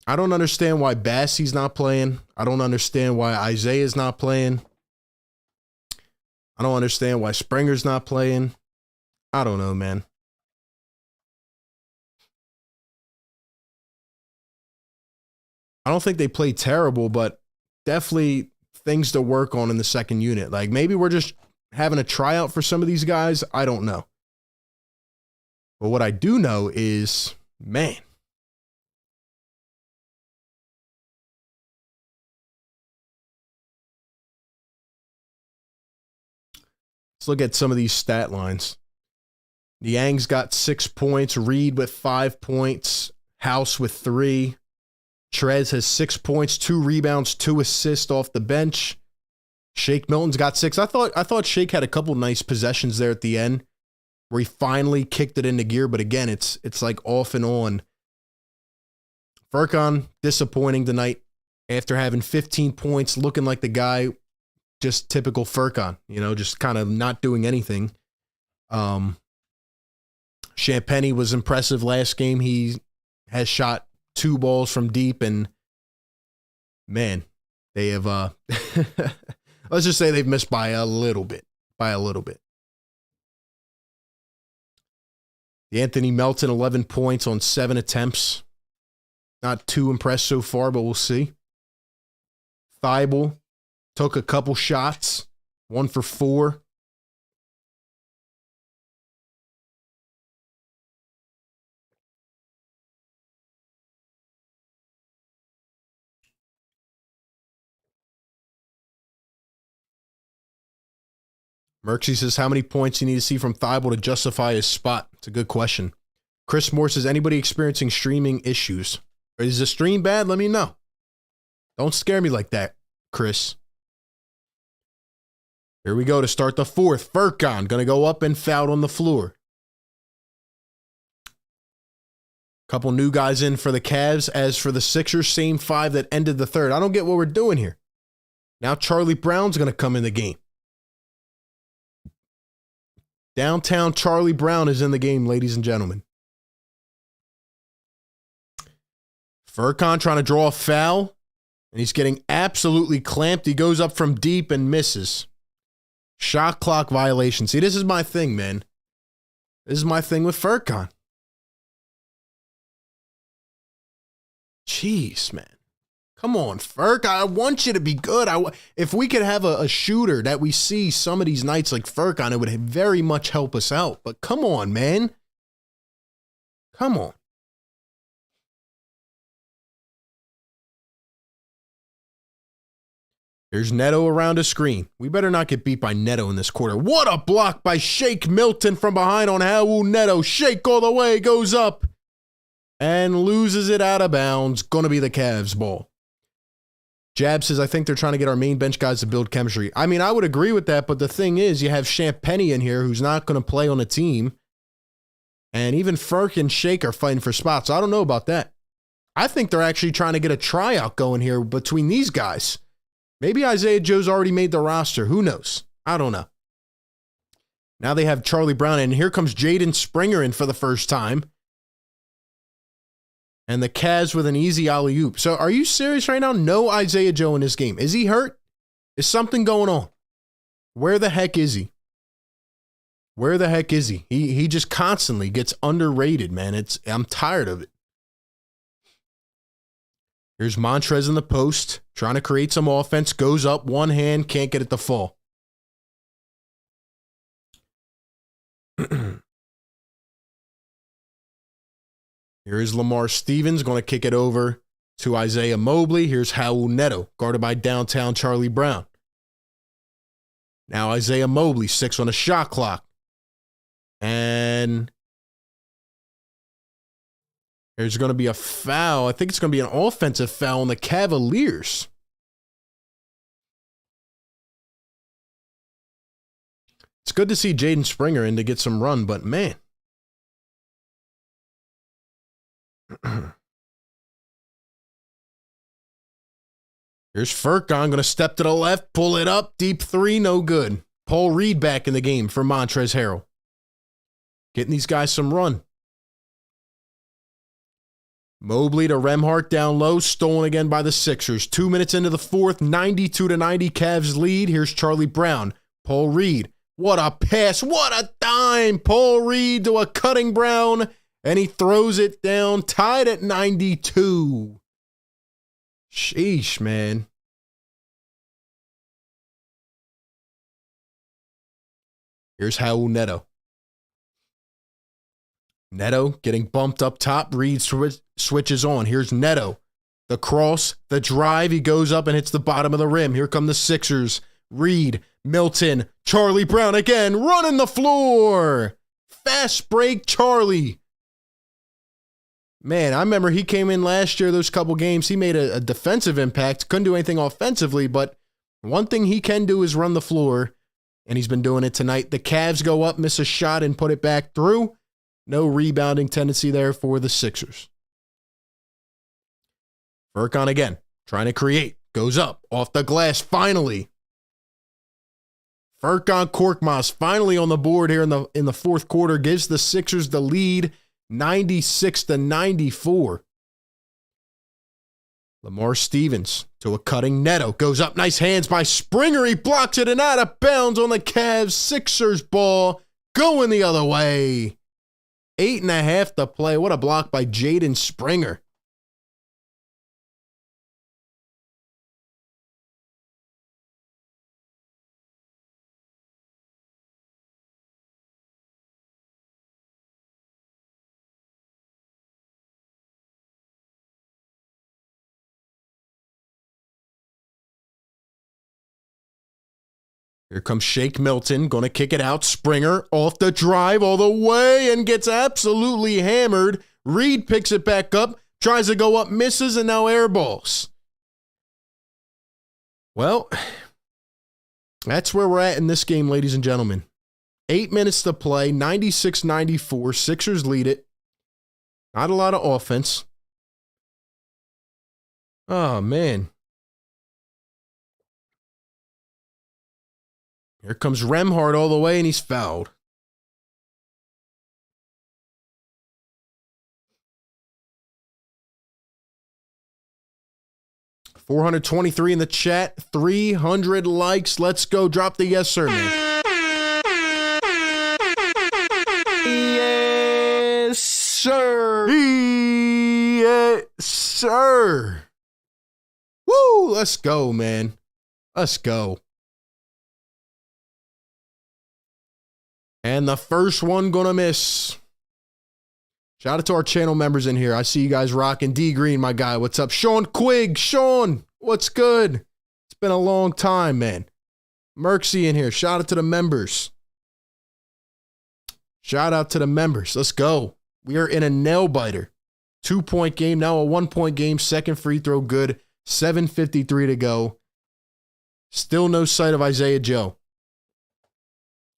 I don't understand why Bassey's not playing. I don't understand why Isaiah's not playing. I don't understand why Springer's not playing. I don't know, man. I don't think they played terrible, but definitely things to work on in the second unit. Like maybe we're just having a tryout for some of these guys. I don't know. But what I do know is, man, let's look at some of these stat lines. Niang's got 6 points. Reed with 5 points. House with 3. Trez has 6 points, 2 rebounds, 2 assists off the bench. Shake Milton's got 6. I thought Shake had a couple nice possessions there at the end where he finally kicked it into gear, but again, it's like off and on. Furkan, disappointing tonight after having 15 points, looking like the guy, just typical Furkan, just kind of not doing anything. Champagnie was impressive last game. He has shot 2 balls from deep, and man, they have let's just say they've missed by a little bit. Anthony Melton, 11 points on 7 attempts. Not too impressed so far, but we'll see. Thybulle took a couple shots. 1 for 4. Merksy says, how many points you need to see from Thibault to justify his spot? It's a good question. Chris Moore says, anybody experiencing streaming issues? Is the stream bad? Let me know. Don't scare me like that, Chris. Here we go to start the 4th. Furkan going to go up and fouled on the floor. Couple new guys in for the Cavs. As for the Sixers, same 5 that ended the 3rd. I don't get what we're doing here. Now Charlie Brown's going to come in the game. Downtown Charlie Brown is in the game, ladies and gentlemen. Furkan trying to draw a foul, and he's getting absolutely clamped. He goes up from deep and misses. Shot clock violation. See, this is my thing, man. This is my thing with Furkan. Jeez, man. Come on, Furk. I want you to be good. If we could have a shooter that we see some of these nights like Furkan, it would very much help us out. But come on, man. Come on. Here's Neto around a screen. We better not get beat by Neto in this quarter. What a block by Shake Milton from behind on Raul Neto. Shake all the way, goes up, and loses it out of bounds. Going to be the Cavs' ball. Jab says, I think they're trying to get our main bench guys to build chemistry. I mean, I would agree with that, but the thing is, you have Champagny in here who's not going to play on the team. And even Furk and Shake are fighting for spots. So I don't know about that. I think they're actually trying to get a tryout going here between these guys. Maybe Isaiah Joe's already made the roster. Who knows? I don't know. Now they have Charlie Brown, and here comes Jaden Springer in for the first time. And the Cavs with an easy alley-oop. So are you serious right now? No Isaiah Joe in this game. Is he hurt? Is something going on? Where the heck is he? Where the heck is he? He just constantly gets underrated, man. I'm tired of it. Here's Montrez in the post, trying to create some offense. Goes up, one hand, can't get it to fall. Here is Lamar Stevens going to kick it over to Isaiah Mobley. Here's Raul Neto, guarded by downtown Charlie Brown. Now Isaiah Mobley, 6 on a shot clock. And there's going to be a foul. I think it's going to be an offensive foul on the Cavaliers. It's good to see Jaden Springer in to get some run, but man. Here's Furkan, going to step to the left, pull it up, deep 3, no good. Paul Reed back in the game for Montrezl Harrell. Getting these guys some run. Mobley to Remhart down low, stolen again by the Sixers. 2 minutes into the 4th, 92-90, Cavs lead. Here's Charlie Brown, Paul Reed. What a pass, what a dime. Paul Reed to a cutting Brown. And he throws it down, tied at 92. Sheesh, man. Here's Raul Neto. Neto getting bumped up top. Reed switches on. Here's Neto. The cross, the drive. He goes up and hits the bottom of the rim. Here come the Sixers. Reed, Milton, Charlie Brown again, running the floor. Fast break, Charlie. Man, I remember he came in last year, those couple games. He made a defensive impact. Couldn't do anything offensively, but one thing he can do is run the floor, and he's been doing it tonight. The Cavs go up, miss a shot, and put it back through. No rebounding tendency there for the Sixers. Furkan again, trying to create. Goes up, off the glass, finally. Furkan Korkmaz finally on the board here in the fourth quarter. Gives the Sixers the lead. 96-94. Lamar Stevens to a cutting Neto. Goes up. Nice hands by Springer. He blocks it and out of bounds on the Cavs. Sixers ball going the other way. 8.5 to play. What a block by Jaden Springer. Here comes Shake Milton, going to kick it out. Springer off the drive all the way and gets absolutely hammered. Reed picks it back up, tries to go up, misses, and now air balls. Well, that's where we're at in this game, ladies and gentlemen. 8 minutes to play, 96-94. Sixers lead it. Not a lot of offense. Oh, man. Here comes Remhard all the way, and he's fouled. $423 in the chat, 300 likes. Let's go. Drop the yes, sir, man. Yes, sir. Yes, sir. Woo, let's go, man. Let's go. And the first one gonna miss. Shout out to our channel members in here. I see you guys rocking. D Green, my guy. What's up? Sean Quigg. Sean, what's good? It's been a long time, man. Merksy in here. Shout out to the members. Shout out to the members. Let's go. We are in a nail biter. 2-point game. Now a 1-point game. Second free throw good. 7:53 to go. Still no sight of Isaiah Joe.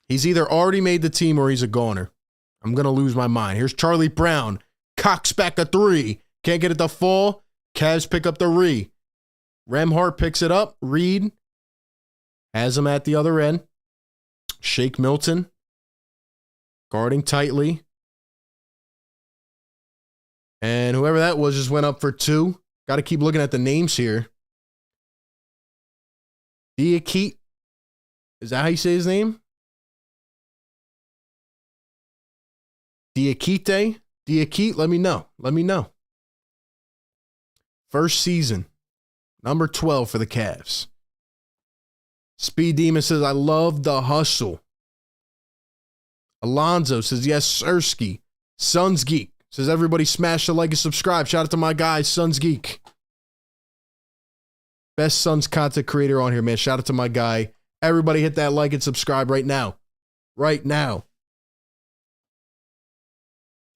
He's either already made the team or he's a goner. I'm going to lose my mind. Here's Charlie Brown. Cocks back a three. Can't get it to fall. Cavs pick up the re. Remhart picks it up. Reed has him at the other end. Shake Milton guarding tightly. And whoever that was just went up for two. Got to keep looking at the names here. Diakite. Is that how you say his name? Diakite, let me know. Let me know. First season, number 12 for the Cavs. Speed Demon says, I love the hustle. Alonzo says, yes, Sirski. Suns Geek says, everybody smash the like and subscribe. Shout out to my guy, Suns Geek. Best Suns content creator on here, man. Shout out to my guy. Everybody hit that like and subscribe right now. Right now.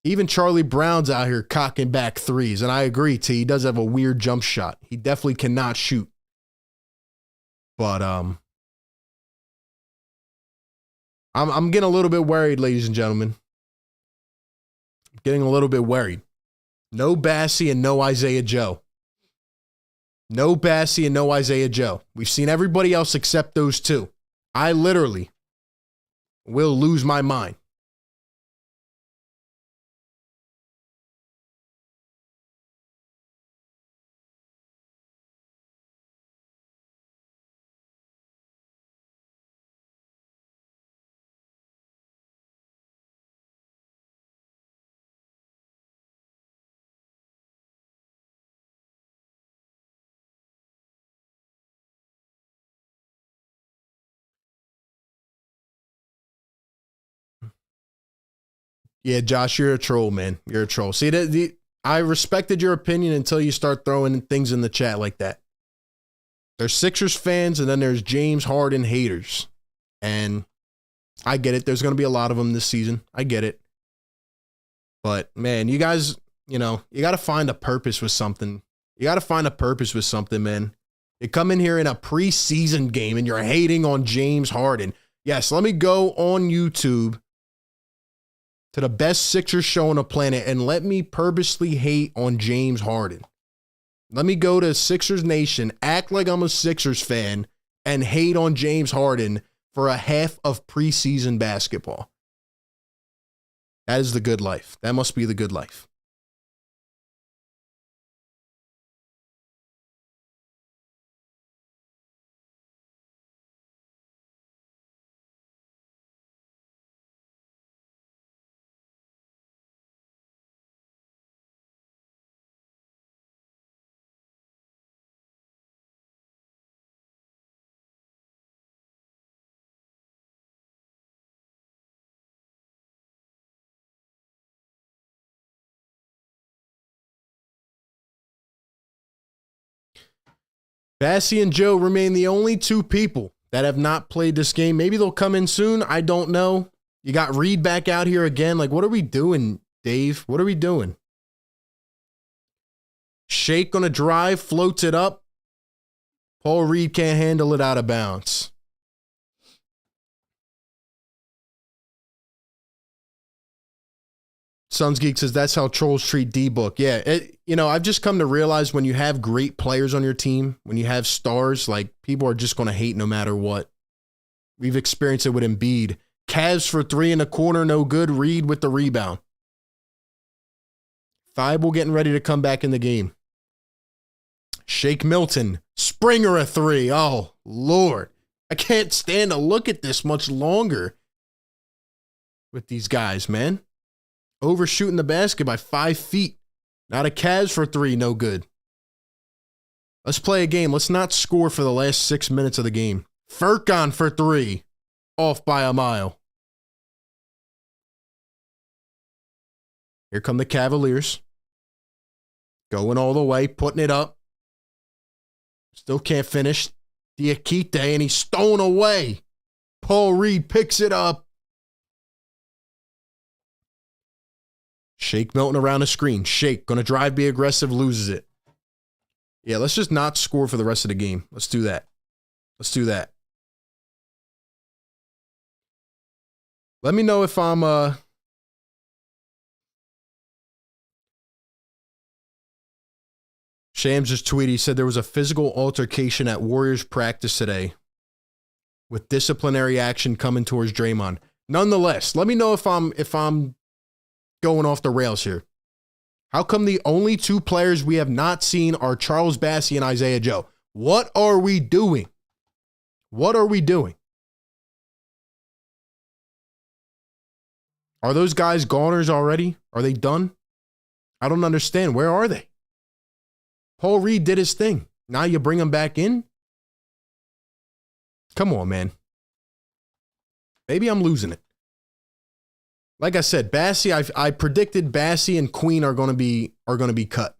Even Charlie Brown's out here cocking back threes, and I agree, T. He does have a weird jump shot. He definitely cannot shoot. But I'm getting a little bit worried, ladies and gentlemen. I'm getting a little bit worried. No Bassey and no Isaiah Joe. No Bassey and no Isaiah Joe. We've seen everybody else except those two. I literally will lose my mind. Yeah, Josh, you're a troll, man. You're a troll. See, I respected your opinion until you start throwing things in the chat like that. There's Sixers fans, and then there's James Harden haters. And I get it. There's going to be a lot of them this season. I get it. But, man, you guys, you got to find a purpose with something. You got to find a purpose with something, man. You come in here in a preseason game, and you're hating on James Harden. Yes, let me go on YouTube to the best Sixers show on the planet and let me purposely hate on James Harden. Let me go to Sixers Nation, act like I'm a Sixers fan, and hate on James Harden for a half of preseason basketball. That is the good life. That must be the good life. Bassey and Joe remain the only two people that have not played this game. Maybe they'll come in soon. I don't know. You got Reed back out here again. Like, what are we doing, Dave? What are we doing? Shake on a drive, floats it up. Paul Reed can't handle it out of bounds. Suns Geek says that's how trolls treat D-Book. Yeah, I've just come to realize when you have great players on your team, when you have stars, like, people are just going to hate no matter what. We've experienced it with Embiid. Cavs for 3 in the corner, no good. Reed with the rebound. Thibault getting ready to come back in the game. Shake Milton. Springer a 3. Oh, Lord. I can't stand to look at this much longer with these guys, man. Overshooting the basket by 5 feet. Not a Cavs for 3, no good. Let's play a game. Let's not score for the last 6 minutes of the game. Furkan for 3. Off by a mile. Here come the Cavaliers. Going all the way, putting it up. Still can't finish. Diakite, and he's stolen away. Paul Reed picks it up. Shake Milton around the screen. Shake, gonna drive, be aggressive, loses it. Yeah, let's just not score for the rest of the game. Let's do that. Let's do that. Let me know if I'm Shams just tweeted, he said there was a physical altercation at Warriors practice today with disciplinary action coming towards Draymond. Nonetheless, let me know if I'm going off the rails here. How come the only 2 players we have not seen are Charles Bassey and Isaiah Joe? What are we doing? What are we doing? Are those guys goners already? Are they done? I don't understand. Where are they? Paul Reed did his thing. Now you bring him back in? Come on, man. Maybe I'm losing it. Like I said, Bassey, I predicted Bassey and Queen are going to be cut.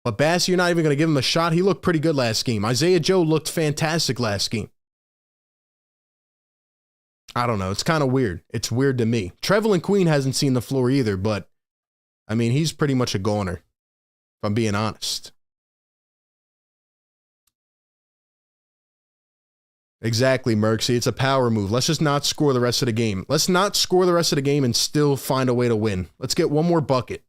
But Bassey, you're not even going to give him a shot. He looked pretty good last game. Isaiah Joe looked fantastic last game. I don't know. It's kind of weird. It's weird to me. Trevelyan Queen hasn't seen the floor either, but I mean, he's pretty much a goner, if I'm being honest. Exactly, Merksy. It's a power move. Let's just not score the rest of the game. Let's not score the rest of the game and still find a way to win. Let's get one more bucket.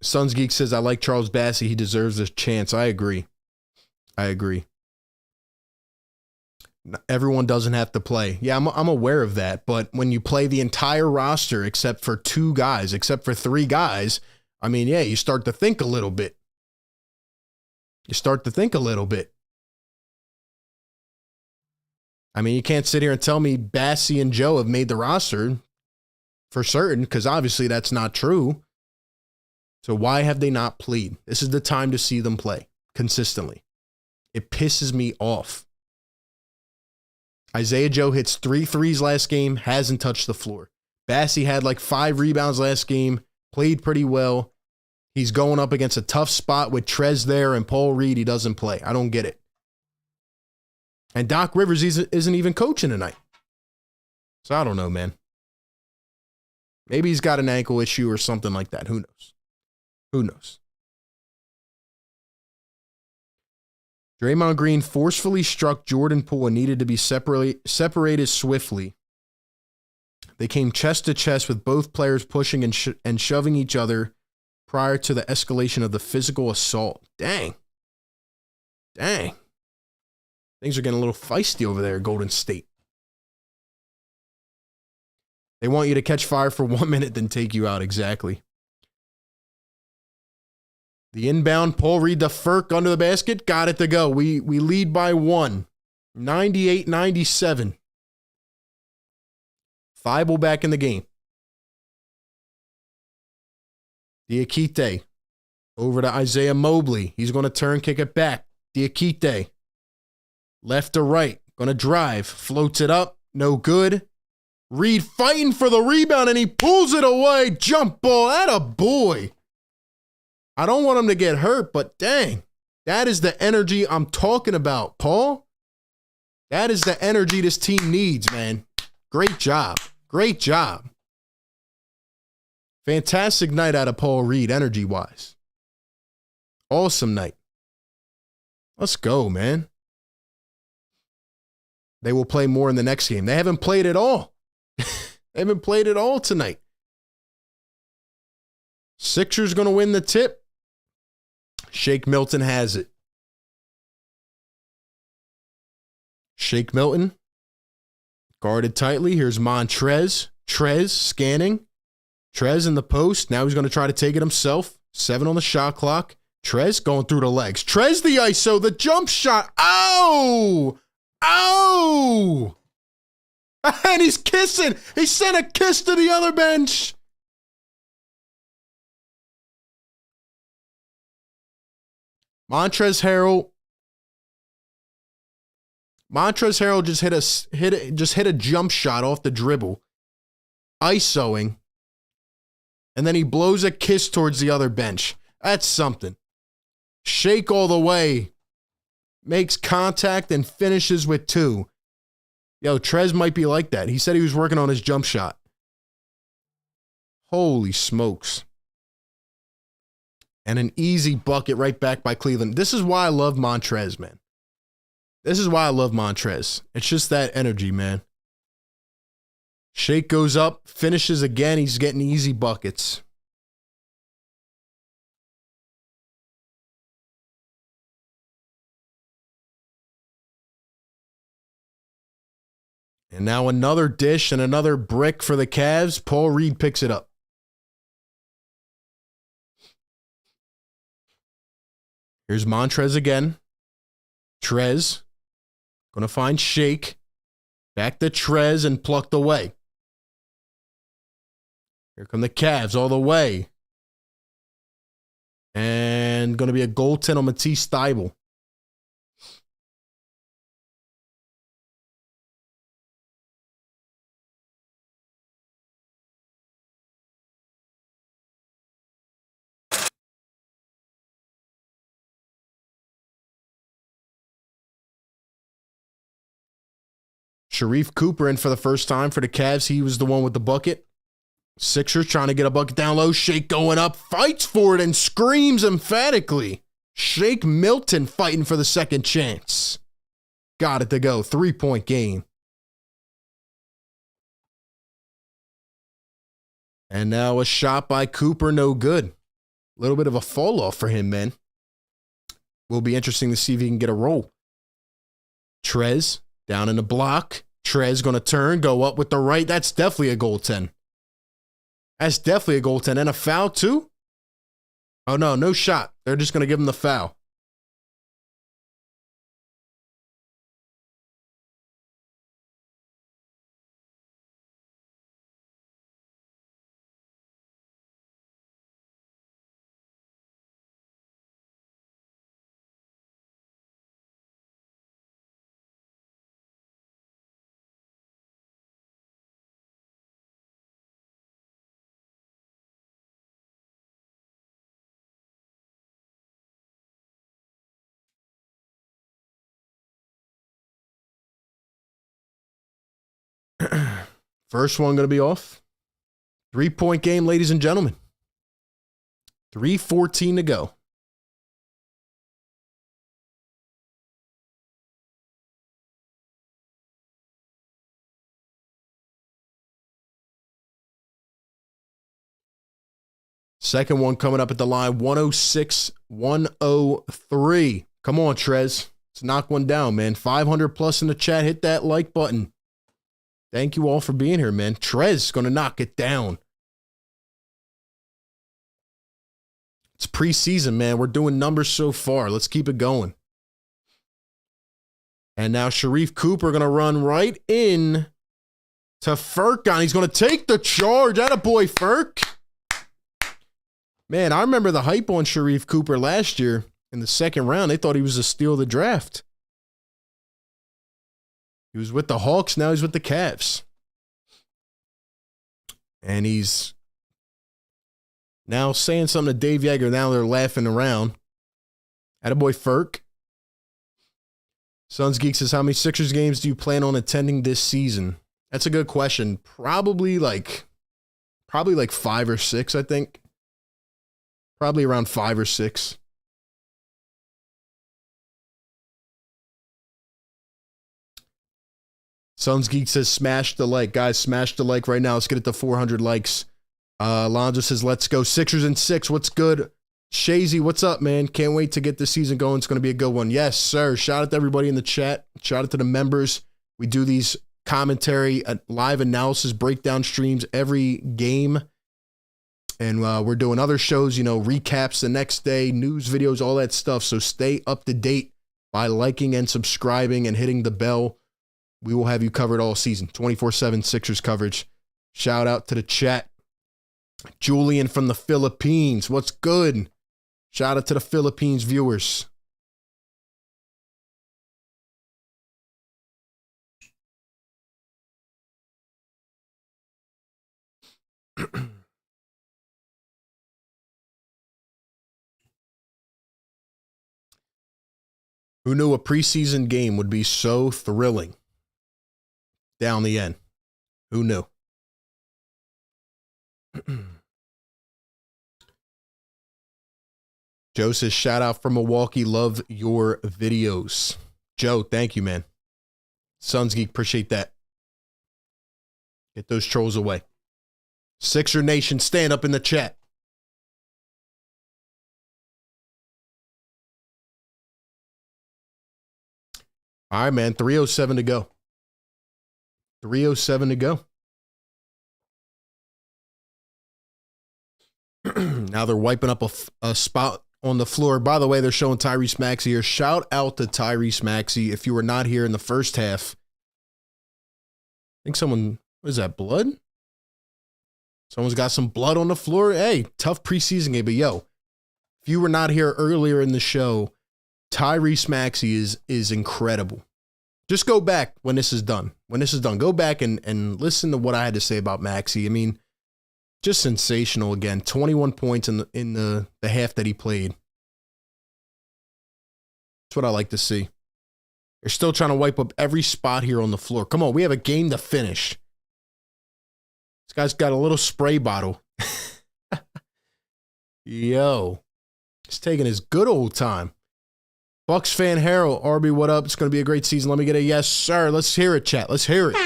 Suns Geek says, I like Charles Bassey. He deserves a chance. I agree. I agree. Everyone doesn't have to play. Yeah, I'm aware of that. But when you play the entire roster except for 2 guys, except for 3 guys, I mean, yeah, you start to think a little bit. You start to think a little bit. I mean, you can't sit here and tell me Bassey and Joe have made the roster for certain, because obviously that's not true. So why have they not played? This is the time to see them play consistently. It pisses me off. Isaiah Joe hits 3 threes last game, hasn't touched the floor. Bassey had like 5 rebounds last game, played pretty well. He's going up against a tough spot with Trez there and Paul Reed. He doesn't play. I don't get it. And Doc Rivers isn't even coaching tonight. So I don't know, man. Maybe he's got an ankle issue or something like that. Who knows? Who knows? Draymond Green forcefully struck Jordan Poole and needed to be separated swiftly. They came chest to chest with both players pushing and shoving each other prior to the escalation of the physical assault. Dang. Dang. Things are getting a little feisty over there at Golden State. They want you to catch fire for 1 minute, then take you out. Exactly. The inbound, Paul Reed the Furk under the basket. Got it to go. We lead by 1. 98-97. Thibault back in the game. Diakite. Over to Isaiah Mobley. He's going to turn, kick it back. Diakite. Left to right. Going to drive. Floats it up. No good. Reed fighting for the rebound, and he pulls it away. Jump ball. Atta boy. I don't want him to get hurt, but dang. That is the energy I'm talking about, Paul. That is the energy this team needs, man. Great job. Great job. Fantastic night out of Paul Reed, energy-wise. Awesome night. Let's go, man. They will play more in the next game. They haven't played at all. They haven't played at all tonight. Sixers going to win the tip. Shake Milton has it. Shake Milton. Guarded tightly. Here's Montrez. Trez scanning. Trez in the post. Now he's going to try to take it himself. 7 on the shot clock. Trez going through the legs. Trez the ISO. The jump shot. Oh! Oh! And he's kissing. He sent a kiss to the other bench. Montrezl Harrell just hit a jump shot off the dribble, ISOing, and then he blows a kiss towards the other bench. That's something. Shake all the way, makes contact and finishes with 2. Yo, Trez might be like that. He said he was working on his jump shot. Holy smokes. And an easy bucket right back by Cleveland. This is why I love Montrez, man. This is why I love Montrez. It's just that energy, man. Shake goes up, finishes again. He's getting easy buckets. And now another dish and another brick for the Cavs. Paul Reed picks it up. Here's Montrez again. Trez. Going to find Shake. Back to Trez and plucked away. Here come the Cavs all the way. And going to be a goaltend on Matisse Thybulle. Sharif Cooper in for the first time for the Cavs. He was the one with the bucket. Sixers trying to get a bucket down low. Shake going up, fights for it and screams emphatically. Shake Milton fighting for the second chance. Got it to go. 3-point game. And now a shot by Cooper, no good. A little bit of a fall off for him, man. Will be interesting to see if he can get a roll. Trez down in the block. Trez going to turn, go up with the right. That's definitely a goaltend. That's definitely a goaltend. And a foul, too? Oh, no, no shot. They're just going to give him the foul. First one going to be off. 3-point game, ladies and gentlemen. 3:14 to go. Second one coming up at the line, 106-103. Come on, Trez. Let's knock one down, man. 500 plus in the chat. Hit that like button. Thank you all for being here, man. Trez going to knock it down. It's preseason, man. We're doing numbers so far. Let's keep it going. And now Sharif Cooper going to run right in to Furkan. He's going to take the charge. Attaboy, Furk. Man, I remember the hype on Sharif Cooper last year in the second round. They thought he was a steal of the draft. He was with the Hawks. Now he's with the Cavs. And he's now saying something to Dave Yeager. Now they're laughing around. Attaboy Ferk. Suns Geek says, how many Sixers games do you plan on attending this season? That's a good question. Probably like 5 or 6, I think. Probably around 5 or 6. Suns Geek says, smash the like. Guys, smash the like right now. Let's get it to 400 likes. Lonzo says, let's go. Sixers in 6. What's good? Shazy, what's up, man? Can't wait to get this season going. It's going to be a good one. Yes, sir. Shout out to everybody in the chat. Shout out to the members. We do these commentary, live analysis, breakdown streams every game. And we're doing other shows, recaps the next day, news videos, all that stuff. So stay up to date by liking and subscribing and hitting the bell. We will have you covered all season. 24/7 Sixers coverage. Shout out to the chat. Julian from the Philippines. What's good? Shout out to the Philippines viewers. Who knew a preseason game would be so thrilling down the end? Who knew? Joe says, shout out from Milwaukee. Love your videos. Joe, thank you, man. Suns Geek, appreciate that. Get those trolls away. Sixer Nation, stand up in the chat. All right, man. 3:07 to go. 3:07 to go. Now they're wiping up a spot on the floor. By the way, they're showing Tyrese Maxey here. Shout out to Tyrese Maxey. If you were not here in the first half, I think someone, what is that, blood? Someone's got some blood on the floor. Hey, tough preseason game. But yo, if you were not here earlier in the show, Tyrese Maxey is incredible. Just go back when this is done. When this is done, go back and listen to what I had to say about Maxey. I mean, just sensational again. 21 points in the half that he played. That's what I like to see. They're still trying to wipe up every spot here on the floor. Come on, we have a game to finish. This guy's got a little spray bottle. Yo, he's taking his good old time. Bucks fan Harold, RB, what up? It's going to be a great season. Let me get a yes, sir. Let's hear it, chat. Let's hear it.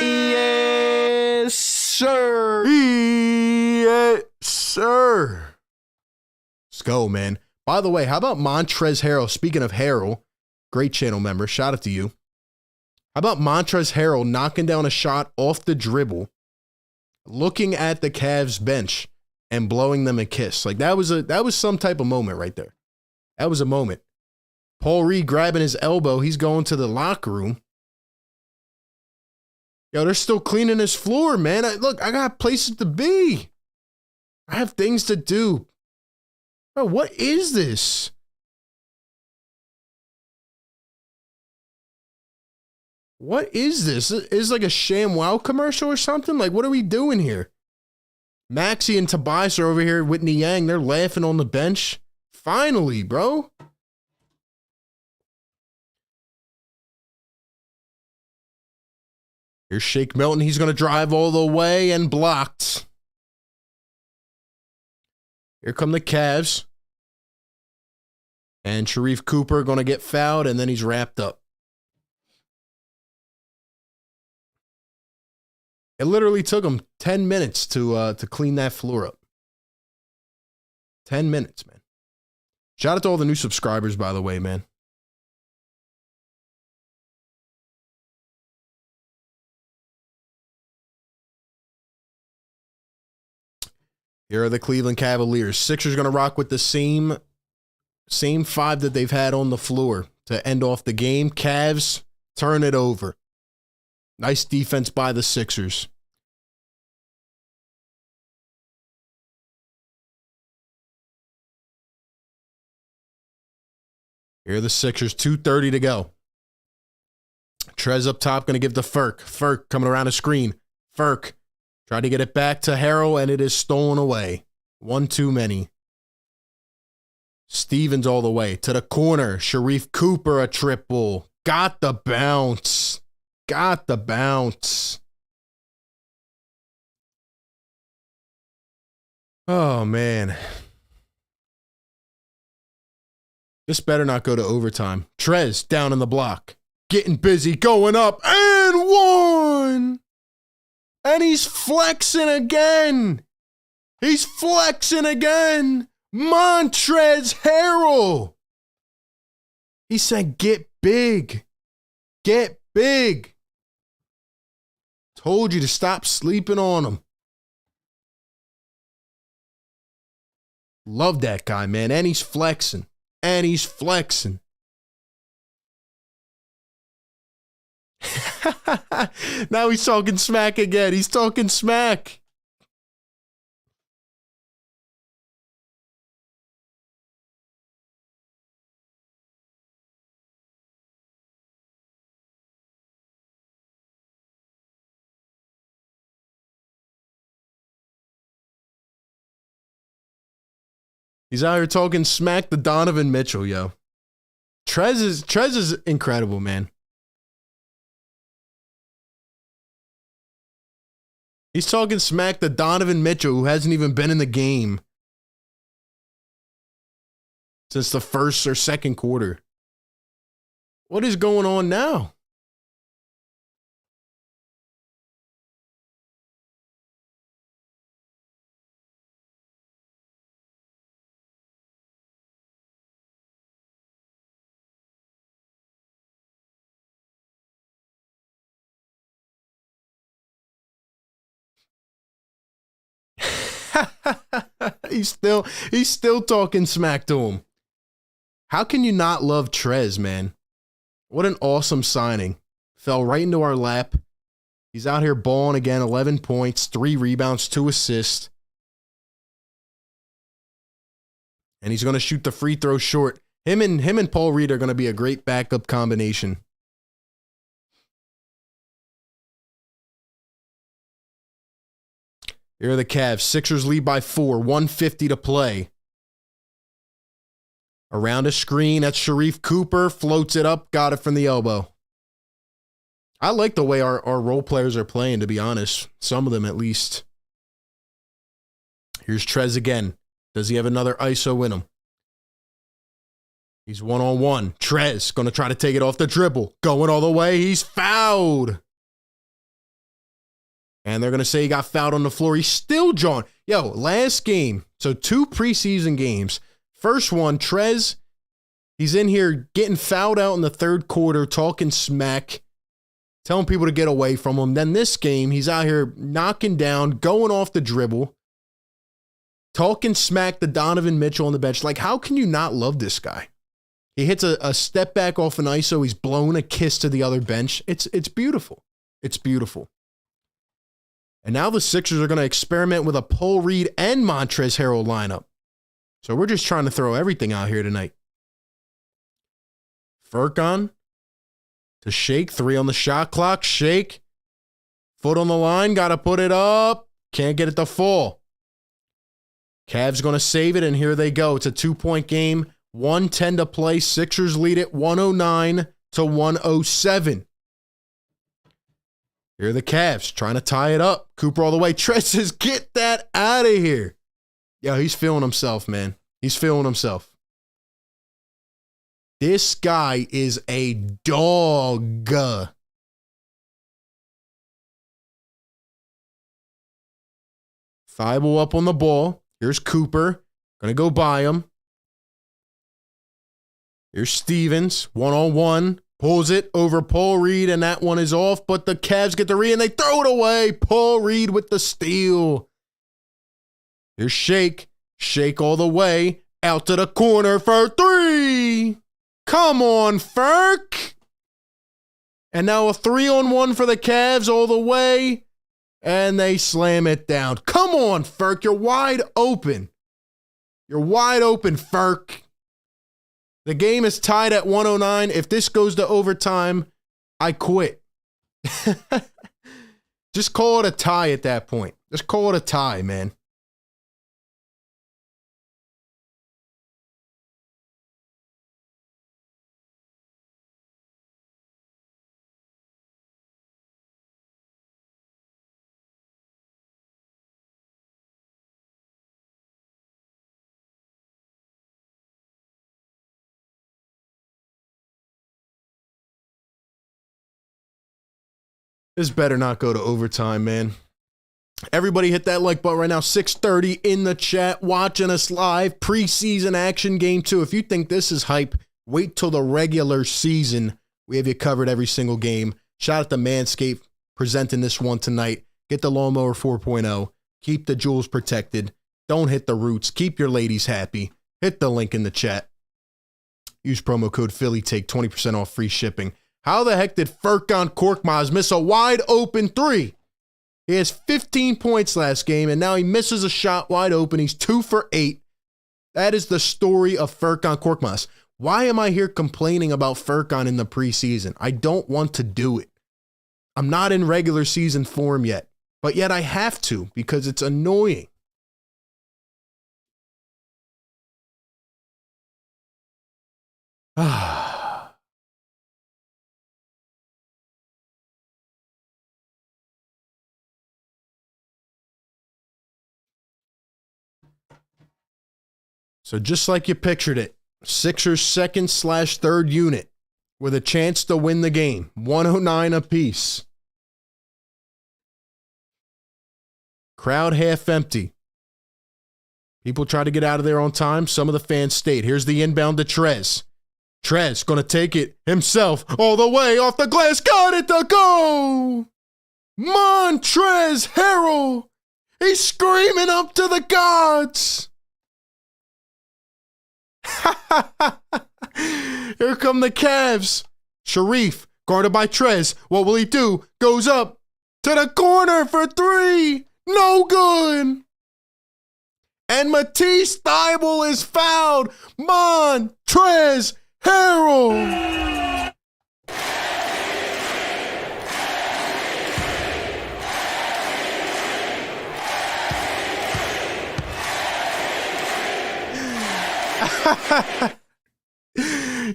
Yes, sir. Yes, sir. Let's go, man. By the way, how about Montrezl Harrell? Speaking of Harrell, great channel member. Shout out to you. How about Montrezl Harrell knocking down a shot off the dribble, looking at the Cavs bench, and blowing them a kiss? Like that was some type of moment right there. That was a moment. Paul Reed grabbing his elbow. He's going to the locker room. Yo, they're still cleaning this floor, man. Look, I got places to be. I have things to do. Bro, what is this? What is this? Is like a ShamWow commercial or something? Like, what are we doing here? Maxey and Tobias are over here with Niang. They're laughing on the bench. Finally, bro. Here's Shake Milton. He's going to drive all the way and blocked. Here come the Cavs. And Sharif Cooper going to get fouled, and then he's wrapped up. It literally took him 10 minutes to clean that floor up. 10 minutes, man. Shout out to all the new subscribers, by the way, man. Here are the Cleveland Cavaliers. Sixers going to rock with the same 5 that they've had on the floor to end off the game. Cavs, turn it over. Nice defense by the Sixers. Here are the Sixers, 2:30 to go. Trez up top, going to give to Furk. Furk coming around the screen. Furk tried to get it back to Harrell, and it is stolen away. One too many. Stevens all the way to the corner. Sharif Cooper, a triple. Got the bounce. Got the bounce. Oh, man. This better not go to overtime. Trez down in the block. Getting busy, going up, and one! And he's flexing again! He's flexing again! Montrezl Harrell! He said, get big. Get big. Told you to stop sleeping on him. Love that guy, man. And he's flexing. And he's flexing. Now he's talking smack again. He's talking smack. He's out here talking smack to Donovan Mitchell, yo. Trez is incredible, man. He's talking smack to Donovan Mitchell, who hasn't even been in the game since the first or second quarter. What is going on now? He's still talking smack to him. How can you not love Trez, man? What an awesome signing. Fell right into our lap. He's out here balling again, 11 points, 3 rebounds, 2 assists. And he's going to shoot the free throw short. Him and Paul Reed are going to be a great backup combination. Here are the Cavs. Sixers lead by 4. 1:50 to play. Around a screen, that's Sharif Cooper. Floats it up. Got it from the elbow. I like the way our role players are playing, to be honest. Some of them, at least. Here's Trez again. Does he have another ISO in him? He's one-on-one. Trez going to try to take it off the dribble. Going all the way. He's fouled. And they're going to say he got fouled on the floor. He's still drawing. Yo, last game. So 2 preseason games. First one, Trez, he's in here getting fouled out in the third quarter, talking smack, telling people to get away from him. Then this game, he's out here knocking down, going off the dribble, talking smack to Donovan Mitchell on the bench. Like, how can you not love this guy? He hits a step back off an ISO. He's blown a kiss to the other bench. It's beautiful. It's beautiful. And now the Sixers are going to experiment with a Paul Reed and Montrezl Harrell lineup. So we're just trying to throw everything out here tonight. Furkan to Shake. 3 on the shot clock. Shake. Foot on the line. Got to put it up. Can't get it to fall. Cavs going to save it, and here they go. It's a 2-point game. 1:10 to play. Sixers lead it 109 to 107. Here are the Cavs trying to tie it up. Cooper all the way. Trez says, get that out of here. Yo, he's feeling himself, man. He's feeling himself. This guy is a dog. Thibault up on the ball. Here's Cooper. Gonna go by him. Here's Stevens. 1-on-1. Pulls it over Paul Reed, and that one is off, but the Cavs get the read, and they throw it away. Paul Reed with the steal. Here's Shake. Shake all the way. Out to the corner for 3. Come on, Furk. And now a 3-on-1 for the Cavs all the way, and they slam it down. Come on, Furk. You're wide open. You're wide open, Furk. The game is tied at 109. If this goes to overtime, I quit. Just call it a tie at that point. Just call it a tie, man. This better not go to overtime, man. Everybody hit that like button right now. 6:30 in the chat, watching us live. Preseason action game 2. If you think this is hype, wait till the regular season. We have you covered every single game. Shout out to Manscaped presenting this one tonight. Get the Lawnmower 4.0. Keep the jewels protected. Don't hit the roots. Keep your ladies happy. Hit the link in the chat. Use promo code Philly. Take 20% off free shipping. How the heck did Furkan Korkmaz miss a wide open 3? He has 15 points last game, and now he misses a shot wide open. He's 2 for 8. That is the story of Furkan Korkmaz. Why am I here complaining about Furkan in the preseason? I don't want to do it. I'm not in regular season form yet, but yet I have to because it's annoying. So just like you pictured it, Sixers second/third unit with a chance to win the game. 109 apiece. Crowd half empty. People try to get out of there on time. Some of the fans stayed. Here's the inbound to Trez. Trez going to take it himself all the way off the glass. Got it to go. Montrezl Harrell. He's screaming up to the gods. Here come the Cavs. Sharif, guarded by Trez. What will he do? Goes up to the corner for 3. No good. And Matisse Thybulle is fouled. Montrezl Harrell.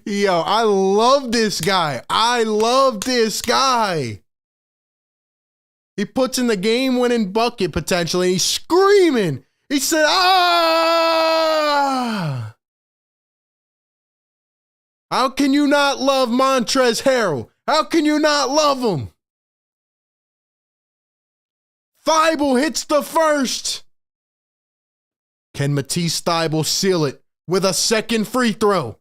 Yo, I love this guy. I love this guy. He puts in the game-winning bucket potentially. He's screaming. He said, ah! How can you not love Montrezl Harrell? How can you not love him? Thybulle hits the first. Can Matisse Thybulle seal it with a second free throw?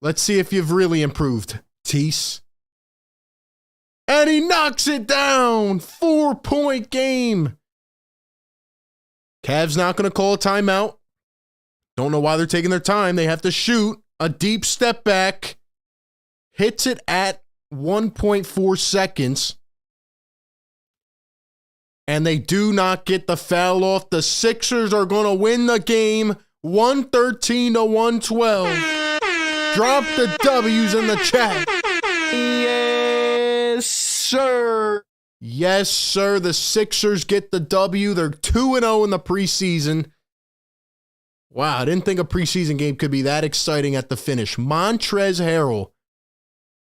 Let's see if you've really improved, Tease. And he knocks it down. 4-point game. Cavs not going to call a timeout. Don't know why they're taking their time. They have to shoot. A deep step back. Hits it at 1.4 seconds. And they do not get the foul off. The Sixers are going to win the game 113-112. Drop the W's in the chat. Yes, sir. Yes, sir. The Sixers get the W. They're 2-0 in the preseason. Wow, I didn't think a preseason game could be that exciting at the finish. Montrezl Harrell.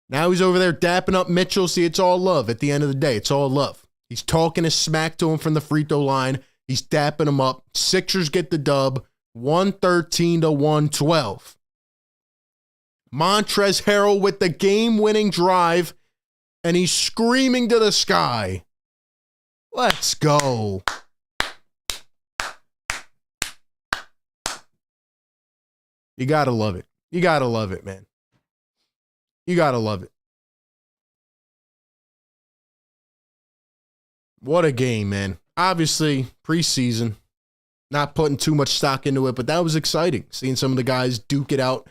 Now he's over there dapping up Mitchell. See, it's all love. At the end of the day, it's all love. He's talking his smack to him from the free throw line. He's dapping him up. Sixers get the dub. 113-112. Montrezl Harrell with the game-winning drive, and he's screaming to the sky. Let's go. You gotta love it. You gotta love it, man. You gotta love it. What a game, man. Obviously, preseason, not putting too much stock into it, but that was exciting. Seeing some of the guys duke it out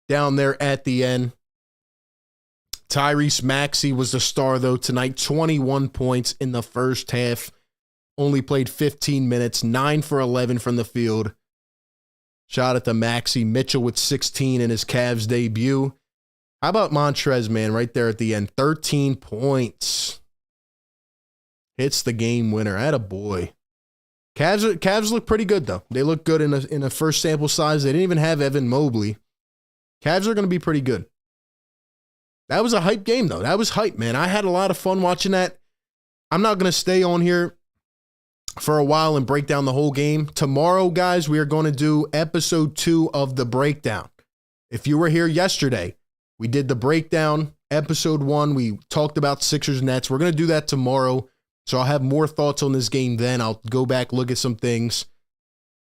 down there at the end. Tyrese Maxey was the star, though, tonight. 21 points in the first half. Only played 15 minutes, 9 for 11 from the field. Shout out to Maxey Mitchell with 16 in his Cavs debut. How about Montrez, man, right there at the end? 13 points. Hits the game winner. Attaboy. Cavs look pretty good, though. They look good in a first sample size. They didn't even have Evan Mobley. Cavs are going to be pretty good. That was a hype game, though. That was hype, man. I had a lot of fun watching that. I'm not going to stay on here for a while and break down the whole game. Tomorrow, guys, we are going to do episode 2 of the breakdown. If you were here yesterday, we did the breakdown. Episode 1, we talked about Sixers Nets. We're going to do that tomorrow. So I'll have more thoughts on this game then. I'll go back, look at some things.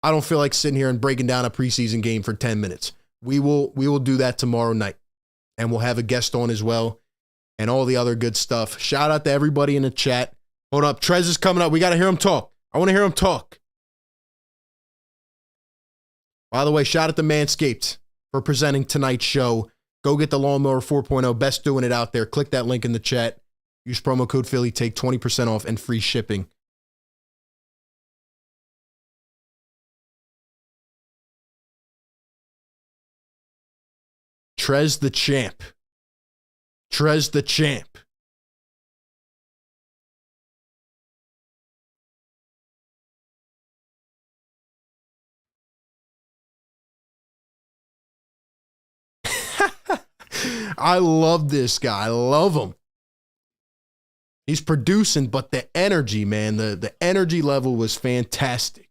I don't feel like sitting here and breaking down a preseason game for 10 minutes. We will do that tomorrow night. And we'll have a guest on as well. And all the other good stuff. Shout out to everybody in the chat. Hold up. Trez is coming up. We got to hear him talk. I want to hear him talk. By the way, shout out to Manscaped for presenting tonight's show. Go get the Lawnmower 4.0. Best doing it out there. Click that link in the chat. Use promo code Philly. Take 20% off and free shipping. Trez the champ. Trez the champ. I love this guy. I love him. He's producing, but the energy, man, the energy level was fantastic.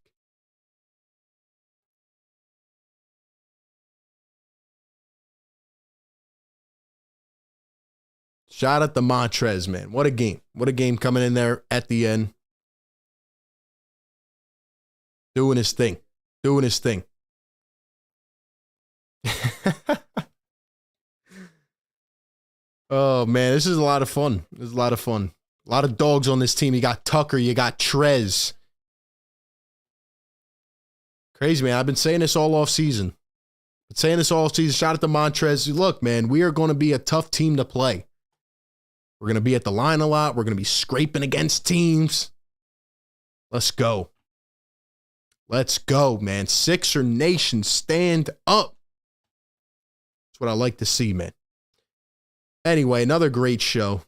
Shout out to Montrez, man. What a game. What a game coming in there at the end. Doing his thing. Doing his thing. Oh, man, this is a lot of fun. This is a lot of fun. A lot of dogs on this team. You got Tucker. You got Trez. Crazy, man. I've been saying this all off season. Shout out to Montrez. Look, man, we are going to be a tough team to play. We're going to be at the line a lot. We're going to be scraping against teams. Let's go. Let's go, man. Sixer Nation, stand up. That's what I like to see, man. Anyway, another great show.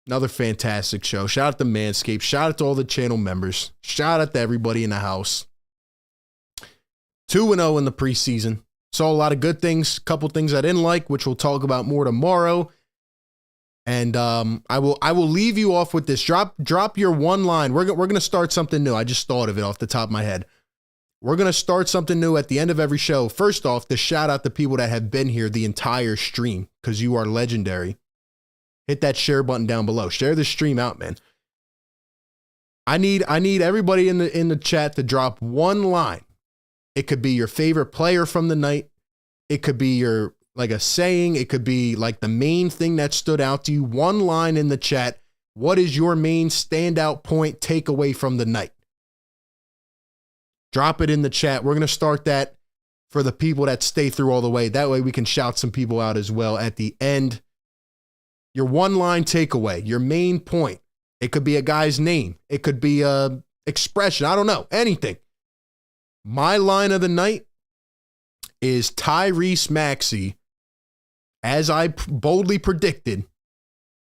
Another fantastic show. Shout out to Manscaped. Shout out to all the channel members. Shout out to everybody in the house. 2-0 in the preseason. Saw a lot of good things. A couple things I didn't like, which we'll talk about more tomorrow. And I will leave you off with this. Drop your one line. We're gonna start something new. I just thought of it off the top of my head. We're gonna start something new at the end of every show. First off, to shout out the people that have been here the entire stream, because you are legendary. Hit that share button down below. Share the stream out, man. I need everybody in the chat to drop one line. It could be your favorite player from the night. It could be your like a saying. It could be like the main thing that stood out to you. One line in the chat. What is your main standout point takeaway from the night? Drop it in the chat. We're going to start that for the people that stay through all the way. That way we can shout some people out as well at the end. Your one line takeaway, your main point. It could be a guy's name. It could be a expression. I don't know. Anything. My line of the night is Tyrese Maxey, as I boldly predicted,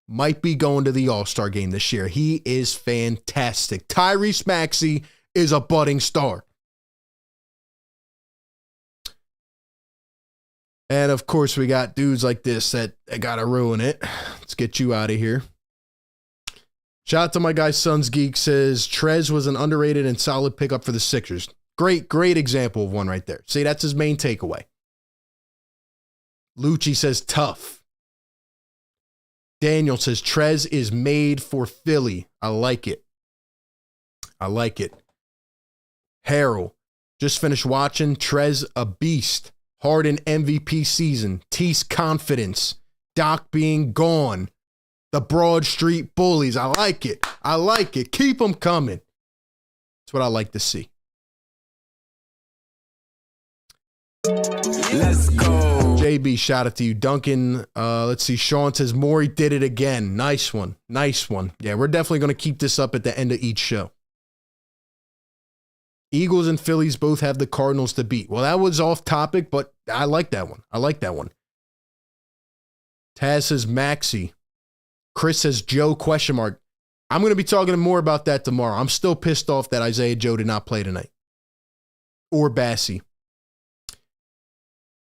might be going to the All-Star game this year. He is fantastic. Tyrese Maxey is a budding star. And of course, we got dudes like this that gotta ruin it. Let's get you out of here. Shout out to my guy Sons Geek, says Trez was an underrated and solid pickup for the Sixers. Great example of one right there. See, that's his main takeaway. Lucci says tough. Daniel says Trez is made for Philly. I like it. I like it. Harold, just finished watching. Trez, a beast. Harden MVP season. Tease confidence. Doc being gone. The Broad Street Bullies. I like it. I like it. Keep them coming. That's what I like to see. Let's go. JB, shout out to you. Duncan, let's see. Sean says Morey did it again. Nice one. Nice one. Yeah, we're definitely going to keep this up at the end of each show. Eagles and Phillies both have the Cardinals to beat. Well, that was off topic, but I like that one. I like that one. Taz says Maxey. Chris says Joe, question mark. I'm going to be talking more about that tomorrow. I'm still pissed off that Isaiah Joe did not play tonight. Or Bassie.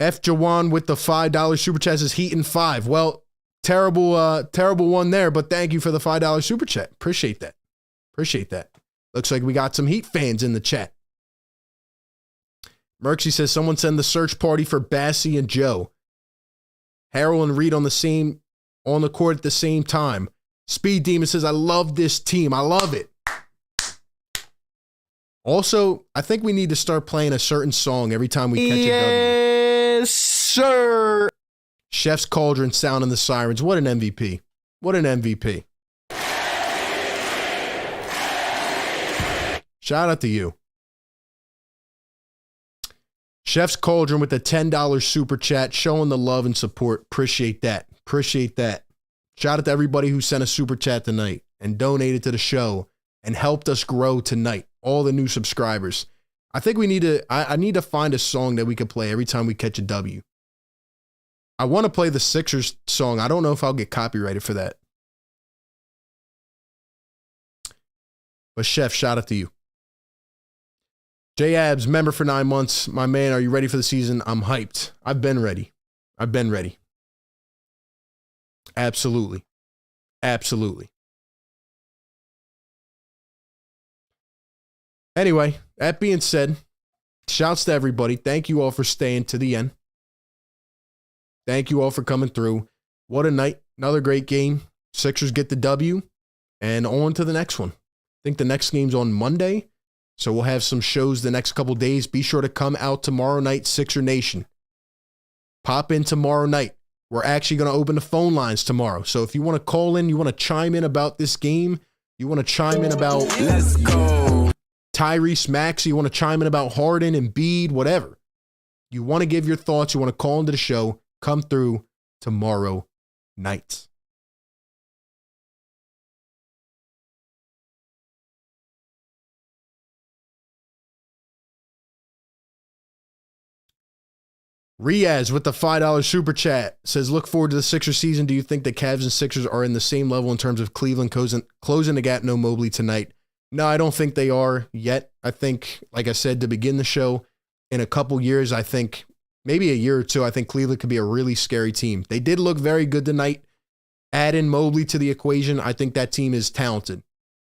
F. Jawan with the $5 super chat says Heat in 5. Well, terrible one there, but thank you for the $5 super chat. Appreciate that. Appreciate that. Looks like we got some Heat fans in the chat. Merksy says someone send the search party for Bassie and Joe. Harrell and Reed on the court at the same time. Speed Demon says, I love this team. I love it. Also, I think we need to start playing a certain song every time we catch a W. Yes, sir. Chef's Cauldron sounding the sirens. What an MVP. What an MVP. Shout out to you. Chef's Cauldron with the $10 super chat, showing the love and support. Appreciate that. Appreciate that. Shout out to everybody who sent a super chat tonight and donated to the show and helped us grow tonight. All the new subscribers. I think we need to, I need to find a song that we could play every time we catch a W. I want to play the Sixers song. I don't know if I'll get copyrighted for that. But Chef, shout out to you. J Abs, member for 9 months. My man, are you ready for the season? I'm hyped. I've been ready. I've been ready. Absolutely. Absolutely. Anyway, that being said, shouts to everybody. Thank you all for staying to the end. Thank you all for coming through. What a night. Another great game. Sixers get the W. And on to the next one. I think the next game's on Monday. So we'll have some shows the next couple days. Be sure to come out tomorrow night, Sixer Nation. Pop in tomorrow night. We're actually going to open the phone lines tomorrow. So if you want to call in, you want to chime in about this game, you want to chime in about Let's go. Tyrese Maxey, you want to chime in about Harden and Embiid, whatever. You want to give your thoughts, you want to call into the show, come through tomorrow night. Riaz with the $5 super chat says, look forward to the Sixers season. Do you think the Cavs and Sixers are in the same level in terms of Cleveland closing the gap? No Mobley tonight. No, I don't think they are yet. I think, like I said, to begin the show, in a couple years, I think maybe a year or two, I think Cleveland could be a really scary team. They did look very good tonight. Add in Mobley to the equation. I think that team is talented.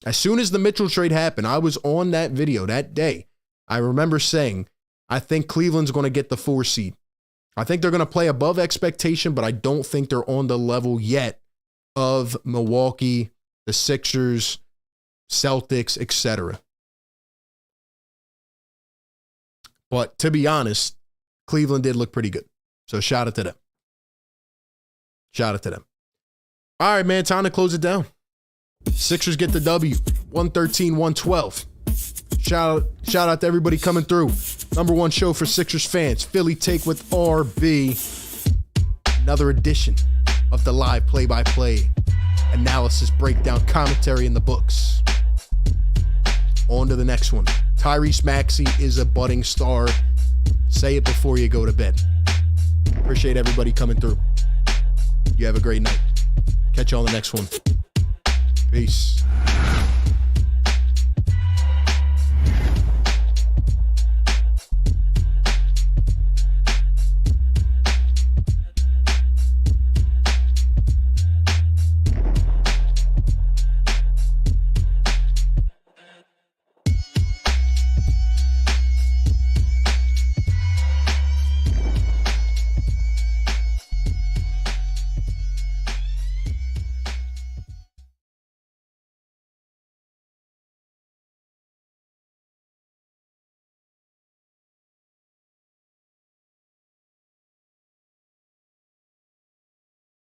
As soon as the Mitchell trade happened, I was on that video that day. I remember saying, I think Cleveland's going to get the 4 seed. I think they're going to play above expectation, but I don't think they're on the level yet of Milwaukee, the Sixers, Celtics, etc. But to be honest, Cleveland did look pretty good. So shout out to them. Shout out to them. All right, man, time to close it down. Sixers get the W, 113-112. Shout out to everybody coming through. Number one show for Sixers fans, Philly Take with RB. Another edition of the live play-by-play analysis, breakdown, commentary in the books. On to the next one. Tyrese Maxey is a budding star. Say it before you go to bed. Appreciate everybody coming through. You have a great night. Catch you on the next one. Peace.